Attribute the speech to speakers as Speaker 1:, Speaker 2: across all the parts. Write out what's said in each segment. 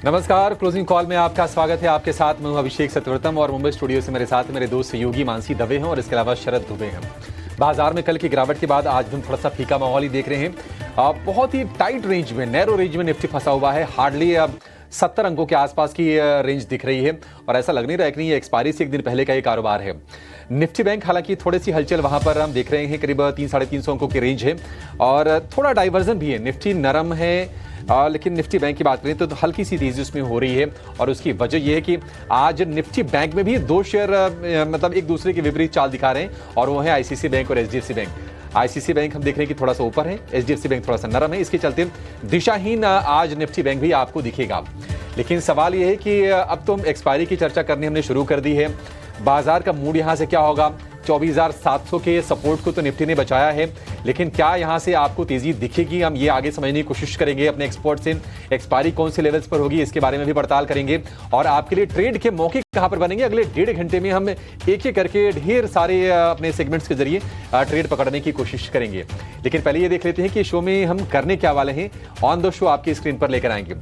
Speaker 1: नमस्कार, closing call में आपका स्वागत है। आपके साथ मैं हूं अभिषेक सत्यव्रतम और मुंबई स्टूडियो से मेरे साथ मेरे दोस्त सहयोगी मानसी दवे हैं और इसके अलावा शरद दुबे हैं। बाजार में कल की गिरावट के बाद आज हम थोड़ा सा फीका माहौल ही देख रहे हैं। बहुत ही टाइट रेंज में, नैरो रेंज में निफ्टी फंसा हुआ है। हार्डली 70 अंकों के आसपास की रेंज दिख रही है और ऐसा लग नहीं रहा है कि ये एक्सपायरी से एक दिन पहले का ये कारोबार है। निफ्टी बैंक हालांकि थोड़ी सी हलचल वहां पर हम देख रहे हैं, करीब 300-350 अंकों की रेंज है और थोड़ा डाइवर्जन भी है। निफ्टी नरम है लेकिन निफ्टी बैंक की बात करें तो हल्की सी तेजी उसमें हो रही है और उसकी वजह यह है कि आज निफ्टी बैंक में भी दो शेयर मतलब एक दूसरे के विपरीत चाल दिखा रहे हैं और वो है आईसीसी बैंक और एचडीएफसी बैंक। आईसीसी बैंक हम देख रहे हैं कि थोड़ा सा ऊपर है, एचडीएफसी बैंक थोड़ा सा नरम है। इसके चलते दिशाहीन आज निफ्टी बैंक भी आपको दिखेगा। लेकिन सवाल यह है कि अब तो एक्सपायरी की चर्चा करनी हमने शुरू कर दी है। बाजार का मूड यहां से क्या होगा? 24,700 के सपोर्ट को तो निफ्टी ने बचाया है, लेकिन क्या यहां से आपको तेजी दिखेगी? हम ये आगे समझने की कोशिश करेंगे अपने एक्सपर्ट से। एक्सपायरी कौन से लेवल्स पर होगी इसके बारे में भी पड़ताल करेंगे और आपके लिए ट्रेड के मौके कहां पर बनेंगे। अगले 1.5 घंटे में हम एक एक करके ढेर सारे अपने सेगमेंट्स के जरिए ट्रेड पकड़ने की कोशिश करेंगे। लेकिन पहले ये देख लेते हैं कि शो में हम करने क्या वाले हैं। ऑन द शो आपकी स्क्रीन पर लेकर आएंगे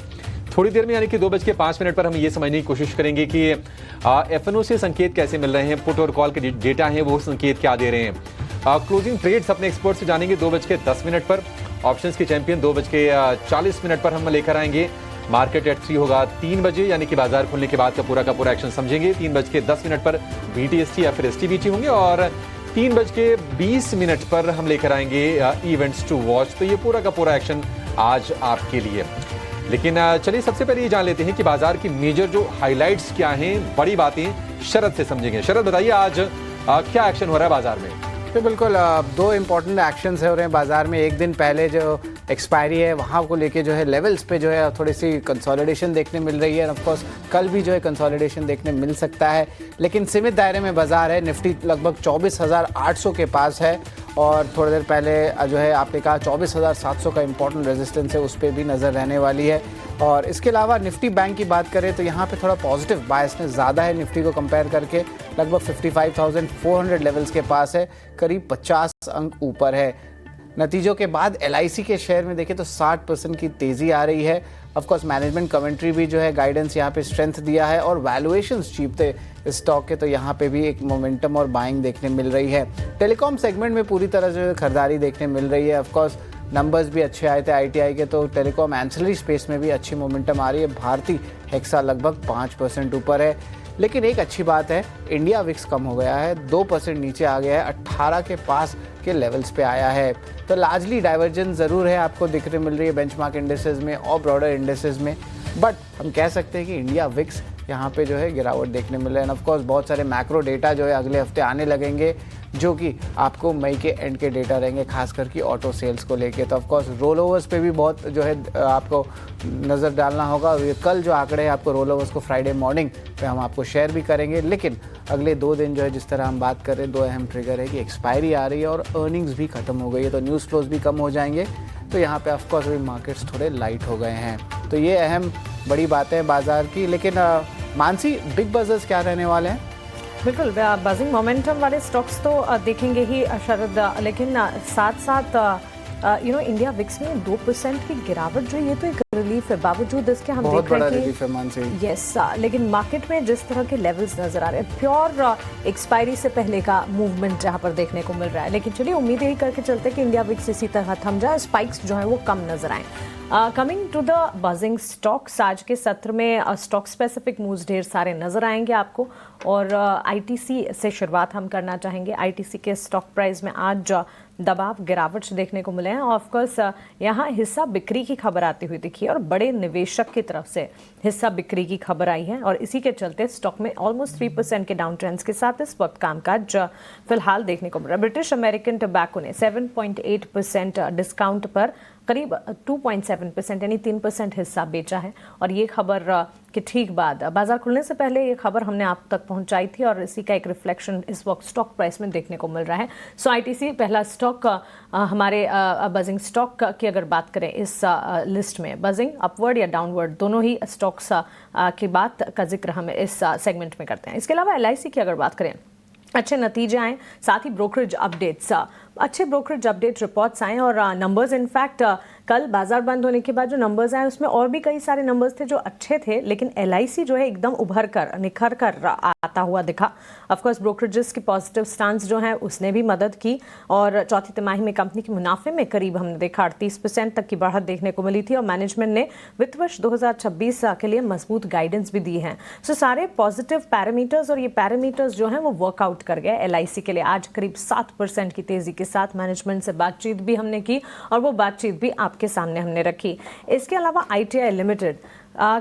Speaker 1: थोड़ी देर में, यानी कि 2:05 पर हम ये समझने की कोशिश करेंगे कि एफएनओ से संकेत कैसे मिल रहे हैं, पुट और कॉल के डेटा हैं वो संकेत क्या दे रहे हैं। क्लोजिंग ट्रेड्स अपने एक्सपर्ट से जानेंगे 2:10 पर। ऑप्शंस के चैंपियन 2:40 पर हम लेकर आएंगे। मार्केट एट 3 होगा 3 बजे, यानी कि बाजार खुलने के बाद का पूरा एक्शन समझेंगे। 3:10 पर बीटीएसटी या फिर एसटीबीटी होंगे और 3:20 पर हम लेकर आएंगे इवेंट्स टू वॉच। तो ये पूरा का पूरा एक्शन आज आपके लिए। लेकिन चलिए सबसे पहले ये जान लेते हैं कि बाजार की मेजर जो हाइलाइट्स क्या हैं, बड़ी बातें शरद से समझेंगे। शरद बताइए आज क्या एक्शन हो रहा है बाजार में?
Speaker 2: तो बिल्कुल दो इम्पॉर्टेंट एक्शंस हो रहे हैं बाजार में। एक दिन पहले जो एक्सपायरी है वहाँ को लेके जो है लेवल्स पे जो है थोड़ी सी कंसोलिडेशन देखने मिल रही है। ऑफ कोर्स कल भी जो है कंसोलिडेशन देखने मिल सकता है, लेकिन सीमित दायरे में बाजार है। निफ्टी लगभग 24,800 के पास है और थोड़ी देर पहले जो है आपने कहा 24,700 का इंपॉर्टेंट रेजिस्टेंस है, उस पर भी नज़र रहने वाली है। और इसके अलावा निफ्टी बैंक की बात करें तो यहाँ पे थोड़ा पॉजिटिव बायसनेस ज़्यादा है निफ्टी को कंपेयर करके। लगभग 55,400 लेवल्स के पास है, करीब 50 अंक ऊपर है। नतीजों के बाद एलआईसी के शेयर में देखें तो 60% की तेज़ी आ रही है। ऑफ कोर्स मैनेजमेंट कमेंट्री भी जो है गाइडेंस यहाँ पे स्ट्रेंथ दिया है और वैल्यूएशंस चीप थे स्टॉक के, तो यहाँ पे भी एक मोमेंटम और बाइंग देखने मिल रही है। टेलीकॉम सेगमेंट में पूरी तरह जो है खरीदारी देखने मिल रही है। ऑफ कोर्स नंबर्स भी अच्छे आए थे आईटीआई के, तो टेलीकॉम एंसिलरी स्पेस में भी अच्छी मोमेंटम आ रही है। भारती हेक्सा लगभग 5% ऊपर है। लेकिन एक अच्छी बात है, इंडिया विक्स कम हो गया है, 2% नीचे आ गया है, 18 के पास के लेवल्स पे आया है। तो लार्जली डाइवर्जेंस ज़रूर है आपको दिखने मिल रही है बेंचमार्क इंडेसेस में और ब्रॉडर इंडेसेस में, बट हम कह सकते हैं कि इंडिया विक्स यहाँ पे जो है गिरावट देखने मिल रहा है। ऑफ कोर्स बहुत सारे मैक्रो डेटा जो है अगले हफ्ते आने लगेंगे, जो कि आपको मई के एंड के डेटा रहेंगे, खास करके ऑटो सेल्स को लेके। तो ऑफ कोर्स रोल ओवर्स पे भी बहुत जो है आपको नज़र डालना होगा। ये कल जो आंकड़े हैं आपको रोल ओवर्स को फ्राइडे मॉर्निंग पे हम आपको शेयर भी करेंगे। लेकिन अगले 2 दिन जो है जिस तरह हम बात कर रहे हैं, 2 अहम ट्रिगर है कि एक्सपायरी आ रही है और अर्निंग्स भी खत्म हो गई है, तो न्यूज़ फ्लोज भी कम हो जाएंगे। तो यहाँ पे ऑफ कोर्स अभी मार्केट्स थोड़े लाइट हो गए हैं। तो ये अहम बड़ी बातें हैं बाजार की। लेकिन मानसी, बिग बजर्स क्या रहने वाले हैं?
Speaker 3: बिल्कुल, बजिंग मोमेंटम वाले स्टॉक्स तो देखेंगे ही शरद, लेकिन साथ साथ इंडिया विक्स में 2% की गिरावट जो ये तो एक रिलीफ है। बावजूद इसके हम देख रहे हैं यस, लेकिन मार्केट में जिस तरह के लेवल्स नजर आ रहे हैं, प्योर एक्सपायरी से पहले का मूवमेंट जहां पर देखने को मिल रहा है। लेकिन चलिए उम्मीद यही करके चलते हैं कि इंडिया विक्स इसी तरह थम जाए, स्पाइक्स जो है वो कम नजर आए। Coming to the buzzing stocks, आज के सत्र में स्टॉक स्पेसिफिक मूव्स ढेर सारे नजर आएंगे आपको और आईटीसी से शुरुआत हम करना चाहेंगे। आईटीसी के स्टॉक प्राइस में आज दबाव गिरावट देखने को मिले हैं। ऑफकोर्स यहाँ हिस्सा बिक्री की खबर आती हुई दिखी है और बड़े निवेशक की तरफ से हिस्सा बिक्री की खबर आई है और इसी के चलते स्टॉक में ऑलमोस्ट 3% के डाउन ट्रेंड्स के साथ इस वक्त कामकाज फिलहाल देखने को मिल रहा है। ब्रिटिश अमेरिकन टोबैको ने 7.8% डिस्काउंट पर करीब 2.7% यानी 3% हिस्सा बेचा है और ये खबर कि ठीक बाद बाजार खुलने से पहले ये खबर हमने आप तक पहुंचाई थी और इसी का एक रिफ्लेक्शन इस वक्त स्टॉक प्राइस में देखने को मिल रहा है। सो आईटीसी पहला स्टॉक हमारे बजिंग स्टॉक की अगर बात करें इस लिस्ट में, बजिंग अपवर्ड या डाउनवर्ड दोनों ही स्टॉक्स की बात का जिक्र हम इस सेगमेंट में करते हैं। इसके अलावा एलआईसी की अगर बात करें, अच्छे नतीजे आए, साथ ही ब्रोकरेज अपडेट्स अच्छे ब्रोकरेज अपडेट रिपोर्ट्स आए और नंबर्स इनफैक्ट कल बाजार बंद होने के बाद जो नंबर्स आए उसमें और भी कई सारे नंबर्स थे जो अच्छे थे, लेकिन LIC जो है एकदम उभर कर निखर कर आता हुआ दिखा। ऑफ कोर्स ब्रोकरेजेस की पॉजिटिव स्टांस जो है उसने भी मदद की और चौथी तिमाही में कंपनी के मुनाफे में करीब हमने देखा 38% तक की बढ़त देखने को मिली थी और मैनेजमेंट ने वित्त वर्ष 2026 के लिए मजबूत गाइडेंस भी दी है। सो सारे पॉजिटिव पैरामीटर्स और ये पैरामीटर्स जो हैं वो वर्कआउट कर गए LIC के लिए। आज करीब 7% की तेजी के साथ मैनेजमेंट से बातचीत भी हमने की और वो बातचीत भी आपके सामने हमने रखी। इसके अलावा ITI लिमिटेड,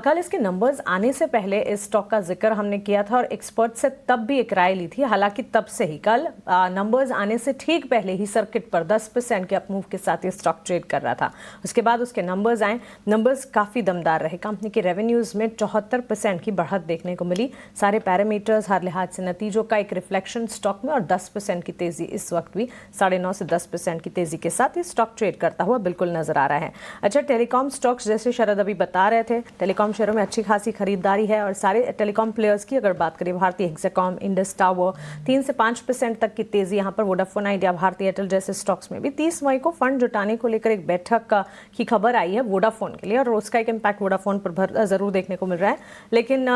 Speaker 3: कल इसके नंबर्स आने से पहले इस स्टॉक का जिक्र हमने किया था और एक्सपर्ट से तब भी एक राय ली थी। हालांकि तब से ही कल नंबर्स आने से ठीक पहले ही सर्किट पर 10% के अपमूव के साथ ये स्टॉक ट्रेड कर रहा था। उसके बाद उसके नंबर्स आए, नंबर्स काफ़ी दमदार रहे। कंपनी के रेवेन्यूज़ में 74% की बढ़त देखने को मिली। सारे पैरामीटर्स हर लिहाज से नतीजों का एक रिफ्लेक्शन स्टॉक में और 10% की तेज़ी इस वक्त भी 9.5 से 10% की तेज़ी के साथ ये स्टॉक ट्रेड करता हुआ बिल्कुल नजर आ रहा है। अच्छा, टेलीकॉम स्टॉक्स जैसे शरद अभी बता रहे थे, टेलीकॉम शेयरों में अच्छी खासी खरीदारी है और सारे टेलीकॉम प्लेयर्स की अगर बात करें, भारतीय हेक्साकॉम, इंडस टावर 3 से 5% तक की तेजी यहाँ पर। वोडाफोन आइडिया, भारतीय एयरटेल जैसे स्टॉक्स में भी 30 मई को फंड जुटाने को लेकर एक बैठक की खबर आई है वोडाफोन के लिए और उसका एक इम्पैक्ट वोडाफोन पर जरूर देखने को मिल रहा है। लेकिन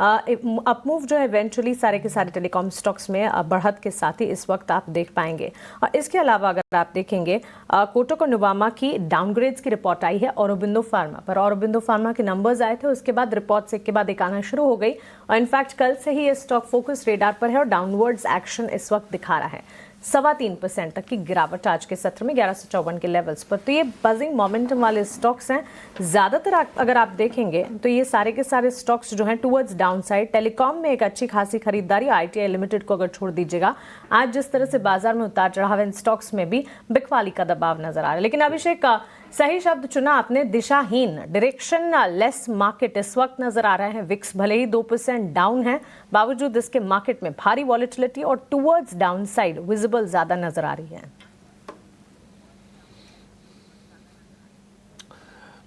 Speaker 3: अपमूव जो है इवेंचुअली सारे के सारे टेलीकॉम स्टॉक्स में बढ़त के साथ ही इस वक्त आप देख पाएंगे। और इसके अलावा अगर आप देखेंगे, कोटक और नुवामा की डाउनग्रेड्स की रिपोर्ट आई है औरोबिंदो फार्मा पर। औरोबिंदो फार्मा के नंबर्स आए थे, उसके बाद रिपोर्ट्स एक के बाद एक आना शुरू हो गई और इनफैक्ट कल से ही ये स्टॉक फोकस रेडार पर है और डाउनवर्ड्स एक्शन इस वक्त दिखा रहा है। 3.25% तक की गिरावट आज के सत्र में 1154 के लेवल्स पर। तो ये बजिंग मोमेंटम वाले स्टॉक्स हैं। ज़्यादातर अगर आप देखेंगे तो ये सारे के सारे स्टॉक्स जो हैं टुवर्ड्स डाउन साइड। टेलीकॉम में एक अच्छी खासी खरीदारी, ITI लिमिटेड को अगर छोड़ दीजिएगा, आज जिस तरह से बाजार में उतार चढ़ाव इन स्टॉक्स में भी बिकवाली का दबाव नजर आ रहा है। लेकिन अभिषेक, सही शब्द चुना आपने, दिशाहीन, डायरेक्शन लेस मार्केट इस वक्त नजर आ रहा है। विक्स भले ही 2% डाउन है, बावजूद इसके मार्केट में भारी वॉलेटिलिटी और टुवर्ड्स डाउन साइड विजिबल ज्यादा नजर आ रही है।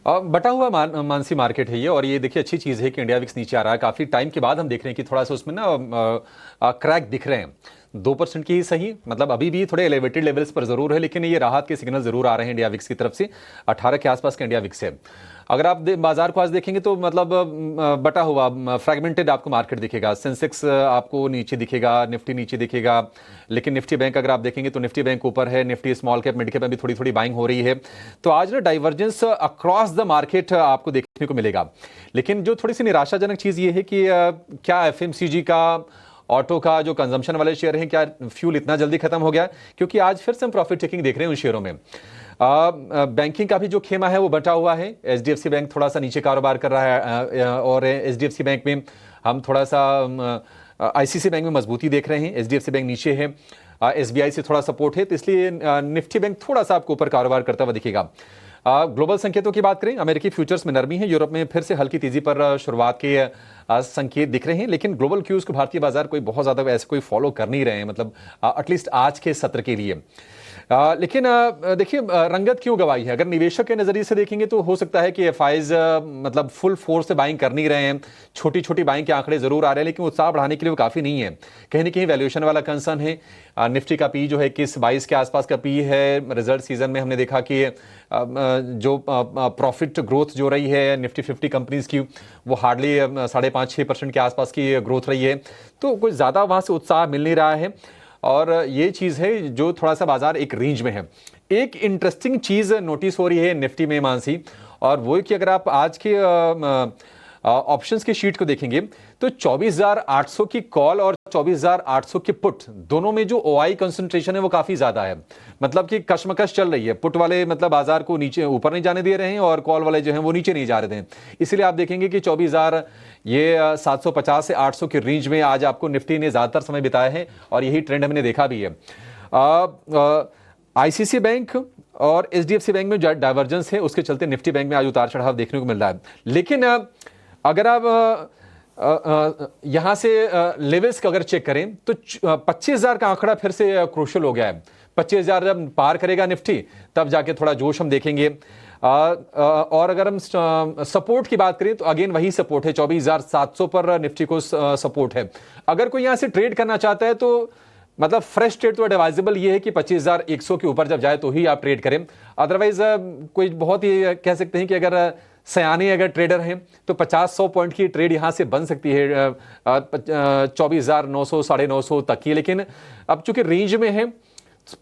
Speaker 1: बटा हुआ मानसी मार्केट है ये, और ये देखिए अच्छी चीज़ है कि इंडिया विक्स नीचे आ रहा है। काफ़ी टाइम के बाद हम देख रहे हैं कि थोड़ा सा उसमें ना क्रैक दिख रहे हैं। 2% की ही सही, मतलब अभी भी थोड़े एलिवेटेड लेवल्स पर जरूर है, लेकिन ये राहत के सिग्नल जरूर आ रहे हैं इंडिया विक्स की तरफ से। 18 के आसपास का इंडिया विक्स है। अगर आप बाजार को आज देखेंगे तो मतलब बटा हुआ फ्रैगमेंटेड आपको मार्केट दिखेगा। सेंसेक्स आपको नीचे दिखेगा, निफ्टी नीचे दिखेगा, लेकिन निफ्टी बैंक अगर आप देखेंगे तो निफ्टी बैंक ऊपर है। Nifty small cap, mid cap में भी थोड़ी थोड़ी बाइंग हो रही है। तो आज ना डाइवर्जेंस अक्रॉस द मार्केट आपको देखने को मिलेगा। लेकिन जो थोड़ी सी निराशाजनक चीज़ ये है कि क्या FMCG का, ऑटो का जो कंजम्पशन वाले शेयर हैं, क्या फ्यूल इतना जल्दी खत्म हो गया? क्योंकि आज फिर से हम प्रॉफिट टेकिंग देख रहे हैं उन शेयरों में। बैंकिंग का भी जो खेमा है वो बटा हुआ है। HDFC बैंक थोड़ा सा नीचे कारोबार कर रहा है और HDFC बैंक में हम थोड़ा सा ICICI बैंक में मजबूती देख रहे हैं। HDFC बैंक नीचे है, SBI से थोड़ा सपोर्ट है, तो इसलिए निफ्टी बैंक थोड़ा सा आपको ऊपर कारोबार करता हुआ दिखेगा। ग्लोबल संकेतों की बात करें, अमेरिकी फ्यूचर्स में नरमी है, यूरोप में फिर से हल्की तेजी पर शुरुआत के संकेत दिख रहे हैं। लेकिन ग्लोबल क्यूज को भारतीय बाजार कोई बहुत ज़्यादा ऐसे कोई फॉलो कर नहीं रहे हैं, मतलब एटलीस्ट आज के सत्र के लिए। लेकिन देखिए रंगत क्यों गवाई है? अगर निवेशक के नज़रिए से देखेंगे तो हो सकता है कि FIs मतलब फुल फोर्स से बाइंग कर नहीं रहे हैं। छोटी छोटी बाइंग के आंकड़े जरूर आ रहे हैं, लेकिन उत्साह बढ़ाने के लिए वो काफ़ी नहीं है। कहीं ना कहीं वैल्यूएशन वाला कंसर्न है। निफ्टी का पी जो है 21-22 के आसपास का पी है। रिजल्ट सीजन में हमने देखा कि जो प्रॉफिट ग्रोथ जो रही है निफ्टी 50 कंपनीज की, वो हार्डली 5.5-6% के आसपास की ग्रोथ रही है। तो कुछ ज़्यादा वहाँ से उत्साह मिल नहीं रहा है, और ये चीज़ है जो थोड़ा सा बाजार एक रेंज में है। एक इंटरेस्टिंग चीज़ नोटिस हो रही है निफ्टी में मानसी, और वो कि अगर आप आज के ऑप्शंस की शीट को देखेंगे तो 24,800 की कॉल और 24,800 की पुट, दोनों में जो OI कंसंट्रेशन है वो काफ़ी ज़्यादा है। मतलब कि कशमकश चल रही है। पुट वाले मतलब बाजार को नीचे ऊपर नहीं जाने दे रहे हैं और कॉल वाले जो हैं वो नीचे नहीं जा रहे हैं। इसलिए आप देखेंगे कि 24,750 से 800 के रेंज में आज आपको निफ्टी ने ज़्यादातर समय बिताया है, और यही ट्रेंड हमने देखा भी है। ICICI बैंक और HDFC बैंक में जो डाइवर्जेंस है उसके चलते निफ्टी बैंक में आज उतार चढ़ाव देखने को मिल रहा है। लेकिन अगर आप यहाँ से लेवल्स का अगर चेक करें तो 25,000 का आंकड़ा फिर से क्रूशियल हो गया है। 25,000 जब पार करेगा निफ्टी तब जाके थोड़ा जोश हम देखेंगे। और अगर हम सपोर्ट की बात करें तो अगेन वही सपोर्ट है, 24,700 पर निफ्टी को सपोर्ट है। अगर कोई यहाँ से ट्रेड करना चाहता है तो मतलब फ्रेश ट्रेड तो एडवाइजेबल ये है कि 25,100 के ऊपर जब जाए तो ही आप ट्रेड करें। अदरवाइज कोई बहुत ही कह सकते हैं कि अगर सयाने अगर ट्रेडर हैं तो 50-100 पॉइंट की ट्रेड यहां से बन सकती है 24,900 950 तक की। लेकिन अब चूंकि रेंज में है,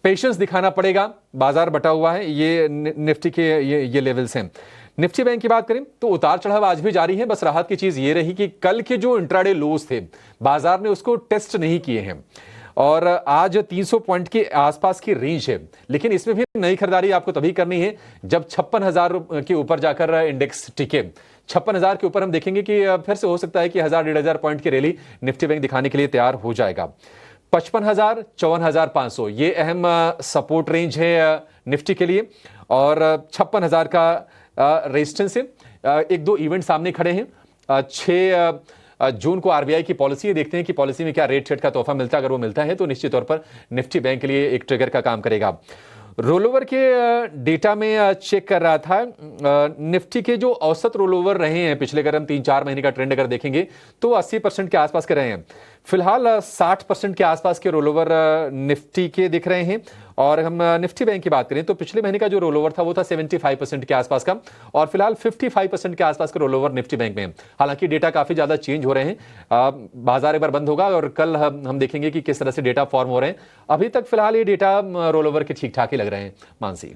Speaker 1: पेशेंस दिखाना पड़ेगा। बाजार बटा हुआ है, ये निफ्टी के ये लेवल्स हैं। निफ्टी बैंक की बात करें तो उतार चढ़ाव आज भी जारी है। बस राहत की चीज ये रही कि कल के जो इंट्राडे लोज थे बाजार ने उसको टेस्ट नहीं किए हैं और आज 300 पॉइंट के आसपास की रेंज है। लेकिन इसमें भी नई खरीदारी आपको तभी करनी है जब 56,000 के ऊपर जाकर इंडेक्स टिके। 56,000 के ऊपर हम देखेंगे कि फिर से हो सकता है कि 1,000-1,500 पॉइंट की रैली निफ्टी बैंक दिखाने के लिए तैयार हो जाएगा। 55,000 54,500 ये अहम सपोर्ट रेंज है निफ्टी के लिए और 56,000 का रेजिस्टेंस है। एक दो इवेंट सामने खड़े हैं। 6 जून को आरबीआई की पॉलिसी है, देखते हैं कि पॉलिसी में क्या रेट सेट का तोहफा मिलता है। अगर वो मिलता है तो निश्चित तौर पर निफ्टी बैंक के लिए एक ट्रिगर का काम करेगा। रोलओवर के डेटा में चेक कर रहा था, निफ्टी के जो औसत रोलओवर रहे हैं पिछले अगर हम 3-4 महीने का ट्रेंड अगर देखेंगे तो 80% के आसपास के रहे हैं। फिलहाल 60% के आसपास के रोलओवर निफ्टी के दिख रहे हैं। और हम निफ्टी बैंक की बात करें तो पिछले महीने का जो रोलओवर था वो था 75% के आसपास का और फिलहाल 55% के आसपास का रोलओवर निफ्टी बैंक में है। हालांकि डेटा काफी ज्यादा चेंज हो रहे हैं। बाजार एक बार बंद होगा और कल हम देखेंगे कि किस तरह से डेटा फॉर्म हो रहे हैं। अभी तक फिलहाल ये डेटा रोलओवर के ठीक ठाक ही लग रहे हैं। मानसी,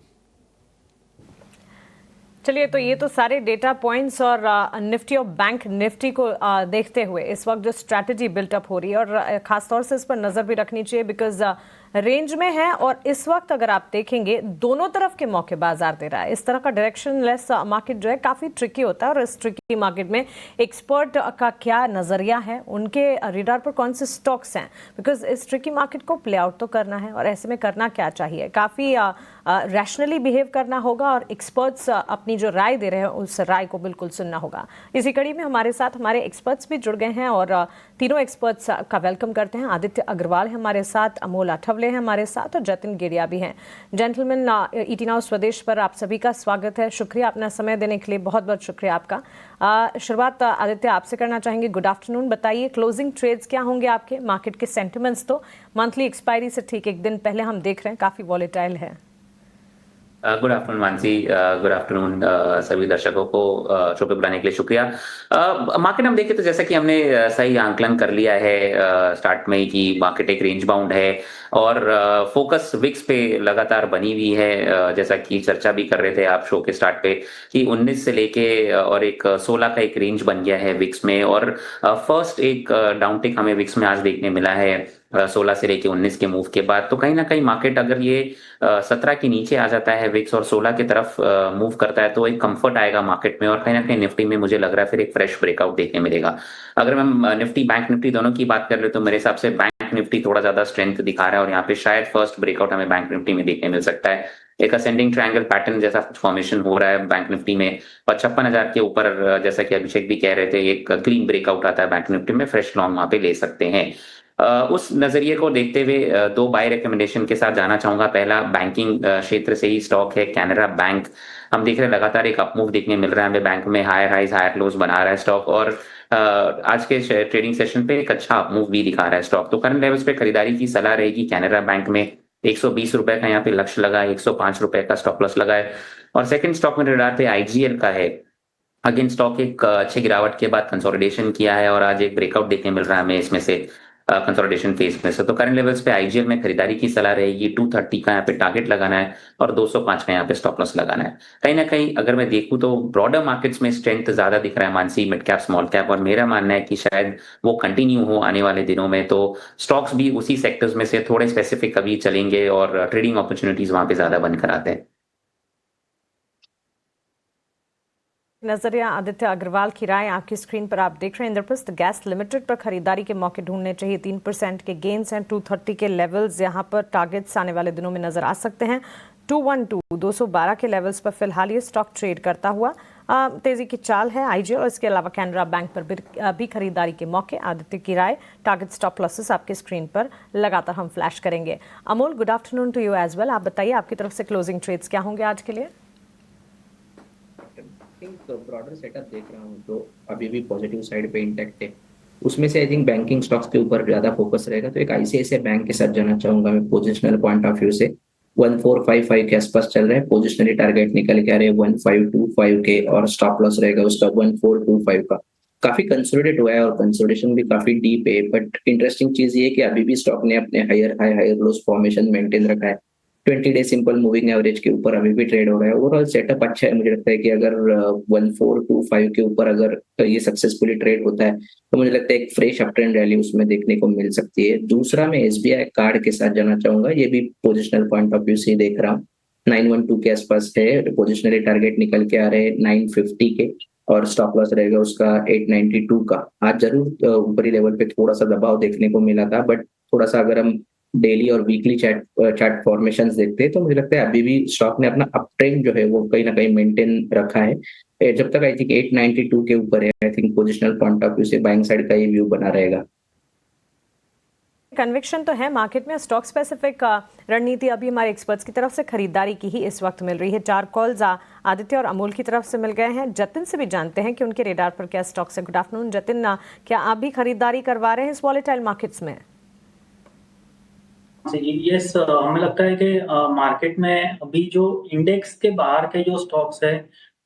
Speaker 3: चलिए, तो ये तो सारे डेटा पॉइंट्स और निफ्टी और बैंक निफ्टी को देखते हुए इस वक्त जो स्ट्रैटेजी बिल्टअप हो रही है और खासतौर से इस पर नजर भी रखनी चाहिए बिकॉज रेंज में है और इस वक्त अगर आप देखेंगे दोनों तरफ के मौके बाजार दे रहा है। इस तरह का डायरेक्शनलेस मार्केट जो है काफी ट्रिकी होता है और इस ट्रिकी मार्केट में एक्सपर्ट का क्या नजरिया है, उनके रेडार पर कौन से स्टॉक्स हैं, बिकॉज इस ट्रिकी मार्केट को प्ले आउट तो करना है और ऐसे में करना क्या चाहिए, काफी रैशनली बिहेव करना होगा और एक्सपर्ट्स अपनी जो राय दे रहे हैं उस राय को बिल्कुल सुनना होगा। इसी कड़ी में हमारे साथ हमारे एक्सपर्ट्स भी जुड़ गए हैं और तीनों एक्सपर्ट्स का वेलकम करते हैं। आदित्य अग्रवाल है हमारे साथ, अमोल अठवले हैं हमारे साथ और जतिन गेड़िया भी हैं। जेंटलमैन, ईटी नाउ स्वदेश पर आप सभी का स्वागत है। शुक्रिया अपना समय देने के लिए, बहुत बहुत शुक्रिया आपका। शुरुआत आदित्य आपसे करना चाहेंगे। गुड आफ्टरनून, बताइए क्लोजिंग ट्रेड्स क्या होंगे आपके? मार्केट के सेंटिमेंट्स तो मंथली एक्सपायरी से ठीक एक दिन पहले हम देख रहे हैं काफी वॉलेटाइल है।
Speaker 4: Good afternoon Mansi, good afternoon सभी दर्शकों को शो पे बुलाने के लिए शुक्रिया। मार्केट हम देखें तो जैसा कि हमने सही आंकलन कर लिया है स्टार्ट में ही कि मार्केट एक रेंज बाउंड है और फोकस विक्स पे लगातार बनी हुई है। जैसा कि चर्चा भी कर रहे थे आप शो के स्टार्ट पे कि 19 से लेके और एक 16 का एक रेंज बन गया है विक्स में और फर्स्ट एक डाउनटिक हमें विक्स में आज देखने मिला है 16 से लेके 19 के मूव के बाद। तो कहीं ना कहीं मार्केट अगर ये 17 के नीचे आ जाता है विक्स और 16 की तरफ मूव करता है तो एक कंफर्ट आएगा मार्केट में और कहीं ना कहीं निफ्टी में मुझे लग रहा है फिर एक फ्रेश ब्रेकआउट देखने मिलेगा। अगर हम निफ्टी बैंक निफ्टी दोनों की बात कर ले तो मेरे हिसाब से बैंक निफ्टी थोड़ा ज्यादा स्ट्रेंथ दिखा रहा है और यहाँ पे शायद फर्स्ट ब्रेकआउट हमें बैंक निफ्टी में देखने मिल सकता है। एक असेंडिंग ट्रायंगल पैटर्न जैसा फॉर्मेशन हो रहा है बैंक निफ्टी में 56,000 के ऊपर, जैसा कि अभिषेक भी कह रहे थे, एक क्लीन ब्रेकआउट आता है बैंक निफ्टी में, फ्रेश लॉन्ग वहां पे ले सकते हैं। उस नजरिए को देखते हुए दो बाय रिकमेंडेशन के साथ जाना चाहूंगा। पहला बैंकिंग क्षेत्र से ही स्टॉक है कैनरा बैंक। हम देख रहे हैं लगातार एक अपमूव देखने मिल रहा है हमें बैंक में, हायर हाइज हायर लोज बना रहा है स्टॉक और आज के ट्रेडिंग सेशन पे एक अच्छा अपमूव भी दिखा रहा है स्टॉक। तो करंट लेवल्स पे खरीदारी की सलाह रहेगी कैनरा बैंक में। 120 रुपए का यहाँ पे लक्ष्य लगा है, 105 रुपए का स्टॉप लॉस लगा है। और सेकंड स्टॉक में रेडार पे आईजीएल का है। अगेन स्टॉक एक अच्छी गिरावट के बाद कंसोलिडेशन किया है और आज एक ब्रेकआउट देखने मिल रहा है हमें इसमें से कंसोलिडेशन फेज में से। तो करंट लेवल्स पे आईजीएल में खरीदारी की सलाह रहेगी। 230 का यहाँ पे टारगेट लगाना है और 205 का यहाँ पे स्टॉप लॉस लगाना है। कहीं ना कहीं अगर मैं देखूं तो ब्रॉडर मार्केट्स में स्ट्रेंथ ज्यादा दिख रहा है Mansi, mid cap small cap, और मेरा मानना है कि शायद वो कंटिन्यू हो आने वाले दिनों में। तो स्टॉक्स भी उसी सेक्टर्स में से थोड़े स्पेसिफिक कभी चलेंगे और ट्रेडिंग अपॉर्चुनिटीज वहां पे ज्यादा बनकर आते हैं।
Speaker 3: नजरिया आदित्य अग्रवाल की राय आपकी स्क्रीन पर आप देख रहे हैं। इंद्रप्रस्थ गैस लिमिटेड पर खरीदारी के मौके ढूंढने चाहिए। 3% के गेन्स हैं। 230 के लेवल्स यहां पर टारगेट्स आने वाले दिनों में नजर आ सकते हैं। 212 212 के लेवल्स पर फिलहाल ये स्टॉक ट्रेड करता हुआ तेजी की चाल है। आईजीएल और इसके अलावा कैनरा बैंक पर भी खरीदारी के मौके। आदित्य की राय, टारगेट स्टॉप लॉसेस आपके स्क्रीन पर लगातार हम फ्लैश करेंगे। Amol, good afternoon to you as well. आप बताइए आपकी तरफ से क्लोजिंग ट्रेड्स क्या होंगे आज के लिए?
Speaker 5: ब्रॉडर सेटअप देख रहा हूँ तो अभी भी पॉजिटिव साइड पे इंटैक्ट है। उसमें से आई थिंक बैंकिंग स्टॉक्स के ऊपर ज्यादा फोकस रहेगा, तो एक आईसीआईसीआई बैंक के साथ जाना चाहूंगा मैं पोजिशनल पॉइंट ऑफ व्यू से। 1455 के आसपास चल रहे हैं, पोजिशनली टारगेट निकल के आ रहे हैं 1525 के, और स्टॉप लॉस रहेगा उसका 1425 का। काफी कंसोलिडेट हुआ है और कंसोलिडेशन भी काफी डीप है, बट इंटरेस्टिंग चीज ये है कि अभी भी स्टॉक ने अपने higher high higher lows formation maintain रखा है। 20 डे सिंपल मूविंग एवरेज के ऊपर अभी भी ट्रेड हो रहा है। ओवरऑल सेटअप अच्छा है, मुझे लगता है कि अगर 1425 के ऊपर अगर ये सक्सेसफुली ट्रेड होता है तो मुझे लगता है एक फ्रेश अप ट्रेंड रैली उसमें देखने को मिल सकती है। दूसरा मैं एसबीआई कार्ड के साथ जाना चाहूंगा, ये भी पोजिशनल पॉइंट ऑफ व्यू से देख रहा हूँ। 912 के आसपास है, पोजिशनली टारगेट निकल के आ रहे हैं 950 के, और स्टॉप लॉस रहेगा उसका 892 का। आज जरूर ऊपरी लेवल पे थोड़ा सा दबाव देखने को मिला था, बट थोड़ा सा अगर हम डेली और वीकली चार्ट फॉर्मेशंस देखते हैं तो मुझे लगता है अभी भी स्टॉक ने अपना अप ट्रेंड जो है वो कहीं ना कहीं मेंटेन रखा है। जब तक आई थिंक 892 के ऊपर है, I think positional point of view से बाइंग साइड का ये व्यू बना रहेगा।
Speaker 3: कन्विक्शन तो है मार्केट में। स्टॉक स्पेसिफिक रणनीति अभी हमारे एक्सपर्ट्स की तरफ से खरीदारी की ही इस वक्त मिल रही है। 4 कॉल्स आदित्य और अमोल की तरफ से मिल गए हैं। जतिन से भी जानते हैं कि उनके रेडार पर क्या स्टॉक्स है। गुड आफ्टरनून जतिन, क्या आप भी खरीदारी करवा रहे हैं इस वॉलेटाइल मार्केट्स में?
Speaker 6: यस, हमें लगता है कि मार्केट में अभी जो इंडेक्स के बाहर के जो स्टॉक्स है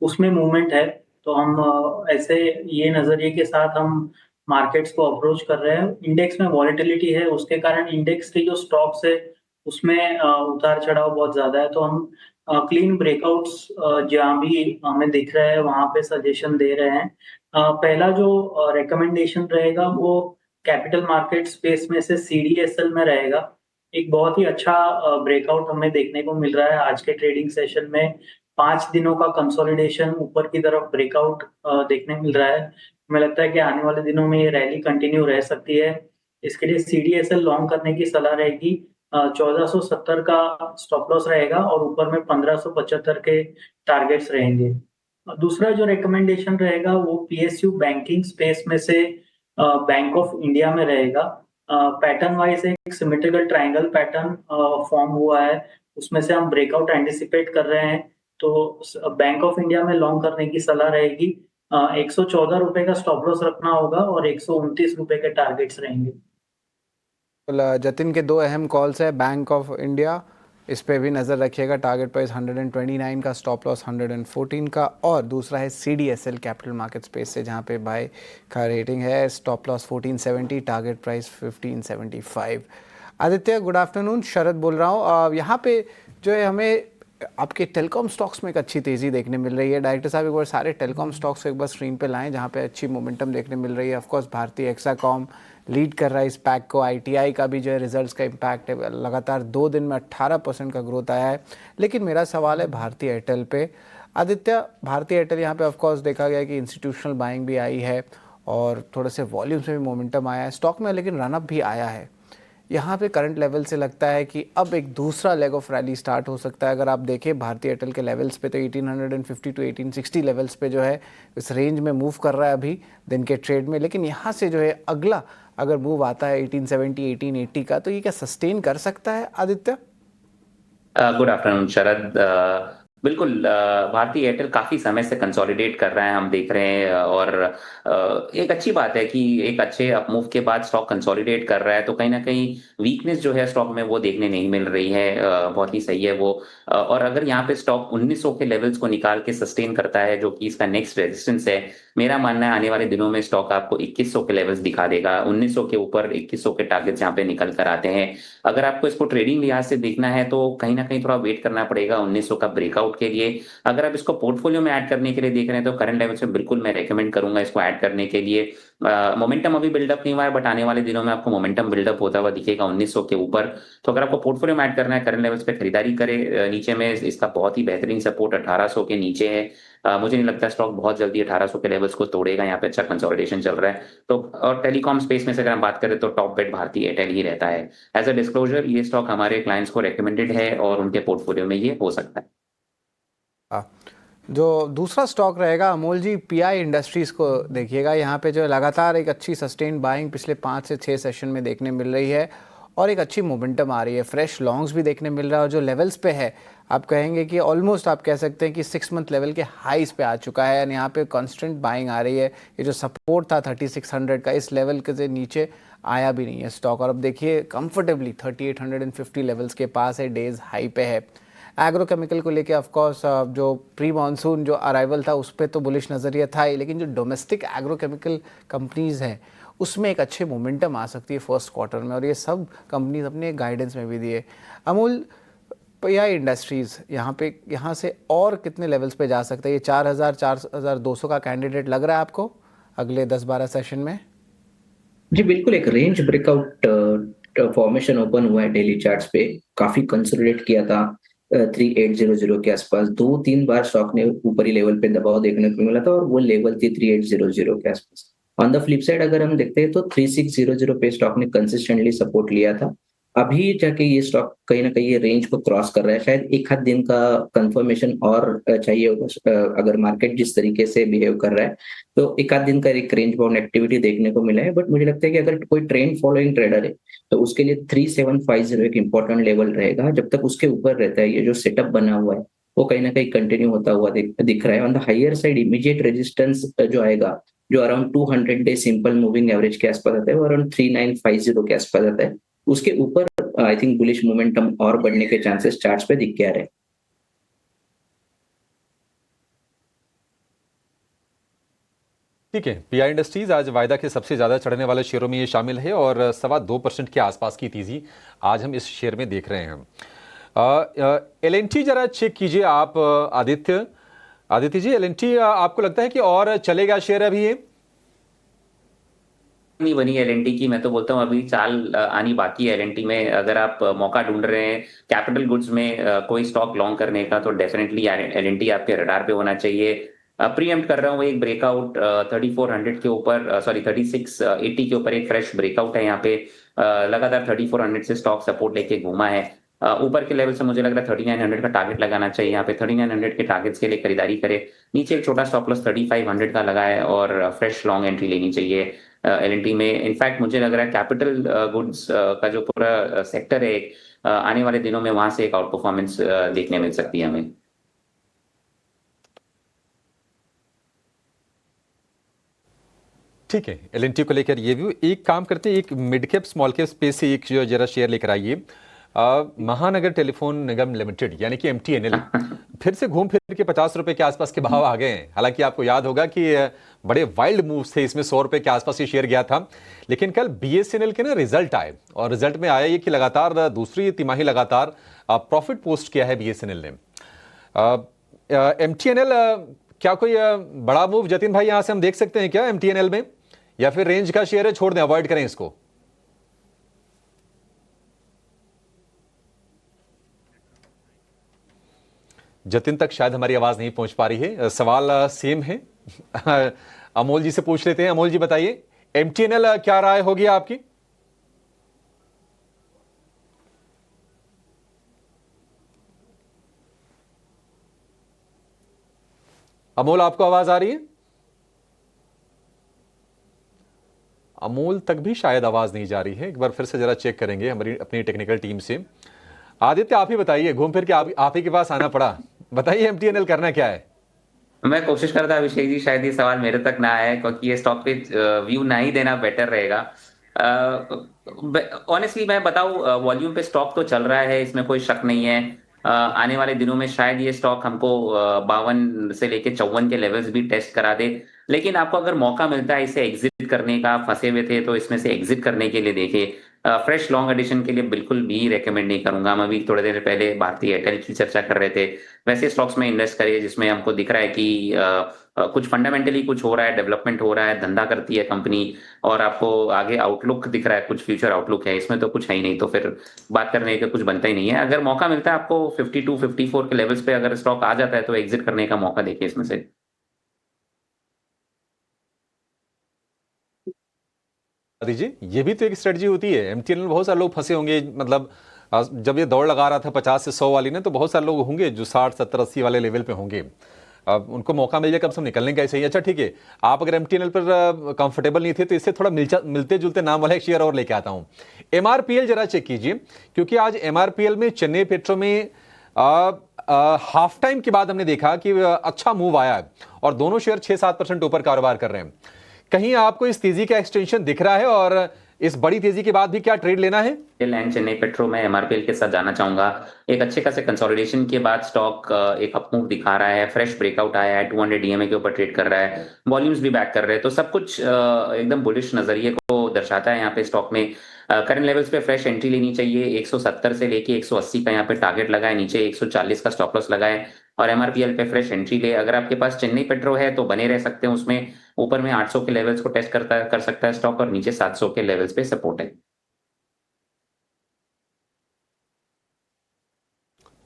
Speaker 6: उसमें मूवमेंट है, तो हम ऐसे ये नजरिए के साथ हम मार्केट्स को अप्रोच कर रहे हैं। इंडेक्स में वॉलेटिलिटी है, उसके कारण इंडेक्स के जो स्टॉक्स है उसमें उतार चढ़ाव बहुत ज्यादा है, तो हम क्लीन ब्रेकआउट्स जहाँ भी हमें दिख रहे हैं वहां पे सजेशन दे रहे हैं। पहला जो रिकमेंडेशन रहेगा वो कैपिटल मार्केट स्पेस में से सीडीएसएल में रहेगा। एक बहुत ही अच्छा ब्रेकआउट हमें देखने को मिल रहा है आज के ट्रेडिंग सेशन में। 5 दिनों का कंसोलिडेशन ऊपर की तरफ ब्रेकआउट देखने मिल रहा है। हमें लगता है कि आने वाले दिनों में ये रैली कंटिन्यू रह सकती है। इसके लिए सीडीएसएल लॉन्ग करने की सलाह रहेगी। 1470 का स्टॉप लॉस रहेगा और ऊपर में 1575 के टारगेट्स रहेंगे। दूसरा जो रिकमेंडेशन रहेगा वो पीएसयू बैंकिंग स्पेस में से बैंक ऑफ इंडिया में रहेगा। पैटर्न वाइज एक सिमेट्रिकल ट्रायंगल पैटर्न फॉर्म हुआ है, उसमें से हम ब्रेकआउट एंटिसिपेट कर रहे हैं, तो बैंक ऑफ इंडिया में लॉन्ग करने की सलाह रहेगी। 114 रुपए का स्टॉप लॉस रखना होगा और 129 रुपए के टारगेट्स रहेंगे।
Speaker 2: जतिन के 2 अहम कॉल्स है, बैंक ऑफ इंडिया इस पे भी नज़र रखिएगा, टारगेट प्राइस 129 का, स्टॉप लॉस 114 का, और दूसरा है सीडीएसएल कैपिटल मार्केट स्पेस से जहाँ पे बाय का रेटिंग है, stop loss 1470, target price 1575। Aditya good afternoon, Sharad बोल रहा हूँ। यहाँ पे जो है हमें आपके टेलीकॉम स्टॉक्स में एक अच्छी तेज़ी देखने मिल रही है। डायरेक्टर साहब एक बार सारे टेलीकॉम स्टॉक्स को एक बार स्क्रीन पे लाएं जहाँ पे अच्छी मोमेंटम देखने मिल रही है। ऑफकोर्स भारतीय एक्साकॉम लीड कर रहा है इस पैक को, आईटीआई का भी जो है रिजल्ट्स का इम्पैक्ट है, लगातार 2 दिन में 18% का ग्रोथ आया है। लेकिन मेरा सवाल है भारतीय एयरटेल पे। आदित्य, भारतीय एयरटेल यहाँ पे ऑफकोर्स देखा गया कि इंस्टीट्यूशनल बाइंग भी आई है और थोड़े से वॉल्यूम्स में भी मोमेंटम आया है स्टॉक में, लेकिन रनअप भी आया है। यहाँ पे करंट लेवल से लगता है कि अब एक दूसरा लेग ऑफ रैली स्टार्ट हो सकता है। अगर आप देखें भारतीय एयरटेल के लेवल्स पे तो 1850 टू 1860 लेवल्स पे जो है इस रेंज में मूव कर रहा है अभी दिन के ट्रेड में, लेकिन यहाँ से जो है अगला अगर मूव आता है 1870 1880 का, तो ये क्या सस्टेन कर सकता है आदित्य?
Speaker 4: गुड आफ्टरनून शरद। बिल्कुल, भारतीय एयरटेल काफी समय से कंसोलिडेट कर रहा है, हम देख रहे हैं, और एक अच्छी बात है कि एक अच्छे अपमूव के बाद स्टॉक कंसोलिडेट कर रहा है, तो कहीं ना कहीं वीकनेस जो है स्टॉक में वो देखने नहीं मिल रही है। बहुत ही सही है वो। और अगर यहाँ पे स्टॉक 1900 के लेवल्स को निकाल के सस्टेन करता है, जो कि इसका नेक्स्ट रेजिस्टेंस है, मेरा मानना है आने वाले दिनों में स्टॉक आपको 2100 के लेवल्स दिखा देगा। 1900 के ऊपर 2100 के टारगेट्स यहाँ पे निकल कर आते हैं। अगर आपको इसको ट्रेडिंग लिहाज से देखना है तो कहीं ना कहीं थोड़ा वेट करना पड़ेगा 1900 का ब्रेकआउट के लिए। अगर आप इसको पोर्टफोलियो में ऐड करने के लिए देख रहे हैं तो करंट लेवल से बिल्कुल मैं रेकमेंड करूंगा इसको ऐड करने के लिए। मोमेंटम अभी बिल्डअप नहीं हुआ है, बट आने वाले दिनों में आपको मोमेंटम बिल्डअप होता हुआ दिखेगा 1900 के ऊपर। तो अगर आपको पोर्टफोलियो में ऐड करना है, करंट लेवल्स पे खरीदारी करें। नीचे में इसका बहुत ही बेहतरीन सपोर्ट 1800 के नीचे है। मुझे नहीं लगता स्टॉक बहुत जल्दी 1800 के लेवल्स को तोड़ेगा। यहाँ पे अच्छा कंसोलिडेशन चल रहा है। तो और टेलीकॉम स्पेस में से अगर हम बात करें तो टॉप बेट भारतीय एयरटेल ही रहता है। एज अ डिस्क्लोजर, ये स्टॉक हमारे क्लाइंट्स को रेकमेंडेड है और उनके पोर्टफोलियो में ये हो सकता है।
Speaker 2: जो दूसरा स्टॉक रहेगा अमोल जी, पीआई इंडस्ट्रीज़ को देखिएगा। यहाँ पे जो है लगातार एक अच्छी सस्टेन बाइंग पिछले 5 से 6 सेशन में देखने मिल रही है और एक अच्छी मोमेंटम आ रही है। फ्रेश लॉन्ग्स भी देखने मिल रहा है और जो लेवल्स पे है आप कहेंगे कि ऑलमोस्ट आप कह सकते हैं कि 6 मंथ लेवल के हाईस पे आ चुका है एंड यहाँ पे कॉन्स्टेंट बाइंग आ रही है। ये जो सपोर्ट था 3600 का, इस लेवल के से नीचे आया भी नहीं है स्टॉक, और अब देखिए कंफर्टेबली 3850 लेवल्स के पास है, डेज हाई पे है। एग्रोकेमिकल को लेके ऑफ कोर्स जो प्री मानसून जो अराइवल था उस पर तो बुलिश नज़रिया था ही, लेकिन जो डोमेस्टिक एग्रोकेमिकल कंपनीज़ हैं उसमें एक अच्छे मोमेंटम आ सकती है फर्स्ट क्वार्टर में, और ये सब कंपनीज अपने गाइडेंस में भी दिए। अमूल पीआई इंडस्ट्रीज़ यहाँ से और कितने लेवल्स पे जा सकते हैं? ये 4000 4200 का कैंडिडेट लग रहा है आपको अगले 10-12 सेशन में?
Speaker 5: जी बिल्कुल, एक रेंज ब्रेकआउट फॉर्मेशन ओपन हुआ है डेली चार्ट्स पे, काफी कंसोलिडेट किया था 3800 के आसपास। 2-3 बार स्टॉक ने ऊपरी लेवल पे दबाव देखने को मिला था और वो लेवल थी 3800 के आसपास। ऑन द फ्लिप साइड अगर हम देखते हैं तो 3600 पे स्टॉक ने कंसिस्टेंटली सपोर्ट लिया था। अभी जाके ये स्टॉक कहीं ना कहीं ये रेंज को क्रॉस कर रहा है, शायद एक आध दिन का कंफर्मेशन और चाहिए होगा। अगर मार्केट जिस तरीके से बिहेव कर रहा है तो एक आध दिन का एक रेंज बाउंड एक्टिविटी देखने को मिला है, बट मुझे लगता है कि अगर कोई ट्रेंड फॉलोइंग ट्रेडर है तो उसके लिए 3750 एक इंपॉर्टेंट लेवल रहेगा। जब तक उसके ऊपर रहता है, ये जो सेटअप बना हुआ है वो कहीं ना कहीं कंटिन्यू होता हुआ दिख रहा है। On the higher side immediate resistance जो आएगा, जो around 200 day simple moving average के आसपास आता है, वो अराउंड 3950 के आसपास आता है। उसके ऊपर आई थिंक बुलिश मोमेंटम और बढ़ने के चांसेस चार्ट्स पे दिख के आ रहे हैं।
Speaker 1: ठीक है, पीआई इंडस्ट्रीज आज वायदा के सबसे ज्यादा चढ़ने वाले शेयरों में ये शामिल है और 2.25% के आसपास की तेजी आज हम इस शेयर में देख रहे हैं। एलएनटी जरा चेक कीजिए आप आदित्य जी, एलएनटी आपको लगता है कि और चलेगा शेयर अभी ये?
Speaker 4: नहीं बनी एलएनटी की, मैं तो बोलता हूँ अभी चाल आनी बाकी है एलएनटी में। अगर आप मौका ढूंढ रहे हैं कैपिटल गुड्स में कोई स्टॉक लॉन्ग करने का, तो डेफिनेटली एलएनटी आपके रडार पे होना चाहिए। प्रीएम्प्ट कर रहा हूँ एक ब्रेकआउट 3400 के ऊपर, सॉरी 3680 के ऊपर एक फ्रेश ब्रेकआउट है यहाँ पे। लगातार 3400 से स्टॉक सपोर्ट लेके घूमा है। ऊपर के लेवल से मुझे लग रहा है 3900 का टारगेट लगाना चाहिए यहाँ पे। 3900 के टारगेट्स के लिए खरीदारी करे। नीचे एक छोटा स्टॉप लॉस 3500 का लगा है और फ्रेश लॉन्ग एंट्री लेनी चाहिए एलएनटी में। इनफैक्ट मुझे लग रहा है कैपिटल गुड्स का जो पूरा सेक्टर है आने वाले दिनों में वहां से एक आउट परफॉर्मेंस देखने मिल सकती है हमें।
Speaker 1: ठीक है, एलएनटी को लेकर ये व्यू। एक काम करते हैं, एक mid cap small cap space से एक जो जरा शेयर लेकर आइए। महानगर टेलीफोन निगम लिमिटेड यानी कि एमटीएनएल फिर से घूम फिर के 50 रुपए के आसपास के भाव आ गए हैं। हालांकि आपको याद होगा कि बड़े वाइल्ड मूव्स थे इसमें, 100 रुपए के आसपास ये शेयर गया था। लेकिन कल बीएसएनएल के ना रिजल्ट आए और रिजल्ट में आया ये कि लगातार दूसरी तिमाही लगातार प्रॉफिट पोस्ट किया है बीएसएनएल ने। एमटीएनएल क्या कोई बड़ा मूव जतिन भाई यहां से हम देख सकते हैं क्या एमटीएनएल में, या फिर रेंज का शेयर है, छोड़ दें, अवॉइड करें इसको? जतिन तक शायद हमारी आवाज नहीं पहुंच पा रही है। सवाल सेम है। अमोल जी से पूछ लेते हैं। अमोल जी बताइए, एमटीएनएल क्या राय होगी आपकी? अमोल आपको आवाज आ रही है? अमोल तक भी शायद आवाज नहीं जा रही है। एक बार फिर से जरा चेक करेंगे हमारी अपनी टेक्निकल टीम से। आदित्य आप ही बताइए, घूम फिर के आप ही के पास आना पड़ा, बताइए एमटीएनएल करना क्या है?
Speaker 4: मैं कोशिश कर रहा था अभिषेक जी, शायद ये सवाल मेरे तक ना आए क्योंकि ये स्टॉक पे व्यू ना ही देना बेटर रहेगा। ऑनेस्टली मैं बताऊं, वॉल्यूम पे स्टॉक तो चल रहा है, इसमें कोई शक नहीं है। आने वाले दिनों में शायद ये स्टॉक हमको 52 से लेके 54 के लेवल्स भी टेस्ट करा दे। लेकिन आपको अगर मौका मिलता है इसे एग्जिट करने का, फंसे हुए थे तो इसमें से एग्जिट करने के लिए देखिए। फ्रेश लॉन्ग एडिशन के लिए बिल्कुल भी रेकमेंड नहीं करूंगा। हम अभी थोड़ी देर पहले भारतीय एयरटेल की चर्चा कर रहे थे, वैसे स्टॉक्स में इन्वेस्ट करिए जिसमें हमको दिख रहा है कि कुछ फंडामेंटली कुछ हो रहा है, डेवलपमेंट हो रहा है, धंधा करती है कंपनी और आपको आगे आउटलुक दिख रहा है, कुछ फ्यूचर आउटलुक है। इसमें तो कुछ है ही नहीं, तो फिर बात करने का कुछ बनता ही नहीं है। अगर मौका मिलता है आपको 52 54 के लेवल्स पे अगर स्टॉक आ जाता है तो एग्जिट करने का मौका देखिए इसमें से।
Speaker 1: दीजिए, ये भी तो एक स्ट्रेटजी होती है। एमटीएनएल बहुत सारे लोग फंसे होंगे, मतलब जब ये दौड़ लगा रहा था 50 से 100 वाली ने, तो बहुत सारे लोग होंगे जो 60 70 80 वाले लेवल पे होंगे। अब उनको मौका मिल जाए कब से निकलने का, ऐसे ही। अच्छा ठीक है, आप अगर एमटीएनएल पर कंफर्टेबल नहीं थे तो इससे थोड़ा मिलते जुलते नाम वाला एक शेयर और लेके आता हूं। एमआरपीएल जरा चेक कीजिए, क्योंकि आज एमआरपीएल में चेन्नई पेट्रो में हाफ टाइम के बाद हमने देखा कि अच्छा मूव आया है और दोनों शेयर 6-7% ऊपर कारोबार कर रहे हैं। कहीं आपको इस तेजी का एक्सटेंशन दिख रहा है और इस बड़ी तेजी के बाद भी क्या ट्रेड लेना है?
Speaker 4: एंड चेन्नई पेट्रो में एमआरपीएल के साथ जाना चाहूंगा। एक अच्छे खासे कंसोलिडेशन के बाद स्टॉक एक अप मूव दिखा रहा है, फ्रेश ब्रेकआउट आया है, 200 डीएमए के ऊपर ट्रेड कर रहा है, वॉल्यूम्स भी बैक कर रहे हैं, तो सब कुछ एकदम बुलिश नजरिए को दर्शाता है यहाँ पे स्टॉक में। करंट लेवल्स पे फ्रेश एंट्री लेनी चाहिए। 170 से लेके 180 का यहाँ पे टारगेट लगा है, नीचे 140 का स्टॉप लॉस लगा है और एमआरपीएल पे फ्रेश एंट्री ले। अगर आपके पास चेन्नई पेट्रो है तो बने रह सकते हैं उसमें। ऊपर में 800 के लेवल्स को टेस्ट कर सकता है स्टॉक और नीचे 700 के लेवल्स पे सपोर्ट है।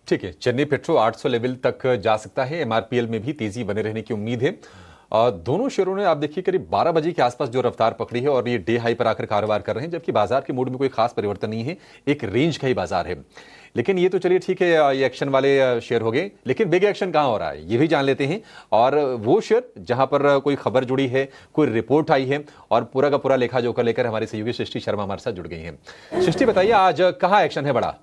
Speaker 1: ठीक है, चेन्नई पेट्रो 800 लेवल तक जा सकता है। एमआरपीएल में भी तेजी बने रहने की उम्मीद है। दोनों शेयरों ने आप देखिए करीब 12 बजे के आसपास जो रफ्तार पकड़ी है और ये डे हाई पर आकर कारोबार कर रहे हैं, जबकि बाजार के मूड में कोई खास परिवर्तन नहीं है, एक रेंज का ही बाजार है। लेकिन ये तो चलिए ठीक है, ये एक्शन वाले शेयर हो गए, लेकिन बिग एक्शन कहाँ हो रहा है ये भी जान लेते हैं। और वो शेयर जहां पर कोई खबर जुड़ी है, कोई रिपोर्ट आई है और पूरा का पूरा लेखा जोखा लेकर हमारे सहयोगी सृष्टि शर्मा हमारे साथ जुड़ गई हैं। सृष्टि बताइए, आज कहाँ एक्शन है बड़ा?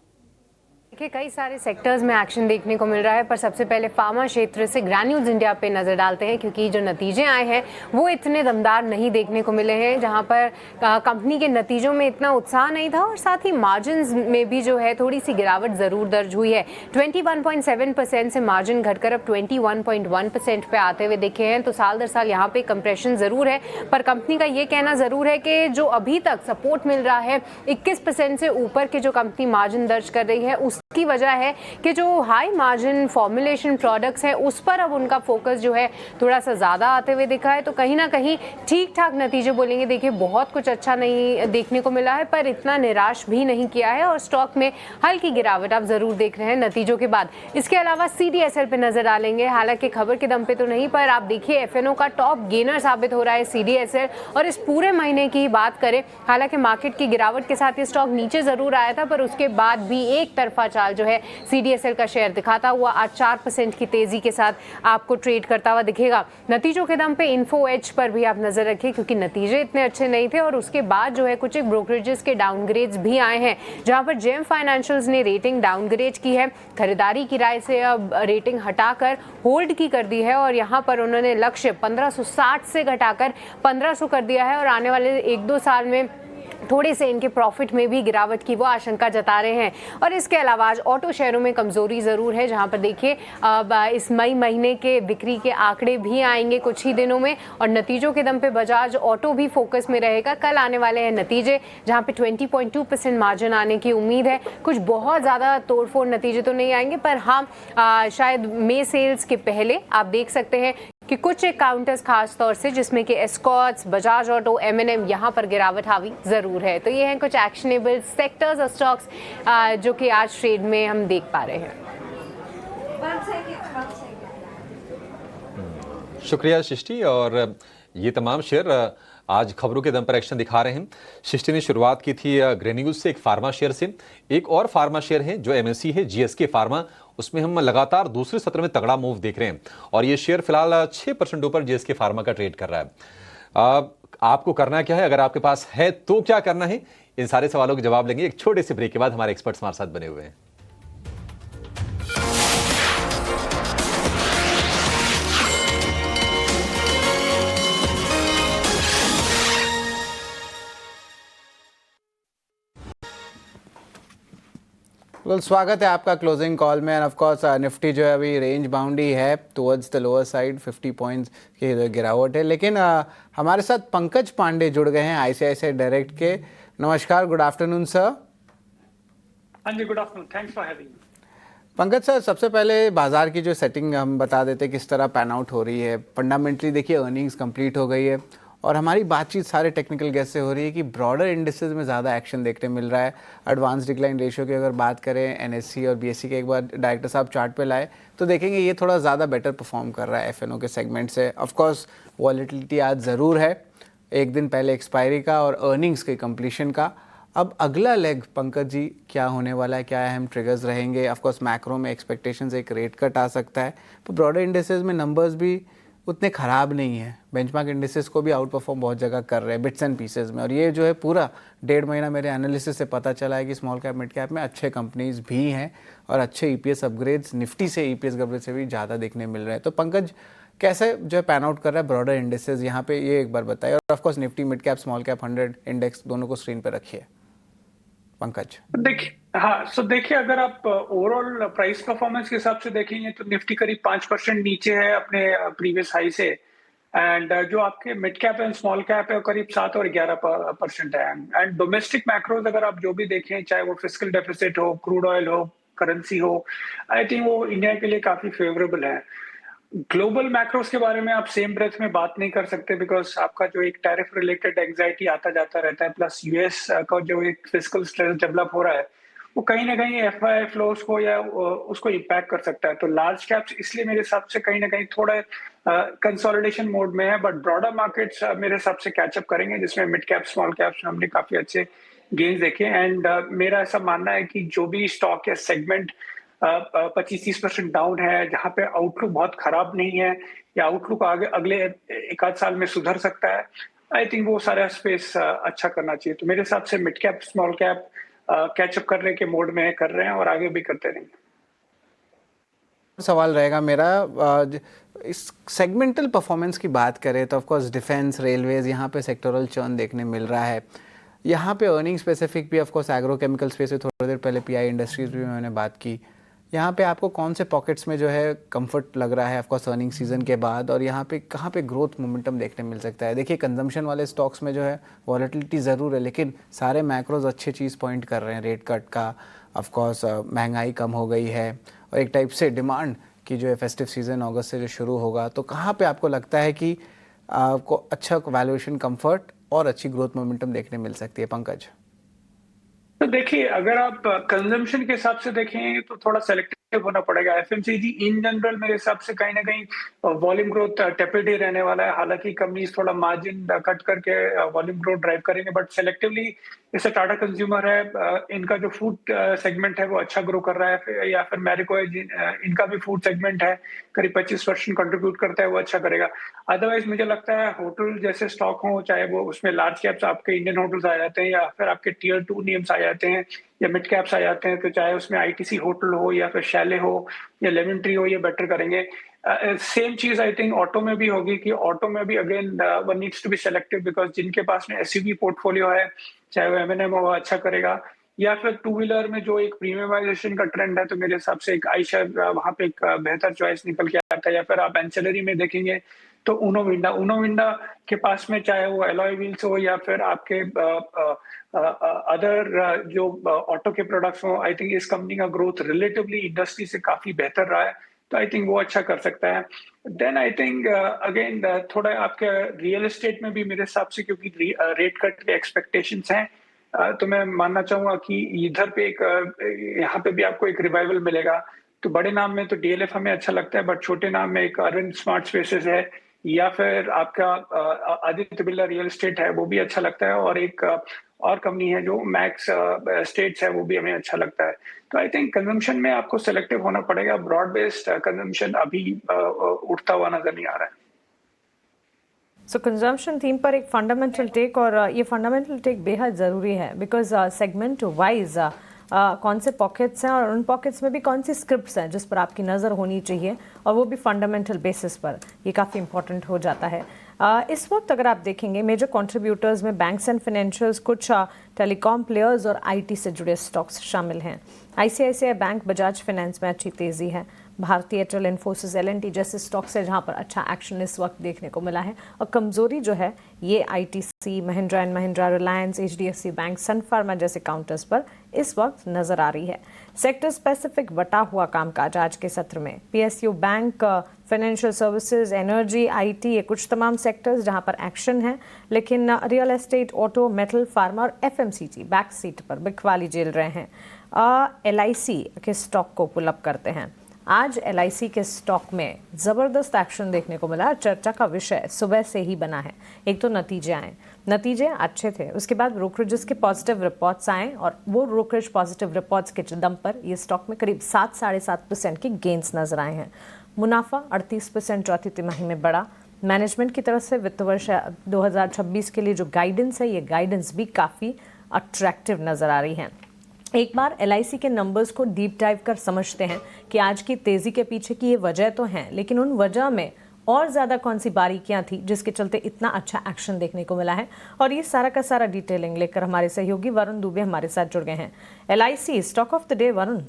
Speaker 7: देखिए, कई सारे सेक्टर्स में एक्शन देखने को मिल रहा है, पर सबसे पहले फार्मा क्षेत्र से ग्रैन्यूल्स इंडिया पे नजर डालते हैं, क्योंकि जो नतीजे आए हैं वो इतने दमदार नहीं देखने को मिले हैं, जहां पर कंपनी के नतीजों में इतना उत्साह नहीं था और साथ ही मार्जिन्स में भी जो है थोड़ी सी गिरावट जरूर दर्ज हुई है। 21.7% से मार्जिन घटकर अब 21.1% पे आते हुए दिखे हैं, तो साल दर साल यहाँ पे कंप्रेशन जरूर है, पर कंपनी का ये कहना जरूर है कि जो अभी तक सपोर्ट मिल रहा है 21% से ऊपर के जो कंपनी मार्जिन दर्ज कर रही है, उसकी वजह है कि जो हाई मार्जिन फॉर्मुलेशन प्रोडक्ट्स हैं उस पर अब उनका फोकस जो है थोड़ा सा ज़्यादा आते हुए दिखा है। तो कहीं ना कहीं ठीक ठाक नतीजे बोलेंगे, देखिए बहुत कुछ अच्छा नहीं देखने को मिला है, पर इतना निराश भी नहीं किया है और स्टॉक में हल्की गिरावट आप जरूर देख रहे हैं नतीजों के बाद। इसके अलावा सीडीएसएल पे नजर डालेंगे, हालांकि खबर के दम पे तो नहीं, पर आप देखिए एफएनओ का टॉप गेनर साबित हो रहा है सीडीएसएल। और इस पूरे महीने की बात करें, हालांकि मार्केट की गिरावट के साथ ये स्टॉक नीचे जरूर आया था, पर उसके बाद भी एक तरफा चाल जो है सीडीएसएल का शेयर दिखाता हुआ आज 4% की तेजी के साथ आपको ट्रेड करता हुआ दिखेगा। नतीजों के दम पे इन्फो एज पर भी आप नजर रखिए, क्योंकि नतीजे इतने अच्छे नहीं थे और उसके बाद जो है कुछ एक ब्रोकरेजेस के डाउनग्रेड्स भी आए हैं, जहां पर जेम फाइनेंशियल्स ने रेटिंग डाउनग्रेड की है, खरीदारी की राय से अब रेटिंग हटाकर होल्ड की कर दी है और यहां पर उन्होंने लक्ष्य 1560 से घटाकर 1500 कर दिया है और आने वाले 1-2 साल में थोड़े से इनके प्रॉफिट में भी गिरावट की वो आशंका जता रहे हैं। और इसके अलावा आज ऑटो शेयरों में कमजोरी जरूर है, जहां पर देखिए अब इस मई महीने के बिक्री के आंकड़े भी आएंगे कुछ ही दिनों में और नतीजों के दम पे बजाज ऑटो भी फोकस में रहेगा। कल आने वाले हैं नतीजे, जहां पे 20.2% मार्जिन आने की उम्मीद है। कुछ बहुत ज़्यादा तोड़फोड़ नतीजे तो नहीं आएंगे, पर हाँ शायद मई सेल्स के पहले आप देख सकते हैं कि कुछ एक काउंटर्स खास तौर से, जिसमें कि एस्कॉर्ट्स, बजाज ऑटो, एम&एम, यहाँ पर गिरावट हावी जरूर है। तो ये हैं कुछ एक्शनेबल सेक्टर्स और स्टॉक्स जो कि आज ट्रेड में हम देख पा रहे हैं।
Speaker 1: शुक्रिया सृष्टि। और ये तमाम शेयर आज खबरों के दम पर एक्शन दिखा रहे हैं। सृष्टि ने शुरुआत की थी ग्रेन्यूल्स से, एक फार्मा शेयर से। एक और फार्मा शेयर है जो एमएससी है, जीएसके फार्मा, उसमें हम लगातार दूसरे सत्र में तगड़ा मूव देख रहे हैं और ये शेयर फिलहाल 6% ऊपर जीएसके फार्मा का ट्रेड कर रहा है। आपको करना क्या है, अगर आपके पास है तो क्या करना है, इन सारे सवालों के जवाब लेंगे एक छोटे से ब्रेक के बाद। हमारे एक्सपर्ट्स हमारे साथ बने हुए हैं।
Speaker 2: स्वागत है आपका क्लोजिंग कॉल में। एंड ऑफ कोर्स निफ्टी जो है अभी रेंज बाउंड ही है towards the lower side, 50 points की गिरावट है। लेकिन हमारे साथ पंकज पांडे जुड़ गए हैं आईसीआईसीआई डायरेक्ट के। नमस्कार, गुड आफ्टरनून सर।
Speaker 8: हाँ जी, good afternoon, thanks for having.
Speaker 2: Pankaj sir, सबसे पहले बाजार की जो सेटिंग हम बता देते हैं किस तरह पैन आउट हो रही है। फंडामेंटली देखिए अर्निंग्स कंप्लीट हो गई है और हमारी बातचीत सारे टेक्निकल गेस्ट से हो रही है कि ब्रॉडर इंडिसेस में ज़्यादा एक्शन देखने मिल रहा है। एडवांस डिक्लाइन रेशियो की अगर बात करें, एनएससी और बीएससी के एक बार डायरेक्टर साहब चार्ट पे लाए तो देखेंगे ये थोड़ा ज़्यादा बेटर परफॉर्म कर रहा है एफएनओ के सेगमेंट से। ऑफकोर्स वॉलेटिलिटी आज ज़रूर है, एक दिन पहले एक्सपायरी का और अर्निंग्स के कंप्लीशन का। अब अगला लेग पंकज जी क्या होने वाला है, क्या अहम ट्रिगर्स रहेंगे? ऑफकोर्स मैक्रो में एक्सपेक्टेशंस एक रेट कट आ सकता है, पर ब्रॉडर इंडिसेस में नंबर्स भी उतने ख़राब नहीं है। बेंचमार्क इंडिसेस को भी आउट परफॉर्म बहुत जगह कर रहे हैं बिट्स एंड पीसेस में, और ये जो है पूरा 1.5 महीना मेरे एनालिसिस से पता चला है कि स्मॉल कैप मिड कैप में अच्छे कंपनीज भी हैं और अच्छे ईपीएस अपग्रेड्स निफ्टी से ईपीएस अपग्रेड से भी ज़्यादा देखने मिल रहे हैं। तो पंकज कैसे जो है पैन आउट कर रहा है ब्रॉडर इंडिसेस यहाँ पे, ये एक बार बताइए। और of course Nifty mid cap small cap 100 index दोनों को स्क्रीन पर रखिए पंकज।
Speaker 8: देखिए, हाँ, सो देखिए, अगर आप ओवरऑल प्राइस परफॉर्मेंस के हिसाब से देखेंगे तो निफ्टी करीब 5% नीचे है अपने प्रीवियस हाई से, एंड जो आपके mid cap and small cap है वो करीब 7 और 11% है। एंड डोमेस्टिक मैक्रोज अगर आप जो भी देखें, चाहे वो फिस्कल डेफिसिट हो, क्रूड ऑयल हो, करेंसी हो, आई थिंक वो इंडिया के लिए काफी फेवरेबल है। ग्लोबल मैक्रोस के बारे में आप सेम ब्रेथ में बात नहीं कर सकते, बिकॉज आपका जो एक टैरिफ रिलेटेड एंग्जाइटी आता जाता रहता है, प्लस यूएस का जो एक फिस्कल स्ट्रेस डेवलप हो रहा है वो कहीं ना कहीं एफआई फ्लोस को या उसको इम्पैक्ट कर सकता है। तो लार्ज कैप्स इसलिए मेरे हिसाब से कहीं ना कहीं थोड़ा कंसोलिडेशन मोड में है, बट ब्रॉडर मार्केट्स मेरे हिसाब से कैचअप करेंगे, जिसमें मिड कैप स्मॉल कैप्स में हमने काफी अच्छे गेन्स देखे। एंड मेरा ऐसा मानना है कि जो भी स्टॉक या सेगमेंट 25-30% डाउन है, जहां पे आउटलुक बहुत खराब नहीं है या आउटलुक आगे अगले एक आध साल में सुधर सकता है, आई थिंक वो सारा स्पेस अच्छा करना चाहिए। तो मेरे हिसाब से mid cap small cap catch up करने के मोड में कर रहे हैं और आगे भी करते रहेंगे।
Speaker 2: सवाल रहेगा मेरा, इस सेगमेंटल परफॉर्मेंस की बात करें तो ऑफ कोर्स डिफेंस, रेलवेज, यहाँ पे सेक्टोरल चर्न देखने मिल रहा है। यहाँ पे अर्निंग स्पेसिफिक भी ऑफ कोर्स एग्रोकेमिकल स्पेस से थोड़ी देर पहले पीआई इंडस्ट्रीज भी मैंने बात की। यहाँ पे आपको कौन से पॉकेट्स में जो है कंफर्ट लग रहा है ऑफकोर्स अर्निंग सीजन के बाद, और यहाँ पे कहाँ पे ग्रोथ मोमेंटम देखने मिल सकता है? देखिए कंजम्पशन वाले स्टॉक्स में जो है वॉलेटिलिटी ज़रूर है, लेकिन सारे मैक्रोज अच्छे चीज़ पॉइंट कर रहे हैं। रेट कट का ऑफकोर्स महंगाई कम हो गई है और एक टाइप से डिमांड की जो है फेस्टिव सीजन अगस्त से जो शुरू होगा, तो कहाँ पे आपको लगता है कि आपको अच्छा वैल्यूएशन कंफर्ट और अच्छी ग्रोथ मोमेंटम देखने मिल सकती है पंकज?
Speaker 8: तो देखिए, अगर आप कंजम्पशन के हिसाब से देखें तो थोड़ा सेलेक्टिव होना पड़ेगा। एफएमसीजी इन जनरल मेरे हिसाब से कहीं ना कहीं वॉल्यूम ग्रोथ टेपेड ही रहने वाला है। हालांकि कंपनीज थोड़ा मार्जिन कट करके वॉल्यूम ग्रोथ ड्राइव करेंगे, बट सेलेक्टिवली जैसे टाटा कंज्यूमर है, इनका जो फूड सेगमेंट है वो अच्छा ग्रो कर रहा है, या फिर मैरिको है, इनका भी फूड सेगमेंट है, करीब 25% कंट्रीब्यूट करता है, वो अच्छा करेगा। अदरवाइज मुझे लगता है होटल जैसे स्टॉक हो, चाहे वो उसमें लार्ज कैप्स आपके इंडियन होटल्स आ जाते हैं या फिर आपके टियर 2 नेम्स आ जाते हैं या मिड कैप्स आ जाते हैं, तो चाहे उसमें आईटीसी होटल हो या फिर शैले हो या लेमन ट्री हो, ये बेटर करेंगे। सेम चीज आई थिंक ऑटो में भी होगी कि ऑटो में भी again one needs to be selective, because जिनके पास में एसयूवी पोर्टफोलियो है, चाहे वो एमएनएम हो, अच्छा करेगा। या फिर टू व्हीलर में जो एक प्रीमियमाइजेशन का ट्रेंड है, तो मेरे हिसाब से एक आयशर वहां पे एक बेहतर चॉइस निकल के आता है। या फिर आप एंसेलरी में देखेंगे तो उनो विंडा के पास में चाहे वो एलॉय व्हील्स हो या फिर आपके अदर जो ऑटो के प्रोडक्ट्स हो, आई थिंक इस कंपनी का ग्रोथ रिलेटिवली इंडस्ट्री से काफी बेहतर रहा है, तो आई थिंक वो अच्छा कर सकता है। देन आई थिंक अगेन थोड़ा आपके रियल एस्टेट में भी मेरे हिसाब से, क्योंकि रेट कट के एक्सपेक्टेशंस हैं, तो मैं मानना चाहूंगा कि इधर पे एक यहाँ पे भी आपको एक रिवाइवल मिलेगा। तो बड़े नाम में तो डीएलएफ हमें अच्छा लगता है, बट छोटे नाम में एक अरविंद स्मार्ट स्पेसेस है या फिर आपका आदित्य बिरला रियल एस्टेट है, वो भी अच्छा लगता है। और एक और कंपनी है जो मैक्स स्टेट्स है, वो भी हमें अच्छा लगता है। तो आई थिंक कंजम्पशन में आपको सेलेक्टिव होना पड़ेगा। ब्रॉड बेस्ड कंजम्पशन अभी उठता हुआ नजर नहीं आ रहा है।
Speaker 3: सो कंजम्पशन थीम पर एक फंडामेंटल टेक, और ये फंडामेंटल टेक बेहद ज़रूरी है, बिकॉज सेगमेंट वाइज कौन से पॉकेट्स हैं और उन पॉकेट्स में भी कौन सी स्क्रिप्ट्स हैं जिस पर आपकी नज़र होनी चाहिए, और वो भी फंडामेंटल बेसिस पर, ये काफ़ी इंपॉर्टेंट हो जाता है। इस वक्त अगर आप देखेंगे मेजर कंट्रीब्यूटर्स में बैंक्स एंड फाइनेंशियल्स, कुछ टेलीकॉम प्लेयर्स और आईटी से जुड़े स्टॉक्स शामिल हैं। आईसीआईसीआई बैंक, बजाज फाइनेंस में अच्छी तेज़ी है। भारतीय एयरटेल, इन्फोसिस, एलएनटी जैसे स्टॉक्स है जहां पर अच्छा एक्शन इस वक्त देखने को मिला है, और कमजोरी जो है ये ITC, Mahindra and Mahindra, Reliance, HDFC bank, sun pharma जैसे काउंटर्स पर इस वक्त नजर आ रही है। सेक्टर स्पेसिफिक बटा हुआ कामकाज आज के सत्र में PSU bank, financial services, energy, IT, ये कुछ तमाम सेक्टर्स जहां पर एक्शन है, लेकिन real estate, auto, metal, pharma और एफएमसीजी बैक सीट पर बिकवाली झेल रहे हैं। एलआईसी के स्टॉक को पुल अप करते हैं। आज LIC के स्टॉक में ज़बरदस्त एक्शन देखने को मिला। चर्चा का विषय सुबह से ही बना है। एक तो नतीजे आए, नतीजे अच्छे थे, उसके बाद ब्रोकरेजेस के पॉजिटिव रिपोर्ट्स आए और वो ब्रोकरेज पॉजिटिव रिपोर्ट्स के दम पर ये स्टॉक में करीब 7-7.5% के गेंस नजर आए हैं। मुनाफा 38% चौथी तिमाही में बढ़ा। मैनेजमेंट की तरफ से वित्त वर्ष 2026 के लिए जो गाइडेंस है, ये गाइडेंस भी काफ़ी अट्रैक्टिव नज़र आ रही है। एक बार LIC के नंबर्स को डीप डाइव कर समझते हैं कि आज की तेज़ी के पीछे की ये वजह तो हैं, लेकिन उन वजह में और ज़्यादा कौन सी बारीकियां थी जिसके चलते इतना अच्छा एक्शन देखने को मिला है। और ये सारा का सारा डिटेलिंग लेकर हमारे सहयोगी वरुण दुबे हमारे साथ जुड़ गए हैं। LIC stock of the day, Varun.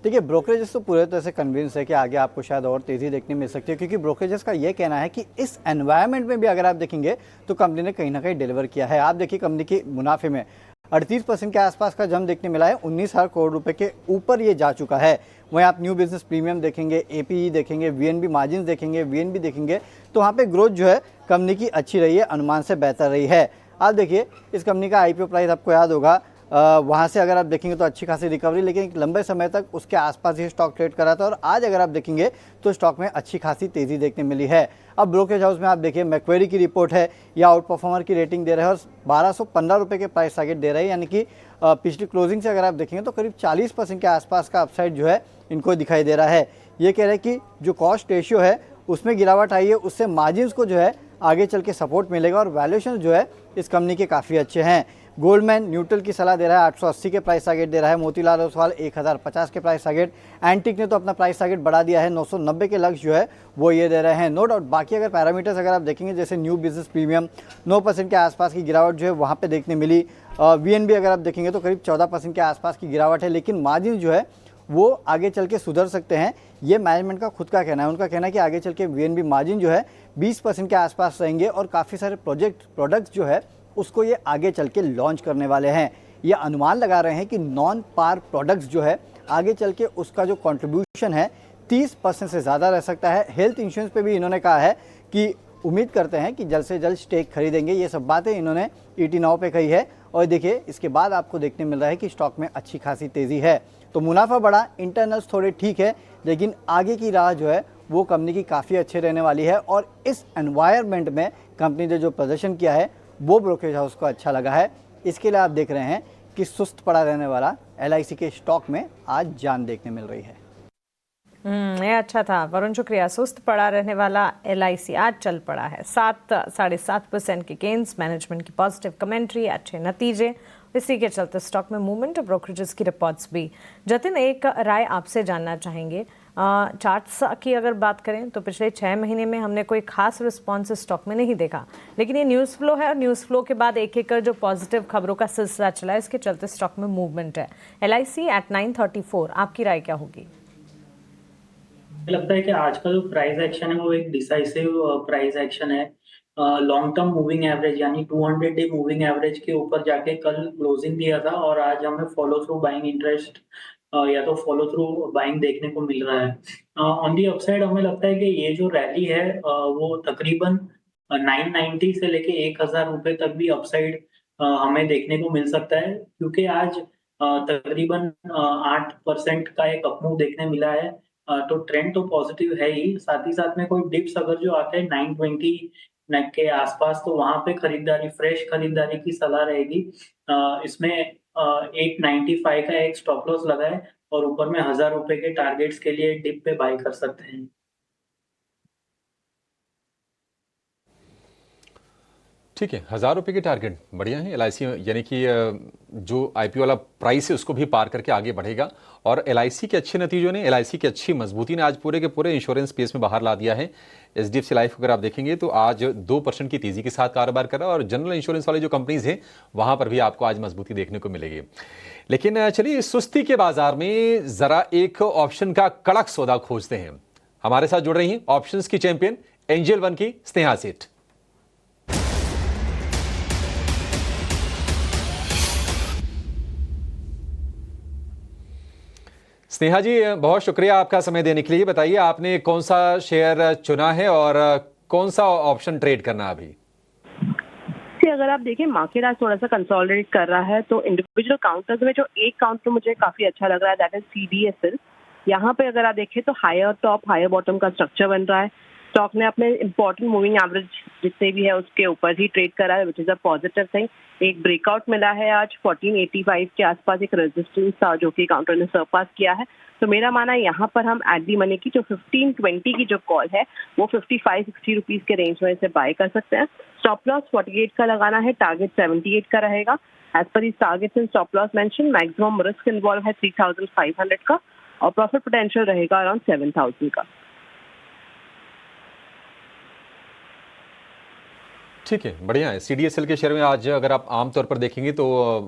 Speaker 9: देखिए, ब्रोकरेजेस तो पूरे तरह से कन्विंस है कि आगे आपको शायद और तेज़ी देखने मिल सकती है, क्योंकि ब्रोकरेजेस का ये कहना है कि इस एनवायरनमेंट में भी अगर आप देखेंगे तो कंपनी ने कहीं ना कहीं डिलीवर किया है। आप देखिए, कंपनी के मुनाफे में 38% के आसपास का जंप देखने मिला है। 19,000 करोड़ रुपए के ऊपर ये जा चुका है। वहीं आप न्यू बिजनेस प्रीमियम देखेंगे, APE देखेंगे, VNB मार्जिन देखेंगे, VNB देखेंगे, तो वहाँ पे ग्रोथ जो है कंपनी की अच्छी रही है, अनुमान से बेहतर रही है। आप देखिए, इस कंपनी का IPO प्राइस आपको याद होगा, वहाँ से अगर आप देखेंगे तो अच्छी खासी रिकवरी, लेकिन एक लंबे समय तक उसके आसपास ही स्टॉक ट्रेड करा था और आज अगर आप देखेंगे तो स्टॉक में अच्छी खासी तेज़ी देखने मिली है। अब ब्रोकरेज हाउस में आप देखिए, मैक्वेरी की रिपोर्ट है, या आउट परफॉर्मर की रेटिंग दे रहे हैं और 1215 रुपये के प्राइस टारगेट दे रहे हैं, यानी कि पिछली क्लोजिंग से अगर आप देखेंगे तो करीब 40% के आसपास का अपसाइड जो है इनको दिखाई दे रहा है। ये कह रहे हैं कि जो कॉस्ट रेशियो है उसमें गिरावट आई है, उससे मार्जिन्स को जो है आगे चल के सपोर्ट मिलेगा और वैल्यूएशन जो है इस कंपनी के काफ़ी अच्छे हैं। गोल्डमैन न्यूट्रल की सलाह दे रहा है, 880 के प्राइस टारगेट दे रहा है। मोतीलाल ओसवाल 1050 के प्राइस टारगेट। एंटिक ने तो अपना प्राइस टारगेट बढ़ा दिया है, 990 के लक्ष्य जो है वो ये दे रहे हैं। नो डाउट बाकी अगर पैरामीटर्स अगर आप देखेंगे, जैसे न्यू बिजनेस प्रीमियम 9% के आसपास की गिरावट जो है वहाँ पे देखने मिली। VNB अगर आप देखेंगे तो करीब 14% के आसपास की गिरावट है, लेकिन मार्जिन जो है वो आगे चल के सुधर सकते हैं, ये मैनेजमेंट का खुद का कहना है। उनका कहना है कि आगे चल के VNB मार्जिन जो है 20% के आसपास रहेंगे और काफ़ी सारे प्रोडक्ट्स जो है उसको ये आगे चल के लॉन्च करने वाले हैं। ये अनुमान लगा रहे हैं कि नॉन पार प्रोडक्ट्स जो है आगे चल के उसका जो कंट्रीब्यूशन है 30% से ज़्यादा रह सकता है। हेल्थ इंश्योरेंस पे भी इन्होंने कहा है कि उम्मीद करते हैं कि जल्द से जल्द स्टेक खरीदेंगे। ये सब बातें इन्होंने ET Now पे कही है। और देखिए, इसके बाद आपको देखने मिल रहा है कि स्टॉक में अच्छी खासी तेज़ी है। तो मुनाफा बढ़ा, इंटरनल्स थोड़े ठीक है, लेकिन आगे की राह जो है वो कंपनी की काफ़ी अच्छी रहने वाली है। और इस एनवायरनमेंट में कंपनी ने जो प्रदर्शन किया है वो ब्रोकरेज हाउस को अच्छा लगा है। इसके लिए आप देख रहे हैं कि सुस्त पड़ा रहने वाला LIC के स्टॉक में आज जान देखने मिल रही है।
Speaker 3: ये अच्छा था वरुण, शुक्रिया। सुस्त पड़ा रहने वाला LIC आज चल पड़ा है। 7-7.5% के गेंस, मैनेजमेंट की पॉजिटिव कमेंट्री, अच्छे नतीजे, इसी के चलते स्टॉक में मूवमेंट और ब्रोकरेजेस की रिपोर्ट्स भी। जतिन, एक राय आपसे जानना चाहेंगे। चार्ट्स की अगर बात करें तो पिछले 6 महीने में हमने कोई खास रिस्पॉन्स स्टॉक में नहीं देखा, लेकिन ये न्यूज़ फ्लो है और न्यूज़ फ्लो के बाद एक एक जो पॉजिटिव खबरों का सिलसिला चला है, इसके चलते स्टॉक में मूवमेंट है। LIC एट 934, आपकी राय क्या होगी?
Speaker 6: मुझे लगता है कि आज का जो प्राइस एक्शन है वो एक डिसाइसिव प्राइस एक्शन है। लॉन्ग टर्म मूविंग एवरेज यानी 200 डे मूविंग एवरेज के ऊपर जाके कल क्लोजिंग दिया था और आज हमें फॉलो थ्रू बाइंग इंटरेस्ट या तो फॉलो थ्रू बाइंग देखने को मिल रहा है। ऑन दी अपसाइड हमें लगता है कि ये जो रैली है वो तकरीबन 990 से लेके 1000 रुपए तक भी अपसाइड हमें देखने को मिल सकता है, क्योंकि आज तकरीबन 8% का एक अपमूव देखने मिला है। तो ट्रेंड तो पॉजिटिव है ही, साथ ही साथ में कोई डिप्स अगर जो आते हैं 920 के आसपास, तो वहां पे खरीदारी, फ्रेश खरीदारी की सलाह रहेगी। इसमें 895 का एक स्टॉप लॉस लगा है और ऊपर में 1000 रुपए के टारगेट्स के लिए डिप पे बाय कर सकते हैं।
Speaker 1: ठीक है, 1000 रुपये की टारगेट बढ़िया है। LIC यानी कि जो IPO वाला प्राइस है उसको भी पार करके आगे बढ़ेगा। और LIC के अच्छे नतीजों ने, LIC की अच्छी मजबूती ने आज पूरे के पूरे इंश्योरेंस स्पेस में बाहर ला दिया है। HDFC लाइफ अगर आप देखेंगे तो आज 2% की तेजी के साथ कारोबार कर रहा है और जनरल इंश्योरेंस वाले जो कंपनीज हैं वहां पर भी आपको आज मजबूती देखने को मिलेगी। लेकिन चलिए, सुस्ती के बाजार में जरा एक ऑप्शन का कड़क सौदा खोजते हैं। हमारे साथ जुड़ रही हैं ऑप्शंस की चैंपियन एंजल वन की स्नेहा सेठ। स्नेहा जी, बहुत शुक्रिया आपका समय देने के लिए। बताइए, आपने कौन सा शेयर चुना है और कौन सा ऑप्शन ट्रेड करना अभी?
Speaker 10: से अगर आप देखें मार्केट आज थोड़ा सा कंसोलिडेट कर रहा है, तो इंडिविजुअल काउंटर्स में जो एक काउंटर मुझे काफी अच्छा लग रहा है, दैट इज CDSL। यहाँ पे अगर आप देखें तो हायर टॉप हायर बॉटम का स्ट्रक्चर बन रहा है। स्टॉक ने अपने इंपॉर्टेंट मूविंग एवरेज जितने भी है उसके ऊपर ही ट्रेड करा है, which is a positive thing. एक ब्रेकआउट मिला है आज 1485 के आसपास, एक रेजिस्टेंस था जो कि काउंटर ने सरपास किया है। तो मेरा मानना है यहाँ पर हम एट दी मनी की जो 1520 की जो कॉल है वो 55-60 रुपीज के रेंज में इसे बाय कर सकते हैं। स्टॉप लॉस 48 का लगाना है, टारगेट 78 का रहेगा। एज पर इस target and stop loss mention, maximum risk involve है 3500 का और प्रॉफिट पोटेंशियल रहेगा अराउंड 7000 का।
Speaker 1: ठीक है, बढ़िया है। CDSL के शेयर में आज अगर आप आमतौर पर देखेंगे तो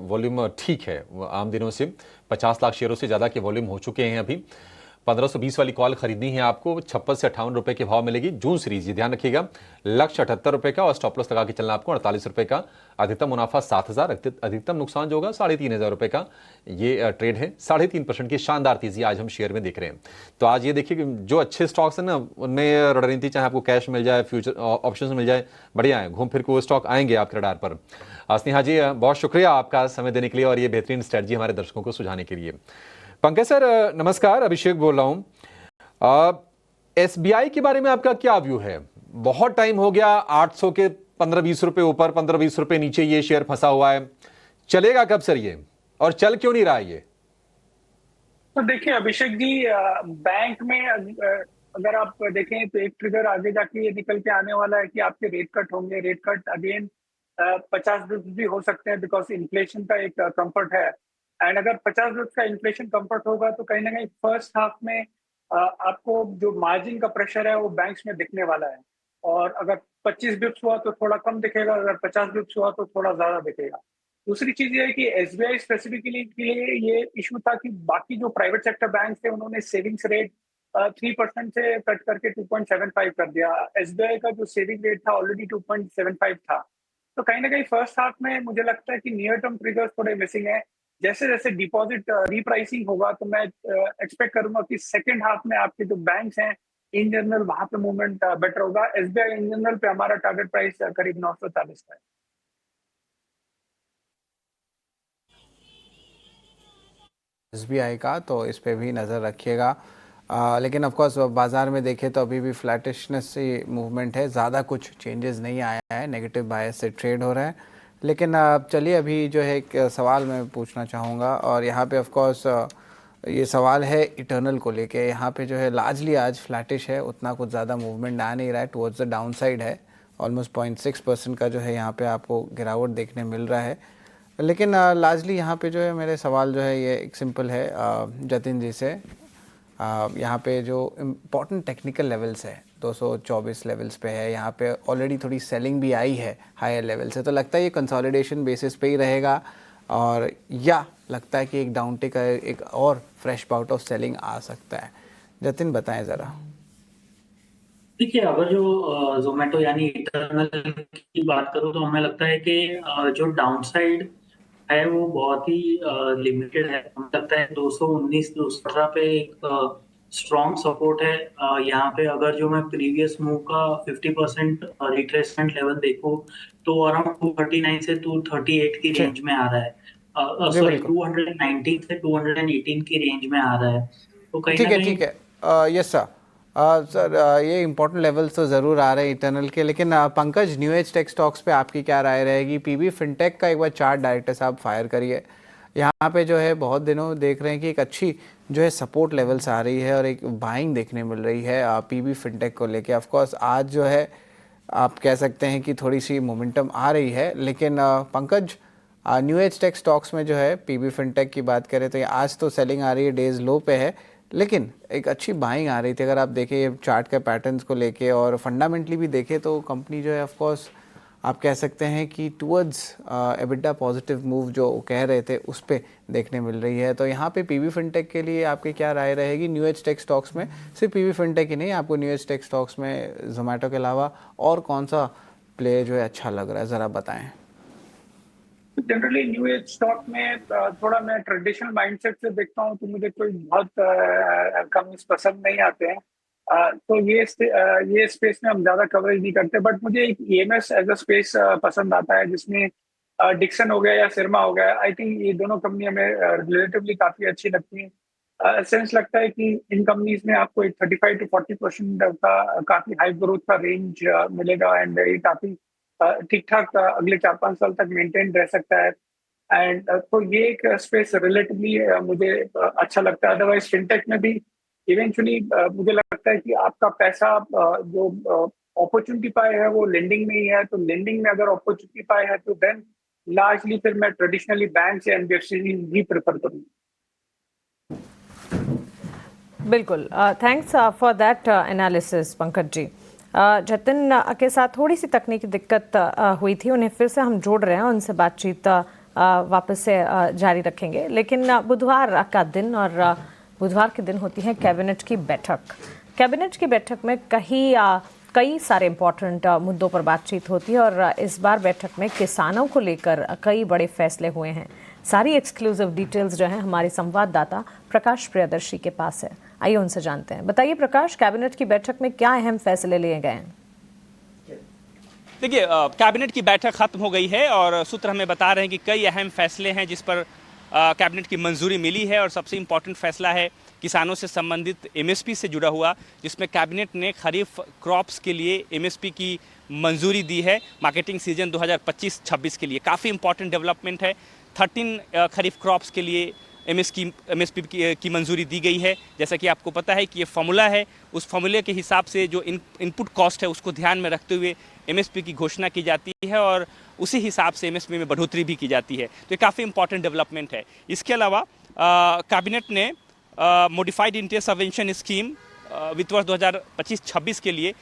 Speaker 1: वॉल्यूम ठीक है, आम दिनों से 50 लाख शेयरों से ज़्यादा के वॉल्यूम हो चुके हैं। अभी 1520 वाली कॉल खरीदनी है आपको, 56 से 58 रुपए के भाव मिलेगी। जून सीरीज, ये ध्यान रखिएगा, लक्ष्य 78 रुपए का और स्टॉप लॉस लगा के चलना आपको 48 रुपए का। अधिकतम मुनाफा 7000, अधिकतम नुकसान जो होगा 3500 रुपए का ये ट्रेड है। 3.5% की शानदार तेजी आज हम शेयर में देख रहे हैं। तो आज ये देखिए कि जो अच्छे स्टॉक्स हैं ना, उनमें रणनीति, चाहे आपको कैश मिल जाए, फ्यूचर ऑप्शन मिल जाए, बढ़िया है, घूम फिर के वो स्टॉक आएंगे आपके रडार पर। स्नेहा जी, बहुत शुक्रिया आपका समय देने के लिए और ये बेहतरीन स्ट्रेटजी हमारे दर्शकों को सुझाने के लिए। पंकज सर नमस्कार, अभिषेक बोल रहा हूं। SBI के बारे में आपका क्या व्यू है? बहुत टाइम हो गया, 800 के 15-20 रुपए ऊपर, 15-20 रुपए नीचे ये शेयर फंसा हुआ है। चलेगा कब सर ये, और चल क्यों नहीं रहा ये?
Speaker 8: तो देखिए अभिषेक जी, बैंक में अगर आप देखें तो एक ट्रिगर आगे जाके ये निकल के आने वाला है कि आपके रेट कट होंगे। रेट कट अगेन 50 बिप्स भी हो सकते हैं, बिकॉज इन्फ्लेशन का एक कंफर्ट है। एंड अगर 50 बिप्स का इन्फ्लेशन कंफर्ट होगा तो कहीं ना कहीं फर्स्ट हाफ में आपको जो मार्जिन का प्रेशर है वो बैंक्स में दिखने वाला है। और अगर 25 बिप्स हुआ तो थोड़ा कम दिखेगा, अगर 50 बिप्स हुआ तो थोड़ा ज्यादा दिखेगा। दूसरी चीज ये है कि SBI स्पेसिफिकली के लिए ये इशू था कि बाकी जो प्राइवेट सेक्टर बैंक थे उन्होंने सेविंग्स रेट 3% से कट करके 2.75 कर दिया। SBI का जो सेविंग रेट था ऑलरेडी 2.75 था। तो कहीं ना कहीं फर्स्ट हाफ में मुझे लगता है कि नियर टर्म ट्रिगर्स थोड़े मिसिंग है। जैसे जैसे डिपॉजिट रीप्राइसिंग होगा तो मैं एक्सपेक्ट करूंगा कि सेकेंड हाफ में आपके जो बैंक्स हैं इन जनरल वहां पे मूवमेंट बेटर होगा। SBI इन जनरल पे हमारा टारगेट प्राइस करीब 940 का है।
Speaker 2: SBI का, तो इस पे भी नज़र रखिएगा। लेकिन ऑफ कोर्स बाज़ार में देखें तो अभी भी फ्लैटिशनेस से मूवमेंट है, ज़्यादा कुछ चेंजेस नहीं आया है, नेगेटिव बायस से ट्रेड हो रहा है। लेकिन चलिए अभी जो है एक सवाल मैं पूछना चाहूँगा, और यहाँ पे ऑफ कोर्स ये सवाल है इटर्नल को लेके। यहाँ पे जो है लार्जली आज फ्लैटिश है, उतना कुछ ज़्यादा मूवमेंट आ नहीं रहा है, टुवर्ड्स द डाउन साइड है। ऑलमोस्ट 0.6% का जो है यहाँ पे आपको गिरावट देखने मिल रहा है। लेकिन लार्जली यहाँ पे जो है मेरे सवाल जो है ये एक सिंपल है जतिन जी से। यहाँ पे जो इम्पोर्टेंट टेक्निकल लेवल्स है 224 लेवल्स पे है, यहाँ पे ऑलरेडी थोड़ी सेलिंग भी आई है हायर लेवल से। तो लगता है ये कंसोलिडेशन बेसिस पे ही रहेगा, और या लगता है कि एक डाउन टेक एक और फ्रेश बाउट ऑफ सेलिंग आ सकता है? जतिन बताएं ज़रा।
Speaker 6: देखिए, अगर जो जोमेटो यानी इंटरनल की बात करूँ तो हमें लगता है कि जो डाउनसाइड है वो बहुत ही लिमिटेड है। हमें लगता है 219-218 पे एक स्ट्रॉन्ग सपोर्ट है। यहाँ पे अगर जो मैं प्रीवियस मूव का 50% रिट्रेसमेंट लेवल देखूँ तो अराउंड 239 से 238 की रेंज में आ रहा है। सॉरी, 219 से 218 की रेंज में आ रहा है। तो कहीं ना कहीं
Speaker 2: ठीक है, यस सर। सर ये इंपॉर्टेंट लेवल्स तो ज़रूर आ रहे हैं इंटरनल के, लेकिन Pankaj new age tech stocks पे आपकी क्या राय रहेगी? PB फिनटेक का एक बार चार्ट डायरेक्टर साहब फायर करिए। यहाँ पे जो है बहुत दिनों देख रहे हैं कि एक अच्छी जो है सपोर्ट लेवल्स आ रही है और एक बाइंग देखने मिल रही है PB फिनटेक को लेके। ऑफ कोर्स आज जो है आप कह सकते हैं कि थोड़ी सी मोमेंटम आ रही है, लेकिन Pankaj new age tech stocks में जो है PB फिनटेक की बात करें तो आज तो सेलिंग आ रही है, डेज लो पे है, लेकिन एक अच्छी बाइंग आ रही थी। अगर आप देखें ये चार्ट के पैटर्न्स को लेके और फंडामेंटली भी देखें तो कंपनी जो है ऑफ कोर्स आप कह सकते हैं कि टुवर्ड्स एबिटा पॉजिटिव मूव जो कह रहे थे उस पे देखने मिल रही है। तो यहाँ पे PB फिनटेक के लिए आपकी क्या राय रहेगी? न्यू एज टेक स्टॉक्स में सिर्फ PB फिनटेक ही नहीं, आपको न्यू एज टेक स्टॉक्स में जोमेटो के अलावा और कौन सा प्ले जो है अच्छा लग रहा है, ज़रा बताएं।
Speaker 8: जनरली न्यू एज स्टॉक में थोड़ा मैं ट्रेडिशनल माइंडसेट से देखता हूँ तो मुझे कोई बहुत कंपनीज पसंद नहीं आते हैं। तो ये स्पेस में हम ज्यादा कवरेज नहीं करते, बट मुझे एक ईएमएस एज अ स्पेस पसंद आता है, जिसमें डिक्सन हो गया या सिरमा हो गया। आई थिंक ये दोनों कंपनी हमें रिलेटिवली काफी अच्छी लगती हैं। सेंस लगता है कि इन कंपनीज में आपको एक 35 to 40% का काफी हाई ग्रोथ का रेंज मिलेगा, एंड ये काफी ठीक ठाक अगले 4-5 साल तक मेंटेन रह सकता है। एंड तो ये एक स्पेस रिलेटिवली मुझे अच्छा लगता है। अदरवाइज फिनटेक में भी इवेंचुअली मुझे लगता है कि आपका पैसा जो अपॉर्चुनिटी पाए है वो लेंडिंग में ही है, तो लेंडिंग में अगर अपॉर्चुनिटी पाए है तो देन लार्जली फिर मैं ट्रेडिशनली बैंक या एनबीएफसी ही प्रेफर करूँगा।
Speaker 3: बिल्कुल, thanks for that analysis Pankaj ji. Jatin के साथ थोड़ी सी तकनीकी दिक्कत हुई थी, उन्हें फिर से हम जोड़ रहे हैं, उनसे बातचीत वापस से जारी रखेंगे। लेकिन बुधवार का दिन और बुधवार के दिन होती है कैबिनेट की बैठक। कैबिनेट की बैठक में कई सारे इम्पोर्टेंट मुद्दों पर बातचीत होती है और इस बार बैठक में किसानों को लेकर कई बड़े फैसले हुए हैं। सारी एक्सक्लूसिव डिटेल्स जो हैं हमारे संवाददाता प्रकाश प्रियदर्शी के पास है, आइए उनसे जानते हैं। बताइए प्रकाश, कैबिनेट की बैठक में क्या अहम फैसले लिए गए हैं?
Speaker 11: देखिए, कैबिनेट की बैठक खत्म हो गई है और सूत्र हमें बता रहे हैं कि कई अहम फैसले हैं जिस पर कैबिनेट की मंजूरी मिली है। और सबसे इम्पोर्टेंट फैसला है किसानों से संबंधित एमएसपी से जुड़ा हुआ, जिसमें कैबिनेट ने खरीफ क्रॉप्स के लिए एमएसपी की मंजूरी दी है मार्केटिंग सीजन 2025-26 के लिए। काफ़ी इंपॉर्टेंट डेवलपमेंट है। 13 खरीफ क्रॉप्स के लिए एमएसपी की मंजूरी दी गई है। जैसा कि आपको पता है कि ये फॉर्मूला है, उस फॉर्मूले के हिसाब से जो इनपुट कॉस्ट है उसको ध्यान में रखते हुए एमएसपी की घोषणा की जाती है और उसी हिसाब से एमएसपी में बढ़ोतरी भी की जाती है। तो ये काफ़ी इंपॉर्टेंट डेवलपमेंट है। इसके अलावा कैबिनेट ने मॉडिफाइड इंटरेस्ट सबवेंशन स्कीम वित्त वर्ष 2025-26 के लिए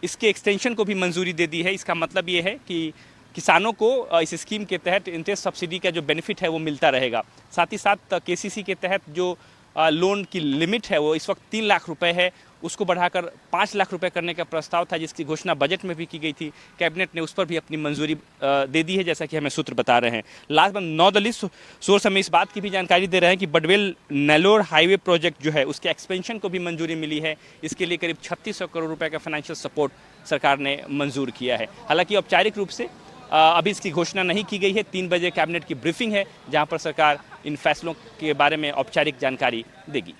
Speaker 11: इसके एक्सटेंशन को भी मंजूरी दे दी है। इसका मतलब ये है कि किसानों को इस स्कीम के तहत इंटरेस्ट सब्सिडी का जो बेनिफिट है वो मिलता रहेगा। साथ ही साथ केसीसी के तहत जो लोन की लिमिट है वो इस वक्त 3 लाख रुपए है, उसको बढ़ाकर 5 लाख रुपए करने का प्रस्ताव था, जिसकी घोषणा बजट में भी की गई थी। कैबिनेट ने उस पर भी अपनी मंजूरी दे दी है, जैसा कि हमें सूत्र बता रहे हैं। लास्ट में 9 दलीय सोर्स हमें इस बात की भी जानकारी दे रहे हैं कि बडवेल नेलोर हाईवे प्रोजेक्ट जो है उसके एक्सपेंशन को भी मंजूरी मिली है। इसके लिए करीब 3600 करोड़ रुपए का फाइनेंशियल सपोर्ट सरकार ने मंजूर किया है। हालांकि औपचारिक रूप से अभी इसकी घोषणा नहीं की गई है। 3 बजे कैबिनेट की ब्रीफिंग है जहां पर सरकार इन फैसलों के बारे में औपचारिक जानकारी देगी।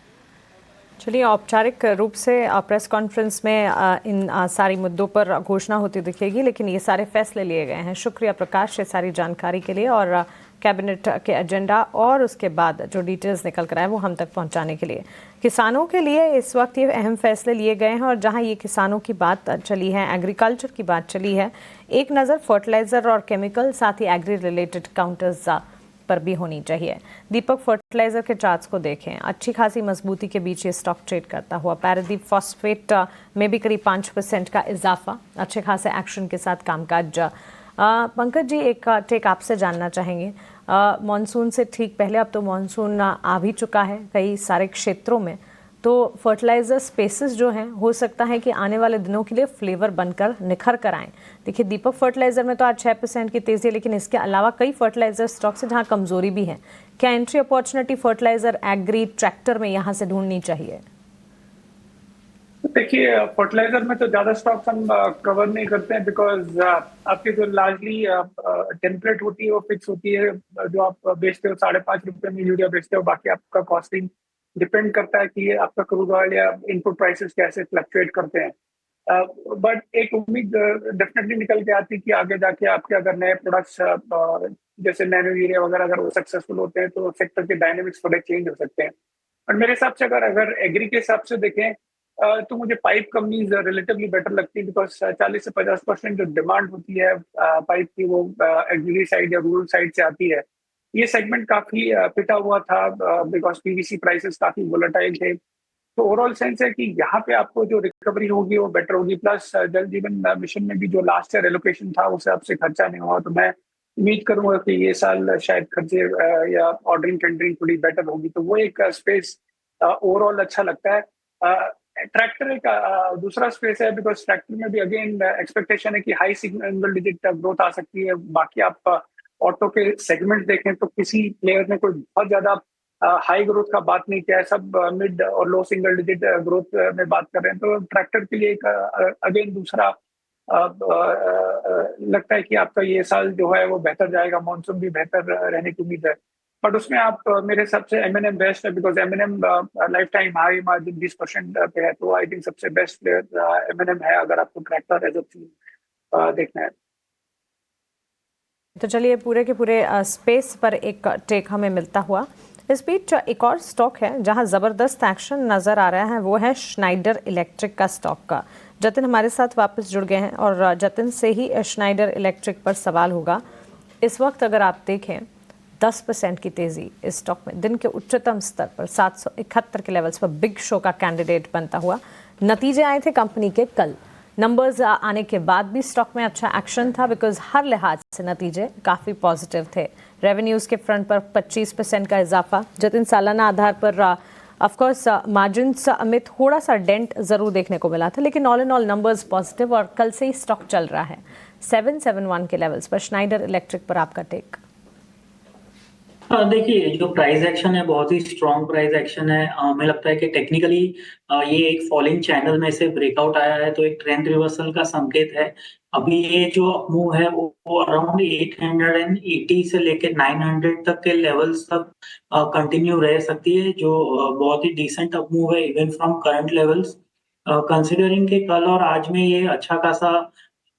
Speaker 3: चलिए, औपचारिक रूप से प्रेस कॉन्फ्रेंस में इन सारी मुद्दों पर घोषणा होती दिखेगी, लेकिन ये सारे फैसले लिए गए हैं। शुक्रिया प्रकाश ये सारी जानकारी के लिए और कैबिनेट के एजेंडा और उसके बाद जो डिटेल्स निकल कर आए वो हम तक पहुंचाने के लिए। किसानों के लिए इस वक्त ये अहम फैसले लिए गए हैं और जहां ये किसानों की बात चली है, एग्रीकल्चर की बात चली है, एक नज़र फर्टिलाइज़र और केमिकल साथ ही एग्री रिलेटेड काउंटर्स पर भी होनी चाहिए। दीपक फर्टिलाइजर के चार्ट्स को देखें, अच्छी खासी मजबूती के बीच ये स्टॉक ट्रेड करता हुआ। पैरादीप फॉस्फेट में भी करीब 5% का इजाफा, अच्छे खासे एक्शन के साथ कामकाज। पंकज जी, एक टेक आपसे जानना चाहेंगे। मॉनसून से ठीक पहले अब तो मॉनसून आ भी चुका है कई सारे क्षेत्रों में, तो फर्टिलाइज़र स्पेसेस जो हैं हो सकता है कि आने वाले दिनों के लिए फ्लेवर बनकर निखर कर आएँ। देखिए, दीपक फर्टिलाइज़र में तो आज 6% की तेज़ी है, लेकिन इसके अलावा कई फर्टिलाइज़र स्टॉक्स हैं जहाँ कमज़ोरी भी है। क्या entry opportunity fertiliser, agri, tractor में यहाँ से ढूंढनी चाहिए?
Speaker 8: देखिए, फर्टिलाइजर में तो ज्यादा स्टॉक्स हम कवर नहीं करते हैं, बिकॉज आपकी जो लार्जली टेम्पलेट होती है वो फिक्स होती है। जो आप बेचते हो 5.5 रुपए में यूरिया बेचते हो, बाकी आपका कॉस्टिंग डिपेंड करता है कि आपका क्रूड ऑयल या इनपुट प्राइसेस कैसे फ्लक्चुएट करते हैं। बट एक उम्मीद डेफिनेटली निकल के आती है कि आगे जाके आपके अगर नए प्रोडक्ट्स जैसे नैनो यूरिया वगैरह अगर वो सक्सेसफुल होते हैं तो सेक्टर के डायनेमिक्स थोड़े चेंज हो सकते हैं। और मेरे हिसाब से अगर एग्री के हिसाब से देखें तो मुझे पाइप कंपनीज रिलेटिवली बेटर लगती है, बिकॉज 40 से 50% जो डिमांड होती है पाइप की वो एग्री साइड या रूरल साइड से आती है। ये सेगमेंट काफी पिटा हुआ था बिकॉज पीवीसी प्राइसेस काफी वोलेटाइल थे। तो ओवरऑल सेंस है कि यहाँ पे आपको जो रिकवरी होगी वो बेटर होगी। प्लस जल जीवन मिशन में भी जो लास्ट ईयर एलोकेशन था उस हिसाब से खर्चा नहीं हुआ, तो मैं उम्मीद करूंगा कि ये साल शायद खर्चे या ऑर्डरिंग टेंडरिंग थोड़ी बेटर होगी। तो वो एक स्पेस ओवरऑल अच्छा लगता है। ट्रैक्टर एक दूसरा स्पेस है, बिकॉज ट्रैक्टर में भी अगेन एक्सपेक्टेशन है कि हाई सिंगल डिजिट ग्रोथ आ सकती है। बाकी आप ऑटो के सेगमेंट देखें तो किसी प्लेयर ने कोई बहुत ज्यादा हाई ग्रोथ का बात नहीं किया है, सब मिड और लो सिंगल डिजिट ग्रोथ में बात कर रहे हैं। तो ट्रैक्टर के लिए एक अगेन दूसरा लगता है कि आपका ये साल जो है वो बेहतर जाएगा, मानसून भी बेहतर रहने की उम्मीद है। बट उसमें आप मेरे हिसाब से M&M बेस्ट है, because M&M life time high margin 20% पे है, तो आई थिंक सबसे बेस्ट प्लेयर M&M है अगर आपको ट्रैक्टर एज अ देखना है।
Speaker 3: तो चलिए पूरे के पूरे स्पेस पर एक टेक हमें मिलता हुआ। इस बीच एक और स्टॉक है जहां जबरदस्त एक्शन नजर आ रहा है, वो है श्नाइडर इलेक्ट्रिक का स्टॉक का। जतिन हमारे साथ वापस जुड़ गए हैं और जतिन से ही श्नाइडर इलेक्ट्रिक पर सवाल होगा। इस वक्त अगर आप देखें 10% की तेजी इस स्टॉक में दिन के उच्चतम स्तर पर 771 के लेवल्स पर बिग शो का कैंडिडेट बनता हुआ। नतीजे आए थे कंपनी के कल, नंबर्स आने के बाद भी स्टॉक में अच्छा एक्शन था, बिकॉज हर लिहाज से नतीजे काफ़ी पॉजिटिव थे। रेवेन्यूज़ के फ्रंट पर 25% का इजाफा, जतिन सालाना आधार पर ऑफ कोर्स मार्जिन्स में थोड़ा सा डेंट ज़रूर देखने को मिला था, लेकिन all in all numbers positive और कल से ही स्टॉक चल रहा है 771 के लेवल्स पर। श्नाइडर इलेक्ट्रिक पर आपका टेक?
Speaker 6: देखिए, जो प्राइस एक्शन है बहुत ही स्ट्रॉन्ग प्राइस एक्शन है। हमें लगता है कि टेक्निकली ये एक फॉलिंग चैनल में से ब्रेकआउट आया है, तो एक ट्रेंड रिवर्सल का संकेत है। अभी ये जो मूव है वो अराउंड 880 से लेकर 900 तक के लेवल्स तक कंटिन्यू रह सकती है, जो बहुत ही डिसेंट अप मूव है even from current levels. Considering के कल और आज में ये अच्छा खासा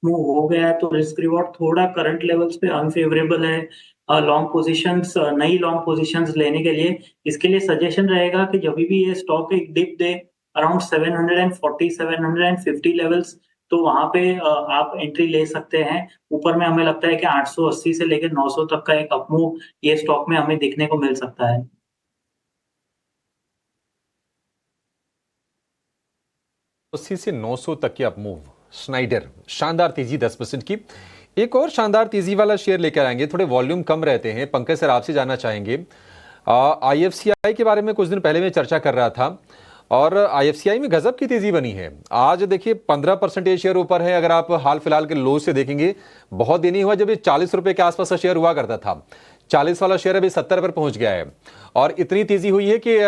Speaker 6: मूव हो गया है, तो रिस्क रिवॉर्ड थोड़ा करंट लेवल्स पे अनफेवरेबल है लॉन्ग पोजीशंस, नई लॉन्ग पोजीशंस लेने के लिए। इसके लिए सजेशन रहेगा कि जब भी ये स्टॉक एक डिप दे अराउंड 740 750 लेवल्स, तो वहां पे आप एंट्री ले सकते हैं। ऊपर में हमें लगता है कि 880 से लेकर 900 तक का एक अपमूव ये स्टॉक में हमें देखने को मिल सकता है।
Speaker 1: 80 से 900 तक की अपमूव। श्नाइडर शानदार तेजी 10% की। एक और शानदार तेजी वाला शेयर लेकर आएंगे, थोड़े वॉल्यूम कम रहते हैं। पंकज सर आपसे जानना चाहेंगे, IFCI के बारे में कुछ दिन पहले मैं चर्चा कर रहा था और IFCI में गजब की तेजी बनी है। आज देखिए 15% ये शेयर ऊपर है। अगर आप हाल फिलहाल के लो से देखेंगे, बहुत दिन ही हुआ जब ये 40 रुपए के आसपास का शेयर हुआ करता था। 40 वाला शेयर अभी 70 पर पहुंच गया है और इतनी तेजी हुई है कि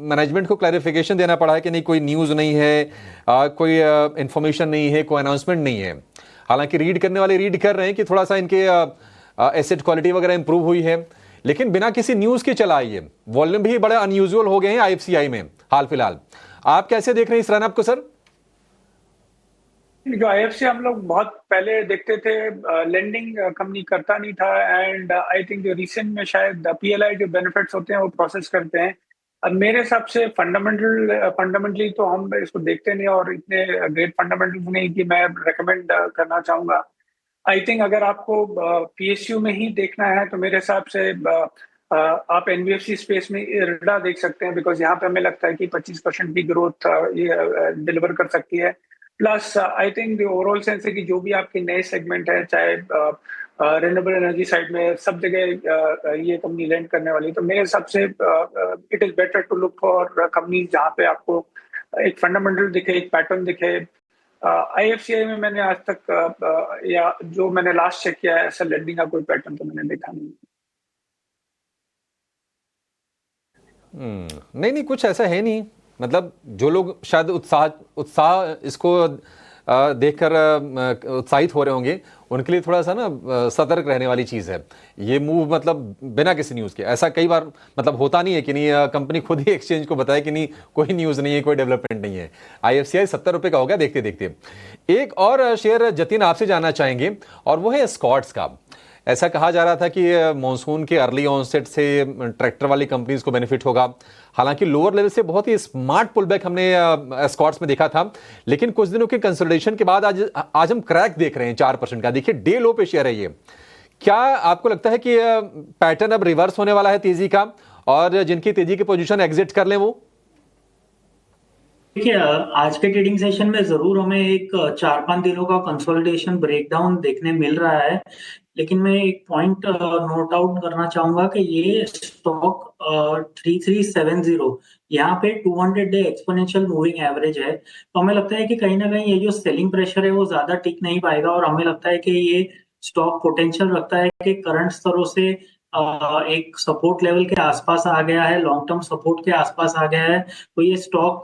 Speaker 1: मैनेजमेंट को क्लैरिफिकेशन देना पड़ा है कि नहीं, कोई न्यूज़ नहीं है, कोई इंफॉर्मेशन नहीं है, कोई अनाउंसमेंट नहीं है। हालांकि रीड करने वाले रीड कर रहे हैं कि थोड़ा सा इनके एसेट क्वालिटी वगैरह इंप्रूव हुई है, लेकिन बिना किसी न्यूज़ के चला आई है। वॉल्यूम भी बड़े अनयूजुअल हो गए हैं IFCI में हाल फिलहाल। आप कैसे देख रहे हैं इस रनअप को सर?
Speaker 8: जो IFCI हम लोग बहुत पहले देखते थे, लेंडिंग कंपनी करता नहीं था, एंड आई थिंक जो रिसेंट में शायद PLI जो बेनिफिट्स होते हैं वो प्रोसेस करते हैं। अब मेरे हिसाब से फंडामेंटली तो हम इसको देखते नहीं, और इतने ग्रेट फंडामेंटल्स नहीं कि मैं रेकमेंड करना चाहूंगा। आई थिंक अगर आपको PSU में ही देखना है तो मेरे हिसाब से आप NBFC स्पेस में IREDA देख सकते हैं, बिकॉज यहाँ पे हमें लगता है कि 25% की ग्रोथ ये डिलीवर कर सकती है। Plus I think overall sense है कि जो भी आपके नए सेगमेंट है, चाहे रिन्यूएबल एनर्जी साइड में, सब जगह ये कंपनी लैंड करने वाली है। तो मेरे हिसाब से it is better to look for companies जहाँ पे आपको एक फंडामेंटल दिखे, एक पैटर्न दिखे। IFCI में मैंने आज तक या जो मैंने लास्ट चेक किया है, ऐसा लेंडिंग का कोई पैटर्न तो मैंने देखा नहीं।
Speaker 1: नहीं, कुछ ऐसा है नहीं। मतलब जो लोग शायद उत्साह इसको देखकर उत्साहित हो रहे होंगे, उनके लिए थोड़ा सा ना सतर्क रहने वाली चीज़ है ये मूव। मतलब बिना किसी न्यूज़ के ऐसा कई बार मतलब होता नहीं है कि नहीं कंपनी खुद ही एक्सचेंज को बताए कि नहीं कोई न्यूज़ नहीं है, कोई डेवलपमेंट नहीं है। IFCI 70 रुपये का हो गया देखते देखते। एक और शेयर जतिन आपसे जानना चाहेंगे और वो है स्कॉट्स का। ऐसा कहा जा रहा था कि मॉनसून के अर्ली ऑनसेट से ट्रैक्टर वाली कंपनीज को बेनिफिट होगा। हालांकि लोअर लेवल से बहुत ही स्मार्ट पुलबैक हमने स्कॉट्स में देखा था, लेकिन कुछ दिनों के कंसोलिडेशन के बाद आज हम क्रैक देख रहे हैं 4% का। देखिए डे लो पे शेयर है ये। क्या आपको लगता है कि पैटर्न अब रिवर्स होने वाला है तेजी का, और जिनकी तेजी की पोजीशन एग्जिट कर लें वो?
Speaker 6: देखिए, आज के ट्रेडिंग सेशन में जरूर हमें एक 4-5 दिनों का कंसोलिडेशन ब्रेकडाउन देखने मिल रहा है, लेकिन मैं एक पॉइंट नोट आउट करना चाहूंगा कि ये स्टॉक 3370 यहाँ पे 200 डे एक्सपोनेंशियल मूविंग एवरेज है। तो हमें लगता है कि कहीं ना कहीं ये जो सेलिंग प्रेशर है वो ज्यादा टिक नहीं पाएगा, और हमें लगता है कि ये स्टॉक पोटेंशियल रखता है कि करंट स्तरों से एक सपोर्ट लेवल के आसपास आ गया है, लॉन्ग टर्म सपोर्ट के आसपास आ गया है, तो ये स्टॉक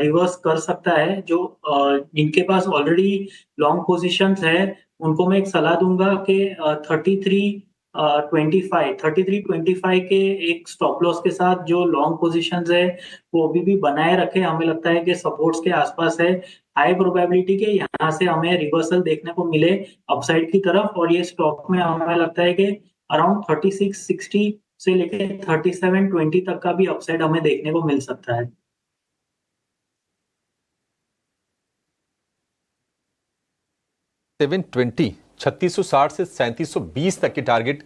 Speaker 6: रिवर्स कर सकता है। जो जिनके पास ऑलरेडी लॉन्ग पोजीशंस है, उनको मैं एक सलाह दूंगा कि 33.25 के एक स्टॉप लॉस के साथ जो लॉन्ग पोजीशंस है वो अभी भी बनाए रखे। हमें लगता है कि सपोर्ट्स के आसपास है, हाई प्रोबेबिलिटी के यहाँ से हमें रिवर्सल देखने को मिले अपसाइड की तरफ, और ये स्टॉक में हमें लगता है कि अराउंड 3660 से लेके 3720 तक का भी अपसाइड हमें देखने को मिल सकता है।
Speaker 1: सेवन 3660 से 3720 तक के टारगेट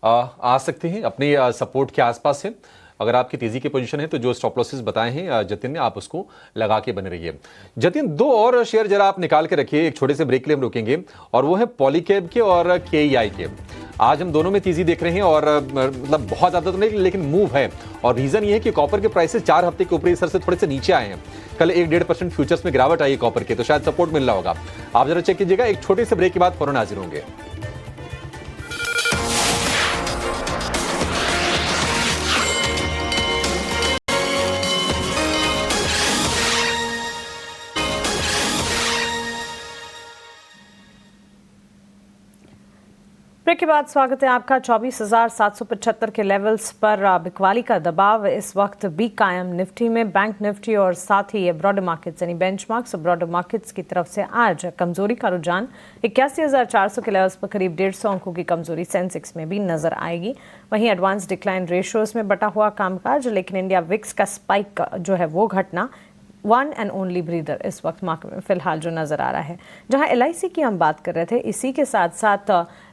Speaker 1: आ सकते हैं अपने सपोर्ट के आसपास से। अगर आपकी तेजी की पोजीशन है तो जो स्टॉप लॉसेस बताए हैं जतिन ने, आप उसको लगा के बने रहिए। जतिन, दो और शेयर जरा आप निकाल के रखिए, एक छोटे से ब्रेक के लिए हम रुकेंगे, और वो है पॉलीकैब के और केईआई के। आज हम दोनों में तेजी देख रहे हैं, और मतलब बहुत ज्यादा तो नहीं लेकिन मूव है, और रीजन ये है कि कॉपर के प्राइसेस 4 हफ्ते के ऊपरी स्तर से थोड़े से नीचे आए हैं। कल 1-1.5% फ्यूचर्स में गिरावट आई है कॉपर के, तो शायद सपोर्ट मिल रहा होगा। आप जरा चेक कीजिएगा, एक छोटे से ब्रेक के बाद फौरन हाजिर होंगे।
Speaker 3: ब्रेक के बाद स्वागत है आपका। 24,775 के लेवल्स पर बिकवाली का दबाव इस वक्त भी कायम निफ्टी में, बैंक निफ्टी और साथ ही ब्रॉडर मार्केट्स यानी बेंचमार्क्स और ब्रॉडर मार्केट्स की तरफ से आज कमजोरी का रुझान। 81,400 के लेवल्स पर करीब 150 अंकों की कमजोरी सेंसेक्स में भी नजर आएगी। वहीं एडवांस डिक्लाइन रेशियोज में बटा हुआ कामकाज, लेकिन इंडिया विक्स का स्पाइक जो है वो घटना वन एंड ओनली ब्रीदर इस वक्त मार्केट में फिलहाल जो नजर आ रहा है। जहां LIC की हम बात कर रहे थे, इसी के साथ साथ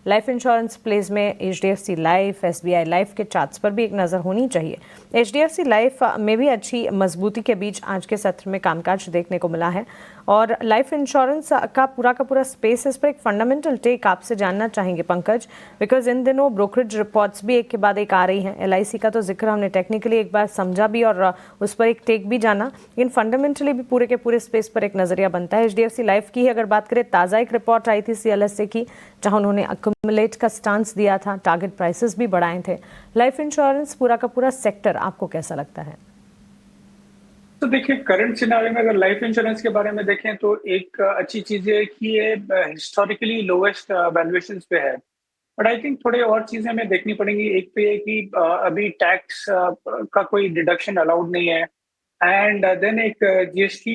Speaker 3: लाइफ इंश्योरेंस प्लेज में HDFC लाइफ, SBI लाइफ के चार्ट्स पर भी एक नज़र होनी चाहिए। HDFC लाइफ में भी अच्छी मजबूती के बीच आज के सत्र में कामकाज देखने को मिला है, और लाइफ इंश्योरेंस का पूरा स्पेस, इस पर एक फंडामेंटल टेक आपसे जानना चाहेंगे पंकज, बिकॉज इन दिनों ब्रोकरेज रिपोर्ट्स भी एक के बाद एक आ रही हैं। LIC का तो जिक्र हमने टेक्निकली एक बार समझा भी और उस पर एक टेक भी जाना, लेकिन फंडामेंटली भी पूरे के पूरे स्पेस पर एक नजरिया बनता है। HDFC लाइफ की ही अगर बात करें, ताज़ा एक रिपोर्ट आई थी CLSA की, जहां उन्होंने अक्यूमुलेट का स्टांस दिया था, टारगेट प्राइसेस भी बढ़ाए थे। लाइफ इंश्योरेंस पूरा का पूरा सेक्टर आपको कैसा लगता है?
Speaker 8: तो देखिए, करंट सिनारियो में अगर लाइफ इंश्योरेंस के बारे में देखें तो एक अच्छी चीज है कि ये हिस्टोरिकली लोवेस्ट वैल्यूएशंस पे है, बट आई थिंक थोड़े और चीजें हमें देखनी पड़ेंगी। एक तो ये कि अभी टैक्स का कोई डिडक्शन अलाउड नहीं है, एंड देन एक GST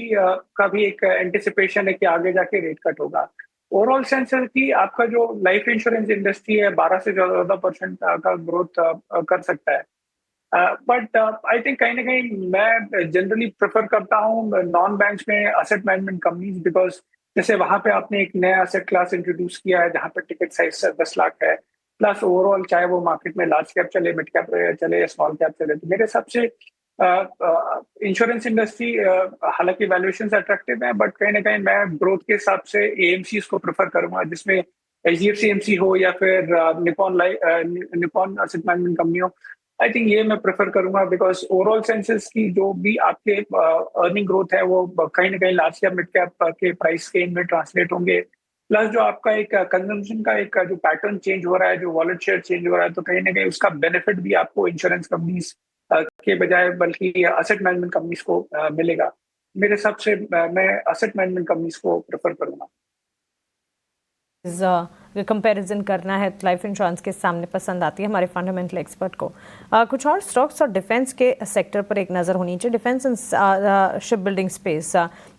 Speaker 8: का भी एक एंटिसिपेशन है कि आगे जाके रेट कट होगा। ओवरऑल सेंस है कि आपका जो लाइफ इंश्योरेंस इंडस्ट्री है 12 से ज्यादा % का ग्रोथ कर सकता है, बट आई थिंक कहीं ना कहीं मैं जनरली प्रेफर करता हूँ नॉन बैंक्स में एसेट मैनेजमेंट कंपनीज, बिकॉज जैसे वहां पे आपने एक नया एसेट क्लास इंट्रोड्यूस किया है जहां पे टिकट साइज 10 लाख है, प्लस ओवरऑल चाहे वो मार्केट में लार्ज कैप चले, मिड कैप चले या स्मॉल कैप चले, तो मेरे हिसाब से इंश्योरेंस इंडस्ट्री हालांकि वैल्यूएशन अट्रैक्टिव है, बट कहीं ना कहीं मैं ग्रोथ के हिसाब से AMCs को प्रेफर करूंगा, जिसमें HDFC AMC हो या फिर निपॉन एसेट मैनेजमेंट कंपनी हो। आई थिंक ये मैं प्रेफर करूंगा, बिकॉज ओवरऑल सेंसेस की जो भी आपके अर्निंग ग्रोथ है वो कहीं ना कहीं लार्ज कैप मिड कैप के प्राइस गेन में ट्रांसलेट होंगे, प्लस जो आपका एक कंजम्पशन का एक जो पैटर्न चेंज हो रहा है, जो वॉलेट शेयर चेंज हो रहा है, तो कहीं ना कहीं उसका बेनिफिट भी आपको इंश्योरेंस कंपनीज के बजाय बल्कि एसेट मैनेजमेंट कंपनीज को मिलेगा। मेरे हिसाब से मैं एसेट मैनेजमेंट कंपनीज को प्रेफर करूंगा।
Speaker 3: कंपैरिजन करना है तो लाइफ इंश्योरेंस के सामने पसंद आती है हमारे फंडामेंटल एक्सपर्ट को। कुछ और स्टॉक्स और डिफेंस के सेक्टर पर एक नज़र होनी चाहिए, defence and ship building space.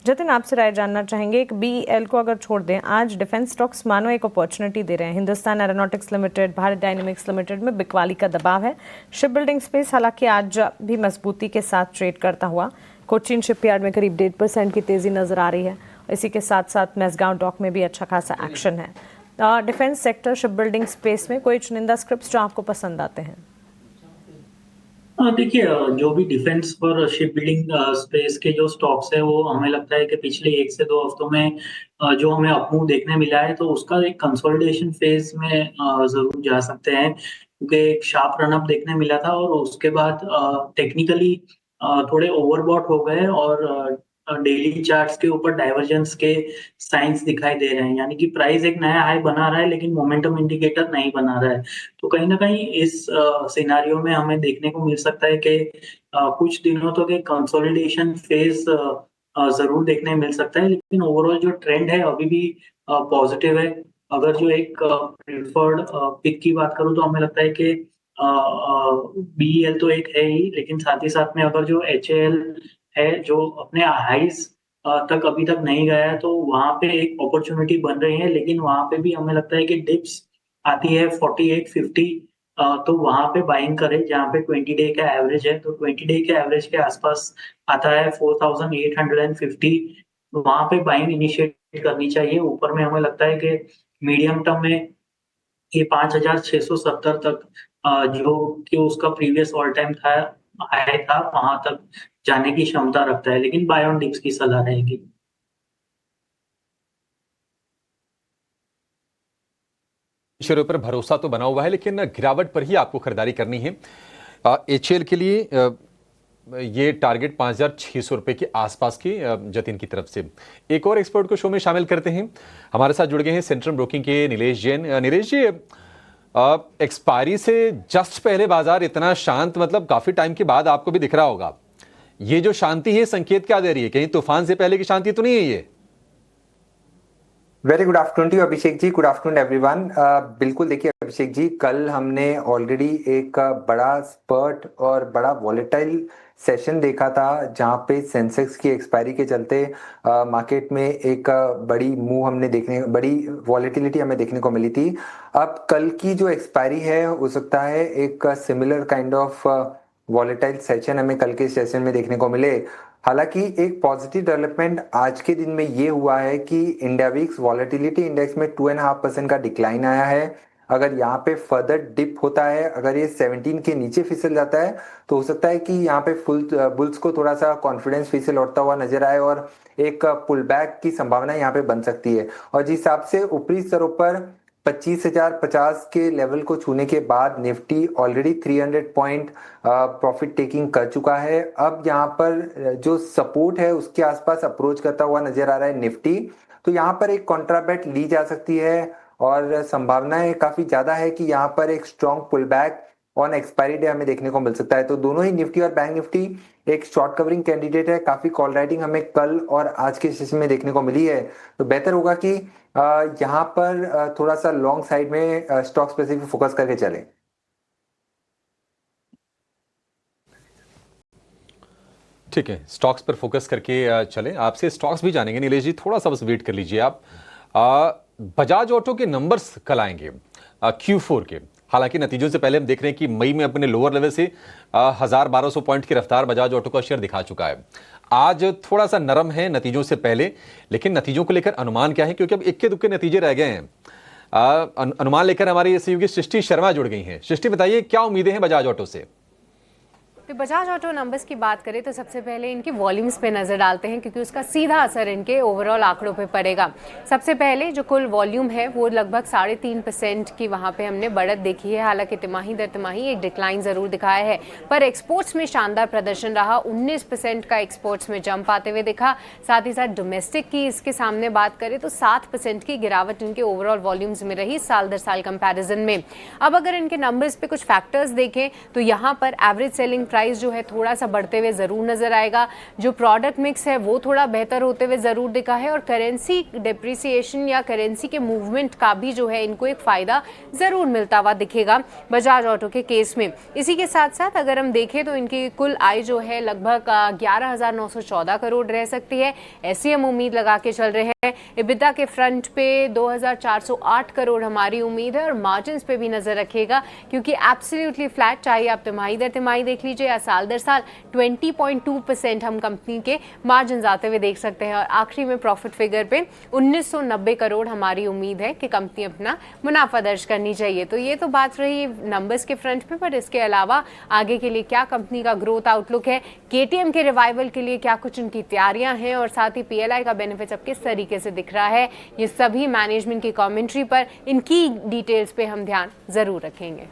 Speaker 3: Jatin, आपसे राय जानना चाहेंगे, एक BEL को अगर छोड़ दें, आज डिफेंस स्टॉक्स मानो एक अपॉर्चुनिटी दे रहे हैं। Hindustan aeronautics limited, Bharat dynamics limited में बिकवाली का दबाव है। शिप बिल्डिंग स्पेस हालांकि आज भी मजबूती के साथ ट्रेड करता हुआ, कोचीन शिपयार्ड में करीब 1.5% की तेज़ी नज़र आ रही है। इसी के साथ साथ मैसगांव डॉक में भी अच्छा खासा एक्शन है। Defence sector, ship building space में कोई चुनिंदा स्क्रिप्ट्स जो आपको पसंद आते हैं?
Speaker 6: देखिए, जो भी डिफेंस और शिप बिल्डिंग स्पेस के जो स्टॉक्स है वो हमें लगता है कि पिछले 1 से 2 हफ्तों में जो हमें अपमूव देखने मिला है, तो उसका एक कंसोलिडेशन फेज में जरूर जा सकते हैं, क्योंकि एक शार्प रनअप देखने मिला था और उसके बाद टेक्निकली थोड़े ओवरबॉट हो गए और डेली चार्ट्स के ऊपर डाइवर्जेंस के साइंस दिखाई दे रहे हैं, यानी कि प्राइस एक नया हाई बना रहा है लेकिन मोमेंटम इंडिकेटर नहीं बना रहा है। तो कहीं न कहीं इस सिनेरियो में हमें देखने को मिल सकता है कि कुछ दिनों तक एक कंसोलिडेशन फेज़ ज़रूर देखने मिल सकता है, लेकिन ओवरऑल जो ट्रेंड है अभी भी पॉजिटिव है। अगर जो एक प्रेफर्ड पिक की बात करूँ तो हमें लगता है कि बीईएल तो एक है ही, लेकिन साथ ही साथ में अगर जो एचएएल है जो अपने हाइज़ तक अभी तक नहीं गया है, तो वहाँ पे एक अपॉर्च्युनिटी बन रही है, लेकिन वहाँ पे भी हमें लगता है कि डिप्स आती है 48-50 तो वहाँ पे बाइंग करें जहाँ पे 20 डे का एवरेज है, तो 20 डे के एवरेज के आसपास आता है 4850 वहाँ पे बाइंग इनिशिएट करनी चाहिए। ऊपर में हमें लगता है कि मीडियम टर्म में ये 5670 तक जो कि उसका प्रीवियस ऑल टाइम था हाई था, वहाँ तक जाने की क्षमता रखता है, लेकिन बाय ऑन डिप्स की सलाह रहेगी।
Speaker 1: शेयरों पर भरोसा तो बना हुआ है, लेकिन गिरावट पर ही आपको खरीदारी करनी है। एचएएल के लिए ये टारगेट 5,600 रुपए के आसपास की जतिन की तरफ से। एक और एक्सपर्ट को शो में शामिल करते हैं। हमारे साथ जुड़ गए हैं सेंट्रम ब्रोकिंग के नीलेश जैन। नीलेश जी, एक्सपायरी से जस्ट पहले बाजार इतना शांत, मतलब काफी टाइम के बाद आपको भी दिख रहा होगा। ये जो शांति है संकेत क्या दे रही है? कहीं तूफान से पहले की शांति तो नहीं है ये?
Speaker 12: Very good afternoon to Abhishek ji, good afternoon everyone. बिल्कुल देखिए अभिषेक जी, कल हमने ऑलरेडी एक बड़ा स्पर्ट और बड़ा वॉलेटाइल सेशन देखा था जहां पे सेंसेक्स की एक्सपायरी के चलते मार्केट में एक बड़ी मूव बड़ी वॉलेटिलिटी हमें देखने को मिली थी। अब कल की जो एक्सपायरी है हो सकता है एक similar kind of volatile session हमें कल के सेशन में देखने को मिले। हालांकि एक पॉजिटिव डेवलपमेंट आज के दिन में ये हुआ है कि इंडिया वीक्स वॉलेटिलिटी इंडेक्स में 2.5% का डिक्लाइन आया है। अगर यहाँ पे फर्दर डिप होता है, अगर ये 17 के नीचे फिसल जाता है, तो हो सकता है कि यहाँ पे बुल्स को थोड़ा सा कॉन्फिडेंस फिर से लौटता हुआ नजर आए और एक पुल बैक की संभावना यहाँ पे बन सकती है। और जिस हिसाब से ऊपरी स्तरों पर 25,050 के लेवल को छूने के बाद Nifty already 300 point profit taking कर चुका है। अब यहाँ पर जो सपोर्ट है उसके आसपास अप्रोच करता हुआ नजर आ रहा है निफ्टी, तो यहाँ पर एक कॉन्ट्राबैट ली जा सकती है और संभावनाएं काफी ज्यादा है कि यहाँ पर एक strong pull back on expiry day हमें देखने को मिल सकता है। तो दोनों ही निफ्टी और बैंक निफ्टी एक शॉर्ट कवरिंग कैंडिडेट है। काफी कॉल राइटिंग हमें कल और आज के सेशन में देखने को मिली है, तो बेहतर होगा कि यहाँ पर थोड़ा सा लॉन्ग साइड में स्टॉक स्पेसिफिक फोकस करके चलें।
Speaker 1: ठीक है, स्टॉक्स पर फोकस करके चलें। आपसे स्टॉक्स भी जानेंगे नीलेश जी, थोड़ा सा बस वेट कर लीजिए आप। बजाज ऑटो के नंबर्स कल आएंगे Q4 के। हालांकि नतीजों से पहले हम देख रहे हैं कि मई में अपने लोअर लेवल से 1,000-1,200 पॉइंट की रफ्तार बजाज ऑटो का शेयर दिखा चुका है। आज थोड़ा सा नरम है नतीजों से पहले, लेकिन नतीजों को लेकर अनुमान क्या है, क्योंकि अब इक्के दुक्के नतीजे रह गए हैं। अनुमान लेकर हमारी सहयोगी सृष्टि शर्मा जुड़ गई हैं। सृष्टि, बताइए क्या उम्मीदें हैं बजाज ऑटो से?
Speaker 7: तो बजाज ऑटो नंबर्स की बात करें तो सबसे पहले इनके वॉल्यूम्स पे नज़र डालते हैं, क्योंकि उसका सीधा असर इनके ओवरऑल आंकड़ों पे पड़ेगा। सबसे पहले जो कुल वॉल्यूम है वो लगभग 3.5% की वहाँ पे हमने बढ़त देखी है। हालांकि तिमाही दर तिमाही एक डिक्लाइन ज़रूर दिखाया है, पर एक्सपोर्ट्स में शानदार प्रदर्शन रहा। 19% का एक्सपोर्ट्स में जंप आते हुए दिखा। साथ ही साथ डोमेस्टिक की इसके सामने बात करें तो 7% की गिरावट इनके ओवरऑल वॉल्यूम्स में रही साल दर साल कंपैरिजन में। अब अगर इनके नंबर्स पे कुछ फैक्टर्स देखें तो यहाँ पर एवरेज सेलिंग प्राइस जो है थोड़ा सा बढ़ते हुए जरूर नजर आएगा। जो प्रोडक्ट मिक्स है वो थोड़ा बेहतर होते हुए जरूर दिखा है, और करेंसी डिप्रिसिएशन या करेंसी के मूवमेंट का भी जो है इनको एक फायदा जरूर मिलता हुआ दिखेगा बजाज ऑटो के केस में। इसी के साथ साथ अगर हम देखें तो इनकी कुल आय जो है लगभग 11,914 करोड़ रह सकती है, ऐसी हम उम्मीद लगा के चल रहे हैं। EBITDA के फ्रंट पे 2,408 करोड़ हमारी उम्मीद है, और मार्जिन पे भी नजर रखिएगा क्योंकि एब्सोल्युटली फ्लैट, चाहे आप तिमाही दर तिमाही देख लीजिए या साल दर साल, 20.2% हम कंपनी के मार्जिन आते हुए देख सकते हैं। और आखिरी में प्रॉफिट फिगर पे 1990 करोड़ हमारी उम्मीद है कि कंपनी अपना मुनाफा दर्ज करनी चाहिए। तो ये तो बात रही नंबर्स के फ्रंट पे, पर इसके अलावा आगे के लिए क्या कंपनी का ग्रोथ आउटलुक है, KTM के रिवाइवल के लिए क्या कुछ उनकी तैयारियां हैं, और साथ ही PLI का बेनिफिट अब किस तरीके से दिख रहा है, ये सभी मैनेजमेंट की कमेंट्री पर इनकी डिटेल्स पे हम ध्यान जरूर रखेंगे।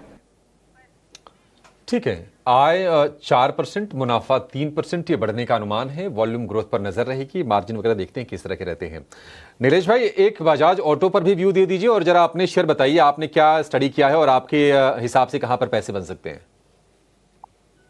Speaker 1: ठीक है, आय 4%, मुनाफा 3% ये बढ़ने का अनुमान है। वॉल्यूम ग्रोथ पर नजर रहेगी, मार्जिन वगैरह देखते हैं किस तरह के रहते हैं। नीलेश भाई, एक बजाज ऑटो पर भी व्यू दे दीजिए और जरा अपने शेयर बताइए, आपने क्या स्टडी किया है और आपके हिसाब से कहां पर पैसे बन सकते हैं?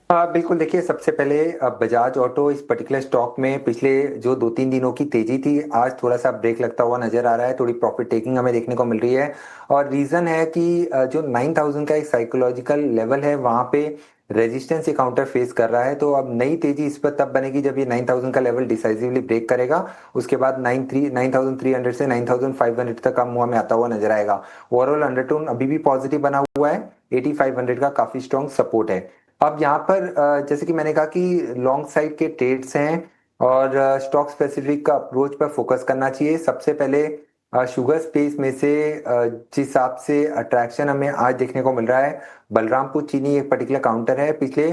Speaker 12: हाँ बिल्कुल, देखिए सबसे पहले बजाज ऑटो इस पर्टिकुलर स्टॉक में पिछले जो 2-3 दिनों की तेजी थी, आज थोड़ा सा ब्रेक लगता हुआ नजर आ रहा है। थोड़ी प्रॉफिट टेकिंग हमें देखने को मिल रही है और रीजन है कि जो 9000 का एक साइकोलॉजिकल लेवल है, वहां पे रेजिस्टेंस ये काउंटर फेस कर रहा है। तो अब नई तेजी इस पर तब बनेगी जब ये 9000 का लेवल डिसाइसिवली ब्रेक करेगा। उसके बाद 9300 से 9500 तक का मुंह में आता हुआ नजर आएगा। ओवरऑल अंडरटोन अभी भी पॉजिटिव बना हुआ है, 8500 का काफी स्ट्रॉन्ग सपोर्ट है। अब यहाँ पर जैसे कि मैंने कहा कि लॉन्ग साइड के ट्रेड्स हैं और स्टॉक स्पेसिफिक का अप्रोच पर फोकस करना चाहिए। सबसे पहले शुगर स्पेस में से जिस हिसाब से अट्रैक्शन हमें आज देखने को मिल रहा है, बलरामपुर चीनी एक पर्टिकुलर काउंटर है। पिछले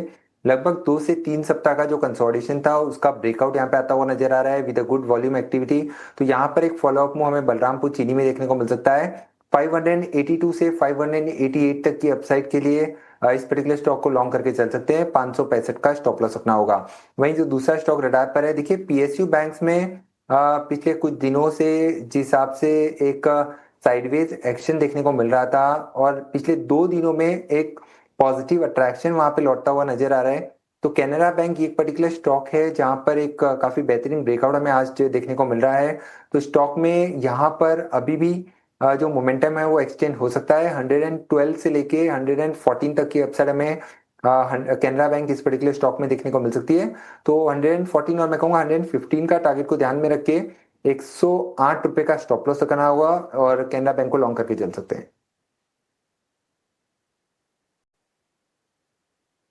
Speaker 12: लगभग 2 से 3 सप्ताह का जो कंसोलिडेशन था, उसका ब्रेकआउट यहाँ पे आता हुआ नजर आ रहा है with a good volume activity. तो यहाँ पर एक फॉलोअप मूव हमें बलरामपुर चीनी में देखने को मिल सकता है। 582 से 588 तक की अपसाइड के लिए इस पर्टिकुलर स्टॉक को लॉन्ग करके चल सकते हैं। 565 का स्टॉप लॉस रखना होगा। वहीं जो दूसरा स्टॉक रडार पर है, देखिए पीएसयू बैंक्स में पिछले कुछ दिनों से जिस हिसाब से एक साइडवेज एक्शन देखने को मिल रहा था और पिछले 2 दिनों में एक पॉजिटिव अट्रैक्शन वहां पे लौटता हुआ नजर आ रहा है। तो कैनरा बैंक एक पर्टिकुलर स्टॉक है जहां पर एक काफी बेहतरीन ब्रेकआउट हमें आज देखने को मिल रहा है। तो स्टॉक में यहाँ पर अभी भी जो मोमेंटम है वो एक्सटेंड हो सकता है। 112 से लेके 114 तक की अपसाइड हमें कैनरा बैंक इस पर्टिकुलर स्टॉक में देखने को मिल सकती है। तो 114 और मैं कहूंगा 115 का टारगेट को ध्यान में रख के 108 रुपए का स्टॉप लॉस करना होगा और कैनरा बैंक को लॉन्ग करके चल सकते हैं।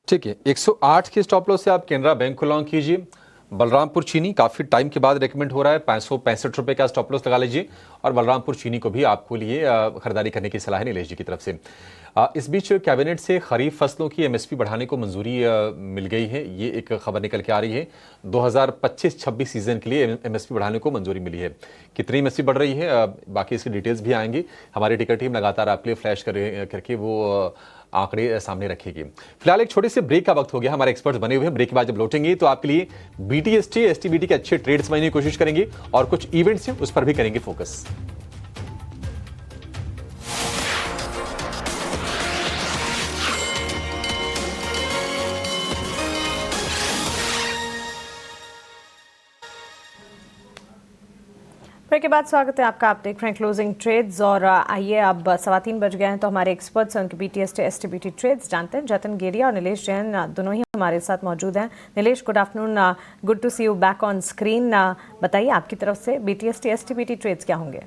Speaker 1: ठीक है, 108 के स्टॉप लॉस से आप कैनरा बैंक को लॉन्ग कीजिए। बलरामपुर चीनी काफ़ी टाइम के बाद रेकमेंड हो रहा है, 565 रुपए का स्टॉप लॉस लगा लीजिए और बलरामपुर चीनी को भी आपको लिए खरीदारी करने की सलाह है नीलेश जी की तरफ से। इस बीच कैबिनेट से खरीफ फसलों की एमएसपी बढ़ाने को मंजूरी मिल गई है, ये एक खबर निकल के आ रही है। 2025-26 सीजन के लिए एमएसपी बढ़ाने को मंजूरी मिली है। कितनी एमएसपी बढ़ रही है, बाकी इसकी डिटेल्स भी आएंगी। हमारी टिकर टीम लगातार आपके लिए फ्लैश करके वो आंकड़े सामने रखेगी। फिलहाल एक छोटे से ब्रेक का वक्त हो गया, हमारे एक्सपर्ट्स बने हुए हैं। ब्रेक के बाद जब लौटेंगे तो आपके लिए बीटीएसटी एसटीबीटी के अच्छे ट्रेड समझने की कोशिश करेंगे और कुछ इवेंट्स हैं उस पर भी करेंगे फोकस।
Speaker 3: ब्रेक के बाद स्वागत है आपका। आप देख रहे हैं क्लोजिंग ट्रेड्स और आइए अब 3:15 बज गए हैं तो हमारे एक्सपर्ट्स हैं उनके बीटीएसटी एसटीबीटी ट्रेड्स जानते हैं। जतिन गेरिया और नीलेश जैन दोनों ही हमारे साथ मौजूद हैं। Nilesh, good afternoon, good to see you back on screen. बताइए आपकी तरफ से बीटीएसटी एसटीबीटी ट्रेड्स क्या होंगे?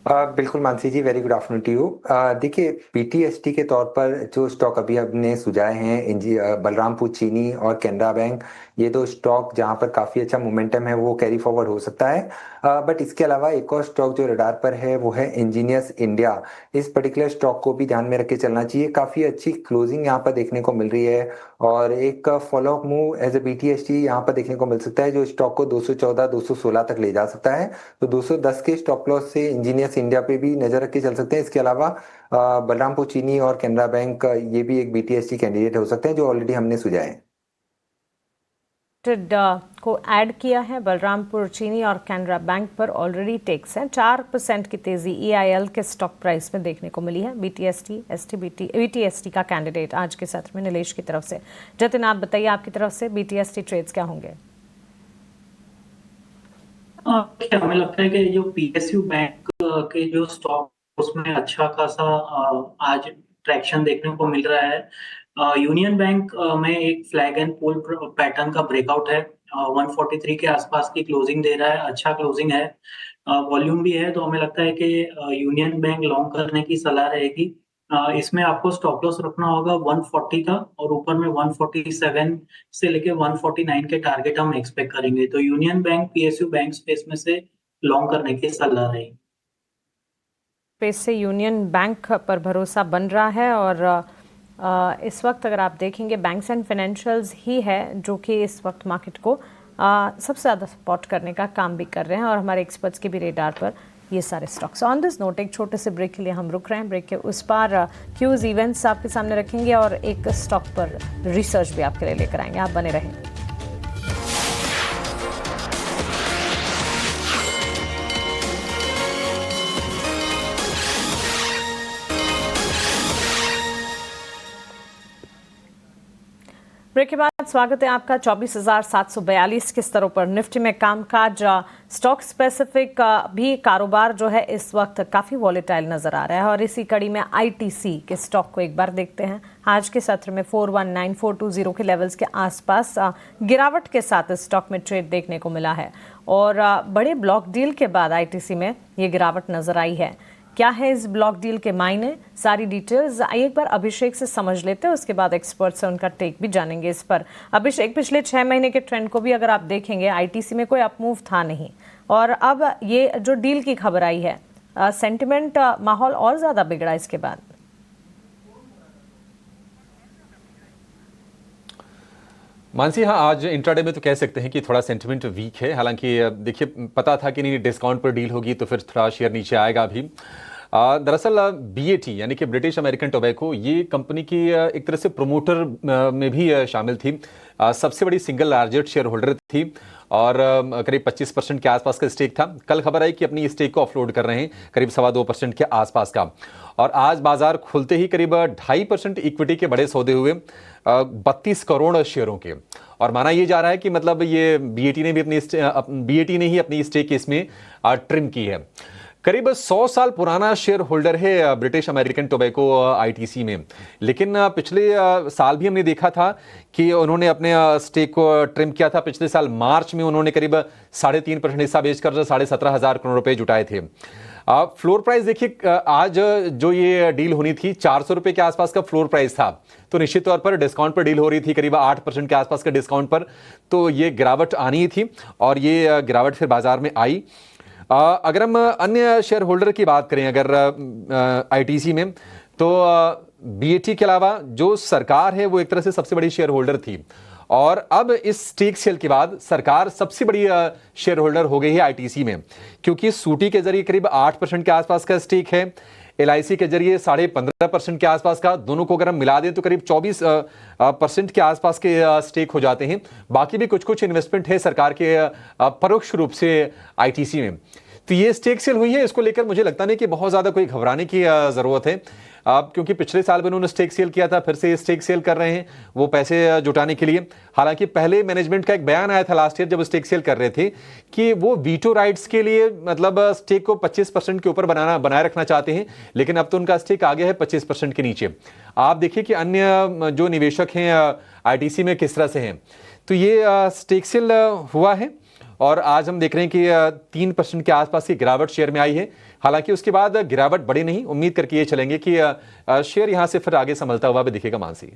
Speaker 12: बिल्कुल Mansi ji, very good afternoon to you. देखिए बीटीएसटी के तौर पर जो स्टॉक अभी हमने सुझाए हैं, बलरामपुर चीनी और कैनरा बैंक, ये दो स्टॉक जहां पर काफी अच्छा मोमेंटम है वो कैरी फॉरवर्ड हो सकता है। बट इसके अलावा एक और स्टॉक जो रडार पर है वो है इंजीनियर्स इंडिया। इस पर्टिकुलर स्टॉक को भी ध्यान में रख के चलना चाहिए। काफी अच्छी क्लोजिंग यहाँ पर देखने को मिल रही है और एक follow up move as a BTST यहाँ पर देखने को मिल सकता है जो स्टॉक को 214-216 तक ले जा सकता है। तो 210 के स्टॉप लॉस से इंजीनियर्स इंडिया पे भी नजर रख के चल सकते हैं। इसके अलावा बलरामपुर चीनी और कैनरा बैंक ये भी एक बीटीएसटी कैंडिडेट हो सकते हैं जो ऑलरेडी हमने सुझाए हैं।
Speaker 3: को ऐड किया है बलरामपुर चीनी और कैनरा बैंक पर ऑलरेडी टेक्स हैं। 4% की तेजी ईआईएल के स्टॉक प्राइस में देखने को मिली है। बीटीएसटी का कैंडिडेट आज के सत्र में नीलेश की तरफ से। जतिन, आप बताइए आपकी तरफ से बीटीएसटी ट्रेड्स क्या होंगे?
Speaker 6: हमें लगता है कि जो पीएसयू बैंक के जो स्टॉक उसमें अच्छा खासा आज ट्रैक्शन देखने को मिल रहा है। यूनियन बैंक में एक फ्लैग एंड पोल पैटर्न का ब्रेकआउट है। 143 के आसपास की क्लोजिंग दे रहा है, अच्छा क्लोजिंग है, वॉल्यूम भी है। तो हमें लगता है कि यूनियन बैंक लॉन्ग करने की सलाह रहेगी। इसमें आपको स्टॉप लॉस रखना होगा 140 का और ऊपर में 147 से लेके 149 के टारगेट हम एक्सपेक्ट करेंगे। तो union bank PSU bank space में से लॉन्ग करने की सलाह रहेगी।
Speaker 3: स्पेस से यूनियन बैंक पर भरोसा बन रहा है और इस वक्त अगर आप देखेंगे बैंक्स एंड फाइनेंशियल्स ही है जो कि इस वक्त मार्केट को सबसे ज़्यादा सपोर्ट करने का काम भी कर रहे हैं और हमारे एक्सपर्ट्स के भी रेडार पर ये सारे स्टॉक्स। ऑन दिस नोट एक छोटे से ब्रेक के लिए हम रुक रहे हैं। ब्रेक के उस पार क्यूज इवेंट्स आपके सामने रखेंगे और एक स्टॉक पर रिसर्च भी आपके लिए लेकर आएंगे। आप बने रहें। ब्रेक के बाद स्वागत है आपका। 24,742 के स्तरों पर निफ्टी में कामकाज, स्टॉक स्पेसिफिक भी कारोबार जो है इस वक्त काफ़ी वॉलेटाइल नज़र आ रहा है और इसी कड़ी में आईटीसी के स्टॉक को एक बार देखते हैं। आज के सत्र में 419420 के लेवल्स के आसपास गिरावट के साथ स्टॉक में ट्रेड देखने को मिला है और बड़े ब्लॉक डील के बाद आईटीसी में ये गिरावट नज़र आई है। क्या है इस ब्लॉक डील के मायने, सारी डिटेल्स आइए एक बार अभिषेक से समझ लेते हैं, उसके बाद एक्सपर्ट से उनका टेक भी जानेंगे इस पर। अभिषेक, पिछले 6 महीने के ट्रेंड को भी अगर आप देखेंगे, आईटीसी में कोई अपमूव था नहीं और अब ये जो डील की खबर आई है, सेंटिमेंट माहौल और ज़्यादा बिगड़ा इसके बाद।
Speaker 1: मानसी, हाँ, आज इंट्राडे में तो कह सकते हैं कि थोड़ा सेंटिमेंट वीक है। हालांकि देखिए, पता था कि नहीं डिस्काउंट पर डील होगी तो फिर थोड़ा शेयर नीचे आएगा भी। दरअसल बीएटी यानी कि ब्रिटिश अमेरिकन टोबैको, ये कंपनी की एक तरह से प्रोमोटर में भी शामिल थी, सबसे बड़ी सिंगल लार्जेस्ट शेयर होल्डर थी और करीब 25% के आसपास का स्टेक था। कल खबर आई कि अपनी स्टेक को ऑफलोड कर रहे हैं करीब 2.25% के आसपास का, और आज बाजार खुलते ही करीब 2.5% इक्विटी के बड़े सौदे हुए 32 करोड़ शेयरों के, और माना यह जा रहा है कि मतलब ये बीएटी ने ही अपनी स्टेक इसमें ट्रिम की है। करीब 100 साल पुराना शेयर होल्डर है ब्रिटिश अमेरिकन टोबैको आईटीसी में, लेकिन पिछले साल भी हमने देखा था कि उन्होंने अपने स्टेक को ट्रिम किया था। पिछले साल मार्च में उन्होंने करीब 3.5% हिस्सा बेचकर 17,500 करोड़ रुपए जुटाए थे। फ्लोर प्राइस देखिए, आज जो ये डील होनी थी 400 रुपए के आसपास का फ्लोर प्राइस था, तो निश्चित तौर पर डिस्काउंट पर डील हो रही थी करीब 8% के आसपास का डिस्काउंट पर, तो ये गिरावट आनी थी और ये गिरावट फिर बाजार में आई। अगर हम अन्य शेयर होल्डर की बात करें अगर आईटीसी में, तो बीएटी के अलावा जो सरकार है वो एक तरह से सबसे बड़ी शेयर होल्डर थी, और अब इस स्टेक सेल के बाद सरकार सबसे बड़ी शेयर होल्डर हो गई है आईटीसी में, क्योंकि सूटी के जरिए करीब 8% के आसपास का स्टेक है, एलआईसी के जरिए 15.5% के आसपास का, दोनों को अगर हम मिला दें तो करीब 24% के आसपास के स्टेक हो जाते हैं। बाकी भी कुछ कुछ इन्वेस्टमेंट है सरकार के परोक्ष रूप से आईटीसी में। तो ये स्टेक सेल हुई है, इसको लेकर मुझे लगता नहीं कि बहुत ज़्यादा कोई घबराने की ज़रूरत है, क्योंकि पिछले साल भी उन्होंने स्टेक सेल किया था, फिर से स्टेक सेल कर रहे हैं वो पैसे जुटाने के लिए। हालांकि पहले मैनेजमेंट का एक बयान आया था लास्ट ईयर जब स्टेक सेल कर रहे थे कि वो वीटो राइट्स के लिए मतलब स्टेक को 25% के ऊपर बनाए रखना चाहते हैं, लेकिन अब तो उनका स्टेक आ गया है 25% के नीचे। आप देखिए कि अन्य जो निवेशक हैं आईटीसी में किस तरह से हैं। तो ये स्टेक सेल हुआ है और आज हम देख रहे हैं कि 3% के आसपास की गिरावट शेयर में आई है। हालांकि उसके बाद गिरावट बड़ी नहीं, उम्मीद करके ये चलेंगे कि शेयर यहां से फिर आगे संभलता हुआ भी दिखेगा। मानसी,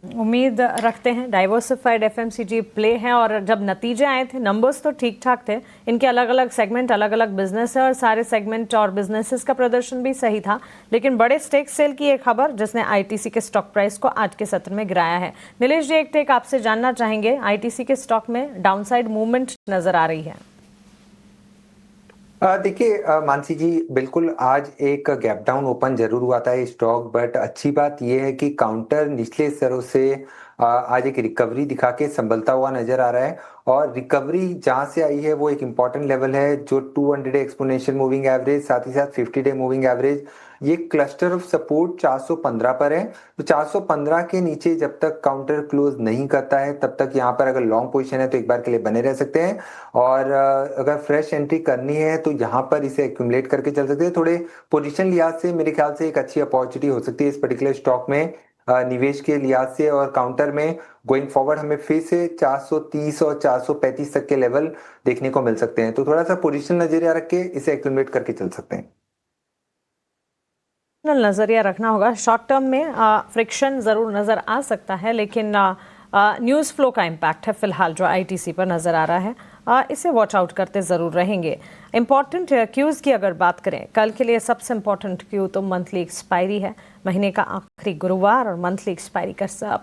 Speaker 3: उम्मीद रखते हैं। डाइवर्सिफाइड एफएमसीजी प्ले है और जब नतीजे आए थे नंबर्स तो ठीक ठाक थे, इनके अलग अलग सेगमेंट अलग अलग बिजनेस है और सारे सेगमेंट और बिजनेसेस का प्रदर्शन भी सही था, लेकिन बड़े स्टेक सेल की एक खबर जिसने आईटीसी के स्टॉक प्राइस को आज के सत्र में गिराया है। नीलेश जी, एक टेक आपसे जानना चाहेंगे, आईटीसी के स्टॉक में डाउनसाइड मूवमेंट नजर आ रही है।
Speaker 12: देखिए मानसी जी, बिल्कुल आज एक गैप डाउन ओपन जरूर हुआ था ये स्टॉक, बट अच्छी बात ये है कि काउंटर निचले स्तरों से आज एक रिकवरी दिखा के संभलता हुआ नजर आ रहा है, और रिकवरी जहां से आई है वो एक इंपॉर्टेंट लेवल है जो 200 डे एक्सपोनेंशियल मूविंग एवरेज, साथ ही साथ 50 डे मूविंग एवरेज, ये क्लस्टर ऑफ सपोर्ट 415 पर है। तो 415 के नीचे जब तक काउंटर क्लोज नहीं करता है तब तक यहाँ पर अगर लॉन्ग पोजीशन है तो एक बार के लिए बने रह सकते हैं, और अगर फ्रेश एंट्री करनी है तो यहाँ पर इसे एक्यूमुलेट करके चल सकते हैं। थोड़े पोजीशन लिहाज से मेरे ख्याल से एक अच्छी अपॉर्चुनिटी हो सकती है इस पर्टिकुलर स्टॉक में निवेश के लिहाज से, और काउंटर में गोइंग फॉरवर्ड हमें फिर से 430 और 435 तक के लेवल देखने को मिल सकते हैं। तो थोड़ा सा पोजीशन नजरिया रख के इसे एक्यूमुलेट करके चल सकते हैं।
Speaker 3: नजरिया रखना होगा। शॉर्ट टर्म में फ्रिक्शन जरूर नजर आ सकता है, लेकिन न्यूज़ फ्लो का इम्पैक्ट है फिलहाल जो आईटीसी पर नजर आ रहा है। इसे वॉच आउट करते ज़रूर रहेंगे। इम्पॉर्टेंट क्यूज़ की अगर बात करें, कल के लिए सबसे इम्पॉर्टेंट क्यू तो मंथली एक्सपायरी है। महीने का आखिरी गुरुवार और मंथली एक्सपायरी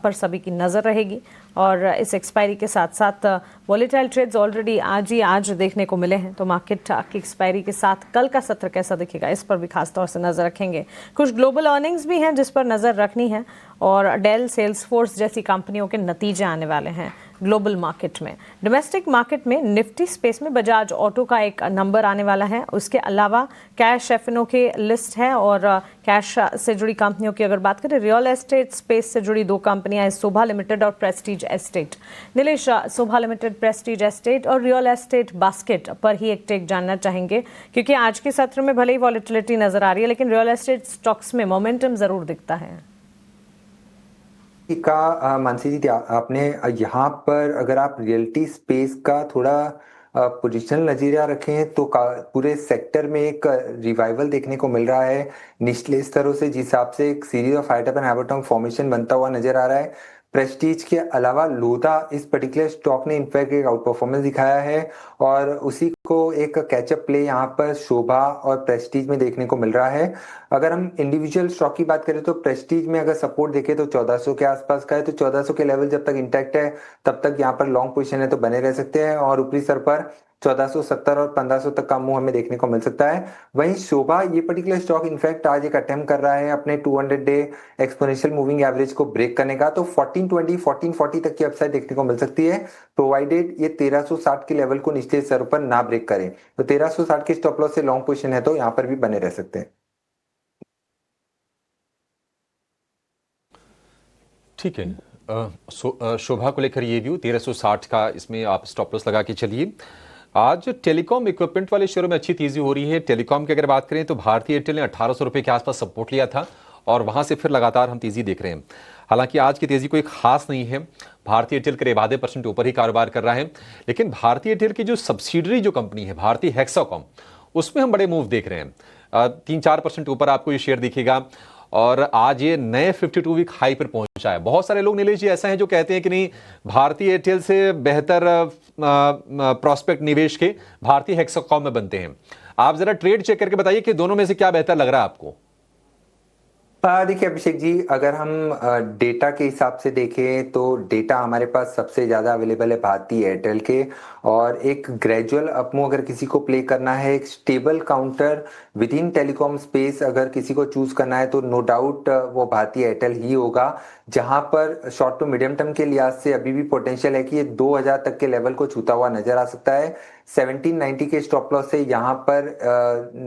Speaker 3: पर सभी की नज़र रहेगी और इस एक्सपायरी के साथ साथ वॉलेटाइल ट्रेड्स ऑलरेडी आज देखने को मिले हैं, तो मार्केट की एक्सपायरी के साथ कल का सत्र कैसा दिखेगा इस पर भी खास तौर से नज़र रखेंगे। कुछ ग्लोबल अर्निंग्स भी हैं जिस पर नज़र रखनी है और डेल, सेल्सफोर्स जैसी कंपनियों के नतीजे आने वाले हैं ग्लोबल मार्केट में। डोमेस्टिक मार्केट में निफ्टी स्पेस में बजाज ऑटो का एक नंबर आने वाला है। उसके अलावा कैश एफएनओ के लिस्ट है और कैश से जुड़ी कंपनियों की अगर बात करें, रियल एस्टेट स्पेस से जुड़ी दो कंपनियां हैं, शोभा लिमिटेड और प्रेस्टीज एस्टेट। नीलेश, शोभा लिमिटेड, प्रेस्टीज एस्टेट और रियल एस्टेट बास्केट पर ही एक टेक जानना चाहेंगे, क्योंकि आज के सत्र में भले ही वॉलेटिलिटी नजर आ रही है लेकिन रियल एस्टेट स्टॉक्स में मोमेंटम जरूर दिखता है।
Speaker 12: का मानसी जी, आपने यहाँ पर अगर आप रियल्टी स्पेस का थोड़ा पोजिशनल नजरिया रखें तो पूरे सेक्टर में एक रिवाइवल देखने को मिल रहा है निचले स्तरों से, जिस हिसाब से एक सीरीज ऑफ हाइट एंड हाइपोटोन फॉर्मेशन बनता हुआ नजर आ रहा है। प्रेस्टीज के अलावा लोधा इस पर्टिकुलर स्टॉक ने इनफैक्ट एक आउट परफॉर्मेंस दिखाया है और उसी को एक कैचअप प्ले यहाँ पर शोभा और प्रेस्टीज में देखने को मिल रहा है। अगर हम इंडिविजुअल स्टॉक की बात करें तो प्रेस्टीज में अगर सपोर्ट देखें तो 1400 के आसपास का है, तो 1400 के लेवल जब तक इंटैक्ट है तब तक यहाँ पर लॉन्ग पोजीशन है तो बने रह सकते हैं और ऊपरी स्तर पर 1470 और 1500 तक का मूव हमें देखने को मिल सकता है। वहीं शोभा ये पर्टिकुलर स्टॉक इनफैक्ट आज एक अटेम्प्ट कर रहा है अपने 200 डे एक्सपोनेंशियल मूविंग एवरेज को ब्रेक करने का, तो 1420 1440 तक की अपसाइड देखने को मिल सकती है, प्रोवाइडेड ये 1360 के लेवल को निचले स्तर पर ना ब्रेक करें। तो 1360 के स्टॉप लॉस से लॉन्ग पोजीशन है तो यहाँ पर भी बने रह सकते हैं।
Speaker 1: ठीक है, शोभा को लेकर ये व्यू 1360 का, इसमें आप स्टॉप लॉस लगा के चलिए। आज टेलीकॉम इक्विपमेंट वाले शेयरों में अच्छी तेजी हो रही है। टेलीकॉम की अगर बात करें तो भारतीय एयरटेल ने 1800 रुपये के आसपास सपोर्ट लिया था और वहां से फिर लगातार हम तेजी देख रहे हैं। हालांकि आज की तेजी कोई खास नहीं है, भारतीय एयरटेल करीब आधे % ऊपर ही कारोबार कर रहा है, लेकिन भारतीय एयरटेल की जो सब्सिडरी जो कंपनी है भारतीय हेक्साकॉम, उसमें हम बड़े मूव देख रहे हैं। 3-4% ऊपर आपको ये शेयर दिखेगा और आज ये नए 52 वीक हाई पर पहुंचा है। बहुत सारे लोग नीलेश जी ऐसा हैं जो कहते हैं कि नहीं, भारतीय एयरटेल से बेहतर प्रॉस्पेक्ट निवेश के भारतीय हेक्साकॉम में बनते हैं। आप जरा ट्रेड चेक करके बताइए कि दोनों में से क्या बेहतर लग रहा है आपको।
Speaker 12: देखिए अभिषेक जी, अगर हम डेटा के हिसाब से देखें तो डेटा हमारे पास सबसे ज्यादा अवेलेबल है भारतीय एयरटेल के, और एक ग्रेजुअल अपमूव अगर किसी को प्ले करना है, एक stable counter with in telecom space अगर किसी को चूज करना है तो नो डाउट वो भारतीय एयरटेल ही होगा, जहां पर शॉर्ट टू मीडियम टर्म के लिहाज से अभी भी पोटेंशियल है कि ये 2000 तक के लेवल को छूता हुआ नजर आ सकता है। 1790 के स्टॉप लॉस से यहाँ पर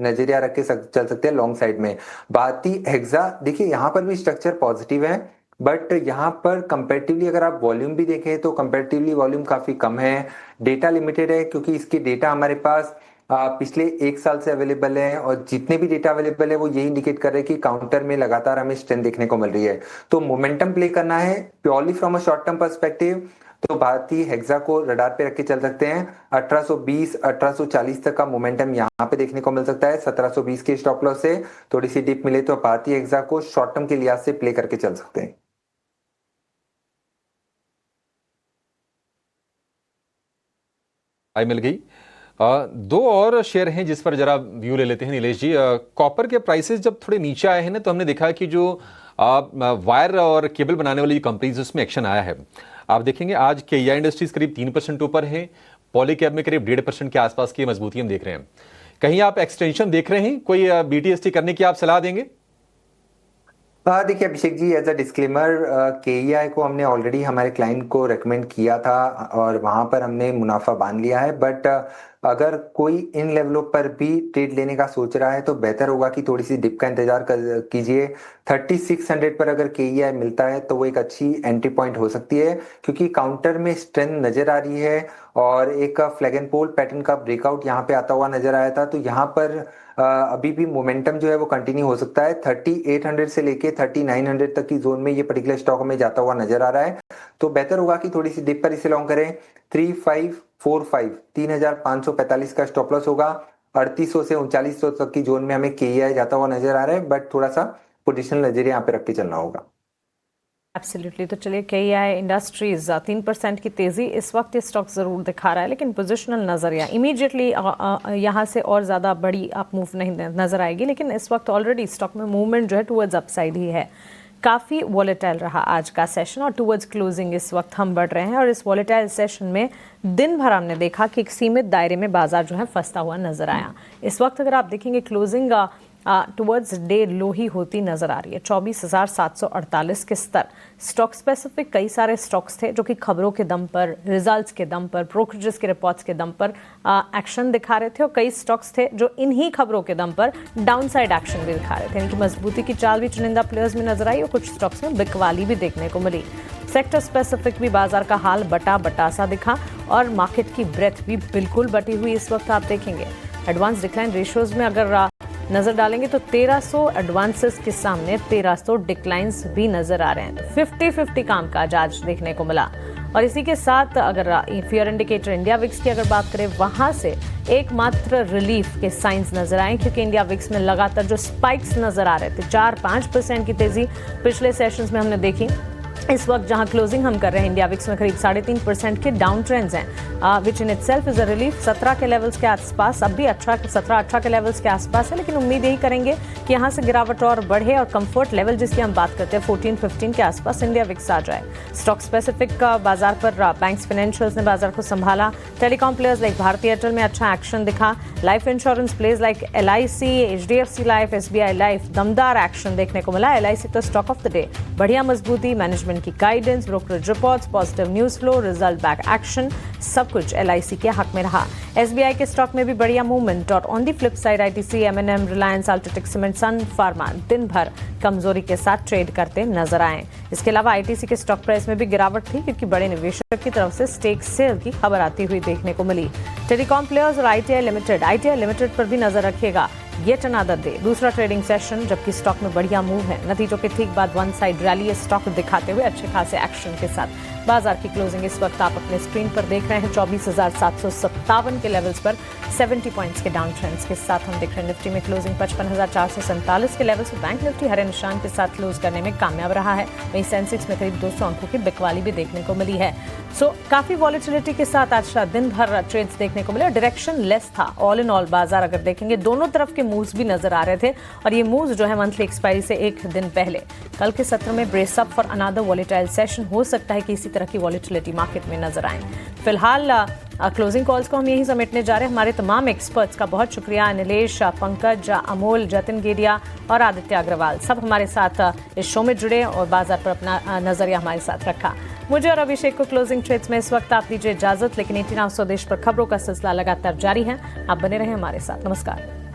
Speaker 12: नजरिया रख के चल सकते हैं लॉन्ग साइड में। भारतीय हेक्सा देखिए यहाँ पर भी स्ट्रक्चर पॉजिटिव है, बट यहाँ पर कंपैरेटिवली अगर आप वॉल्यूम भी देखें तो कंपैरेटिवली वॉल्यूम काफी कम है, डेटा लिमिटेड है क्योंकि इसके डेटा हमारे पास पिछले 1 साल से अवेलेबल है और जितने भी डेटा अवेलेबल है वो यही इंडिकेट कर रहे हैं कि काउंटर में लगातार हमें स्ट्रेंथ देखने को मिल रही है। तो मोमेंटम प्ले करना है purely from a short term perspective तो भारतीय हेक्सा को रडार पे रख के चल सकते हैं। 1820 1840 तक का मोमेंटम यहाँ पे देखने को मिल सकता है। 1720 के स्टॉप लॉस से थोड़ी सी डिप मिले तो भारतीय हेक्सा को शॉर्ट टर्म के लिहाज से प्ले करके चल सकते हैं।
Speaker 1: आई मिल गई। दो और शेयर हैं जिस पर जरा व्यू ले लेते हैं नीलेश जी। कॉपर के प्राइसेस जब थोड़े नीचे आए हैं ना तो हमने देखा कि जो वायर और केबल बनाने वाली कंपनीज उसमें एक्शन आया है। आप देखेंगे आज केया इंडस्ट्रीज करीब 3% ऊपर है, पॉलीकैब में करीब 1.5% के आसपास की मजबूती हम देख रहे हैं। कहीं आप एक्सटेंशन देख रहे हैं, कोई बीटीएसटी करने की आप सलाह देंगे?
Speaker 12: देखिए Abhishek ji, as a disclaimer KEI को हमने ऑलरेडी हमारे क्लाइंट को रेकमेंड किया था और वहां पर हमने मुनाफा बांध लिया है, बट अगर कोई इन लेवलों पर भी ट्रेड लेने का सोच रहा है तो बेहतर होगा कि थोड़ी सी डिप का इंतजार कीजिए। 3600 पर अगर केईआई मिलता है तो वो एक अच्छी एंट्री पॉइंट हो सकती है क्योंकि काउंटर में स्ट्रेंथ नजर आ रही है और एक फ्लैग एंड पोल पैटर्न का ब्रेकआउट यहाँ पे आता हुआ नजर आया था, तो यहाँ पर अभी भी मोमेंटम जो है वो कंटिन्यू हो सकता है। 3800 से लेके 3900 तक की जोन में ये पर्टिकुलर स्टॉक हमें जाता हुआ नजर आ रहा है, तो बेहतर होगा कि थोड़ी सी डिप पर इसे लॉन्ग करें। 3545 3545 का स्टॉप लॉस होगा। 3800 से 3900 तक की जोन में हमें केईआई जाता हुआ नजर आ रहा है, बट थोड़ा सा पोजिशनल नजरिया यहाँ पे रख के चलना होगा।
Speaker 3: एब्सोल्युटली। तो चलिए KEI इंडस्ट्रीज 3% की तेजी इस वक्त ये स्टॉक जरूर दिखा रहा है, लेकिन पोजिशनल नजरिया इमीडिएटली यहाँ से और ज़्यादा बड़ी अप मूव नहीं नजर आएगी, लेकिन इस वक्त ऑलरेडी स्टॉक में मूवमेंट जो है टुवर्ड्स अपसाइड ही है। काफ़ी वॉलेटाइल रहा आज का सेशन और टुवर्ड्स क्लोजिंग इस वक्त हम बढ़ रहे हैं, और इस वॉलेटाइल सेशन में दिन भर हमने देखा कि एक सीमित दायरे में बाजार जो है फंसता हुआ नजर आया। इस वक्त अगर आप देखेंगे क्लोजिंग टुवर्ड्स डे लो ही होती नजर आ रही है, 24,748 के स्तर। स्टॉक स्पेसिफिक कई सारे स्टॉक्स थे जो कि खबरों के दम पर, रिजल्ट्स के दम पर, ब्रोकरेजेस के रिपोर्ट्स के दम पर एक्शन दिखा रहे थे, और कई स्टॉक्स थे जो इन्हीं खबरों के दम पर डाउनसाइड एक्शन भी दिखा रहे थे। यानी कि मजबूती की चाल भी चुनिंदा प्लेयर्स में नजर आई और कुछ स्टॉक्स में बिकवाली भी देखने को मिली। सेक्टर स्पेसिफिक भी बाजार का हाल बटा सा दिखा, और मार्केट की ब्रेथ भी बिल्कुल बटी हुई इस वक्त आप देखेंगे। एडवांस डिक्लाइन रेशियोज में अगर नजर डालेंगे तो 1300 एडवांसेस के सामने 1300 डिक्लाइंस भी नजर आ रहे हैं। 50-50 कामकाज आज देखने को मिला, और इसी के साथ अगर फियर इंडिकेटर इंडिया विक्स की अगर बात करें, वहां से एकमात्र रिलीफ के साइंस नजर आए, क्योंकि इंडिया विक्स में लगातार जो स्पाइक्स नजर आ रहे थे, 4-5% की तेजी पिछले सेशंस में हमने देखी। इस वक्त जहां क्लोजिंग हम कर रहे हैं इंडिया विक्स में करीब 3.5% के डाउन ट्रेंड्स हैं, which in itself is a relief. 17 के लेवल्स के आसपास, अब भी 17-18 के लेवल्स के आसपास है, लेकिन उम्मीद यही करेंगे कि यहां से गिरावट और बढ़े और कंफर्ट लेवल जिसकी हम बात करते हैं 14-15 के आसपास इंडिया विक्स आ जाए। स्टॉक स्पेसिफिक बाजार पर बैंक्स फाइनेंशियल्स ने बाजार को संभाला। Telecom players like Bharti Airtel में अच्छा एक्शन दिखा। Life insurance players like LIC, HDFC life, SBI life दमदार एक्शन देखने को मिला। LIC तो स्टॉक ऑफ द डे, बढ़िया मजबूती, मैनेजमेंट की guidance, brokerage reports, positive news flow, result back action, सब कुछ LIC के हक में रहा। SBI के स्टॉक में भी बढ़िया मूवमेंट, और on the flip side ITC, M&M, Reliance, UltraTech cement, sun pharma दिन भर कमजोरी के साथ ट्रेड करते नजर आए। इसके अलावा ITC के स्टॉक प्राइस में भी गिरावट थी, क्योंकि बड़े निवेशक की तरफ से स्टेक सेल की खबर आती हुई देखने को मिली। टेलीकॉम प्लेयर्स और ITI लिमिटेड पर भी नजर रखिएगा। येट अनदर डे, दूसरा ट्रेडिंग सेशन, जबकि स्टॉक में बढ़िया मूव है। नतीजों के ठीक बाद वन साइड रैली स्टॉक दिखाते हुए अच्छे खासे एक्शन के साथ। बाजार की क्लोजिंग इस वक्त आप अपने स्क्रीन पर देख रहे हैं 24,757 के लेवल्स पर 70 पॉइंट्स के डाउन ट्रेंड्स के साथ हम देख रहे हैं। निफ्टी में क्लोजिंग 55,447 के लेवल्स पर बैंक निफ्टी हरे निशान के साथ क्लोज करने में कामयाब रहा है। वहीं सेंसेक्स में करीब 200 अंकों की बिकवाली भी देखने को मिली है। सो काफी वॉलेटिलिटी के साथ आज दिन भर ट्रेड्स देखने को मिले। डायरेक्शन लेस था ऑल इन ऑल। बाजार अगर देखेंगे दोनों तरफ के मूव्स भी नजर आ रहे थे, और ये मूव्स जो है मंथली एक्सपायरी से एक दिन पहले कल के सत्र में brace up for another volatile session हो सकता है कि इसी तरह की वॉलेटिलिटी मार्केट में नजर आए। फिलहाल क्लोजिंग कॉल्स को हम यही समेटने जा रहे हैं। हमारे तमाम एक्सपर्ट्स का बहुत शुक्रिया, नीलेश, पंकज, अमोल, जतिन गेडिया और आदित्य अग्रवाल, सब हमारे साथ इस शो में जुड़े और बाजार पर अपना नजरिया हमारे साथ रखा। मुझे और अभिषेक को क्लोजिंग ट्रेड्स में इस वक्त आप दीजिए इजाजत, लेकिन 18 स्वदेश पर खबरों का सिलसिला लगातार जारी है। आप बने रहें हमारे साथ। नमस्कार।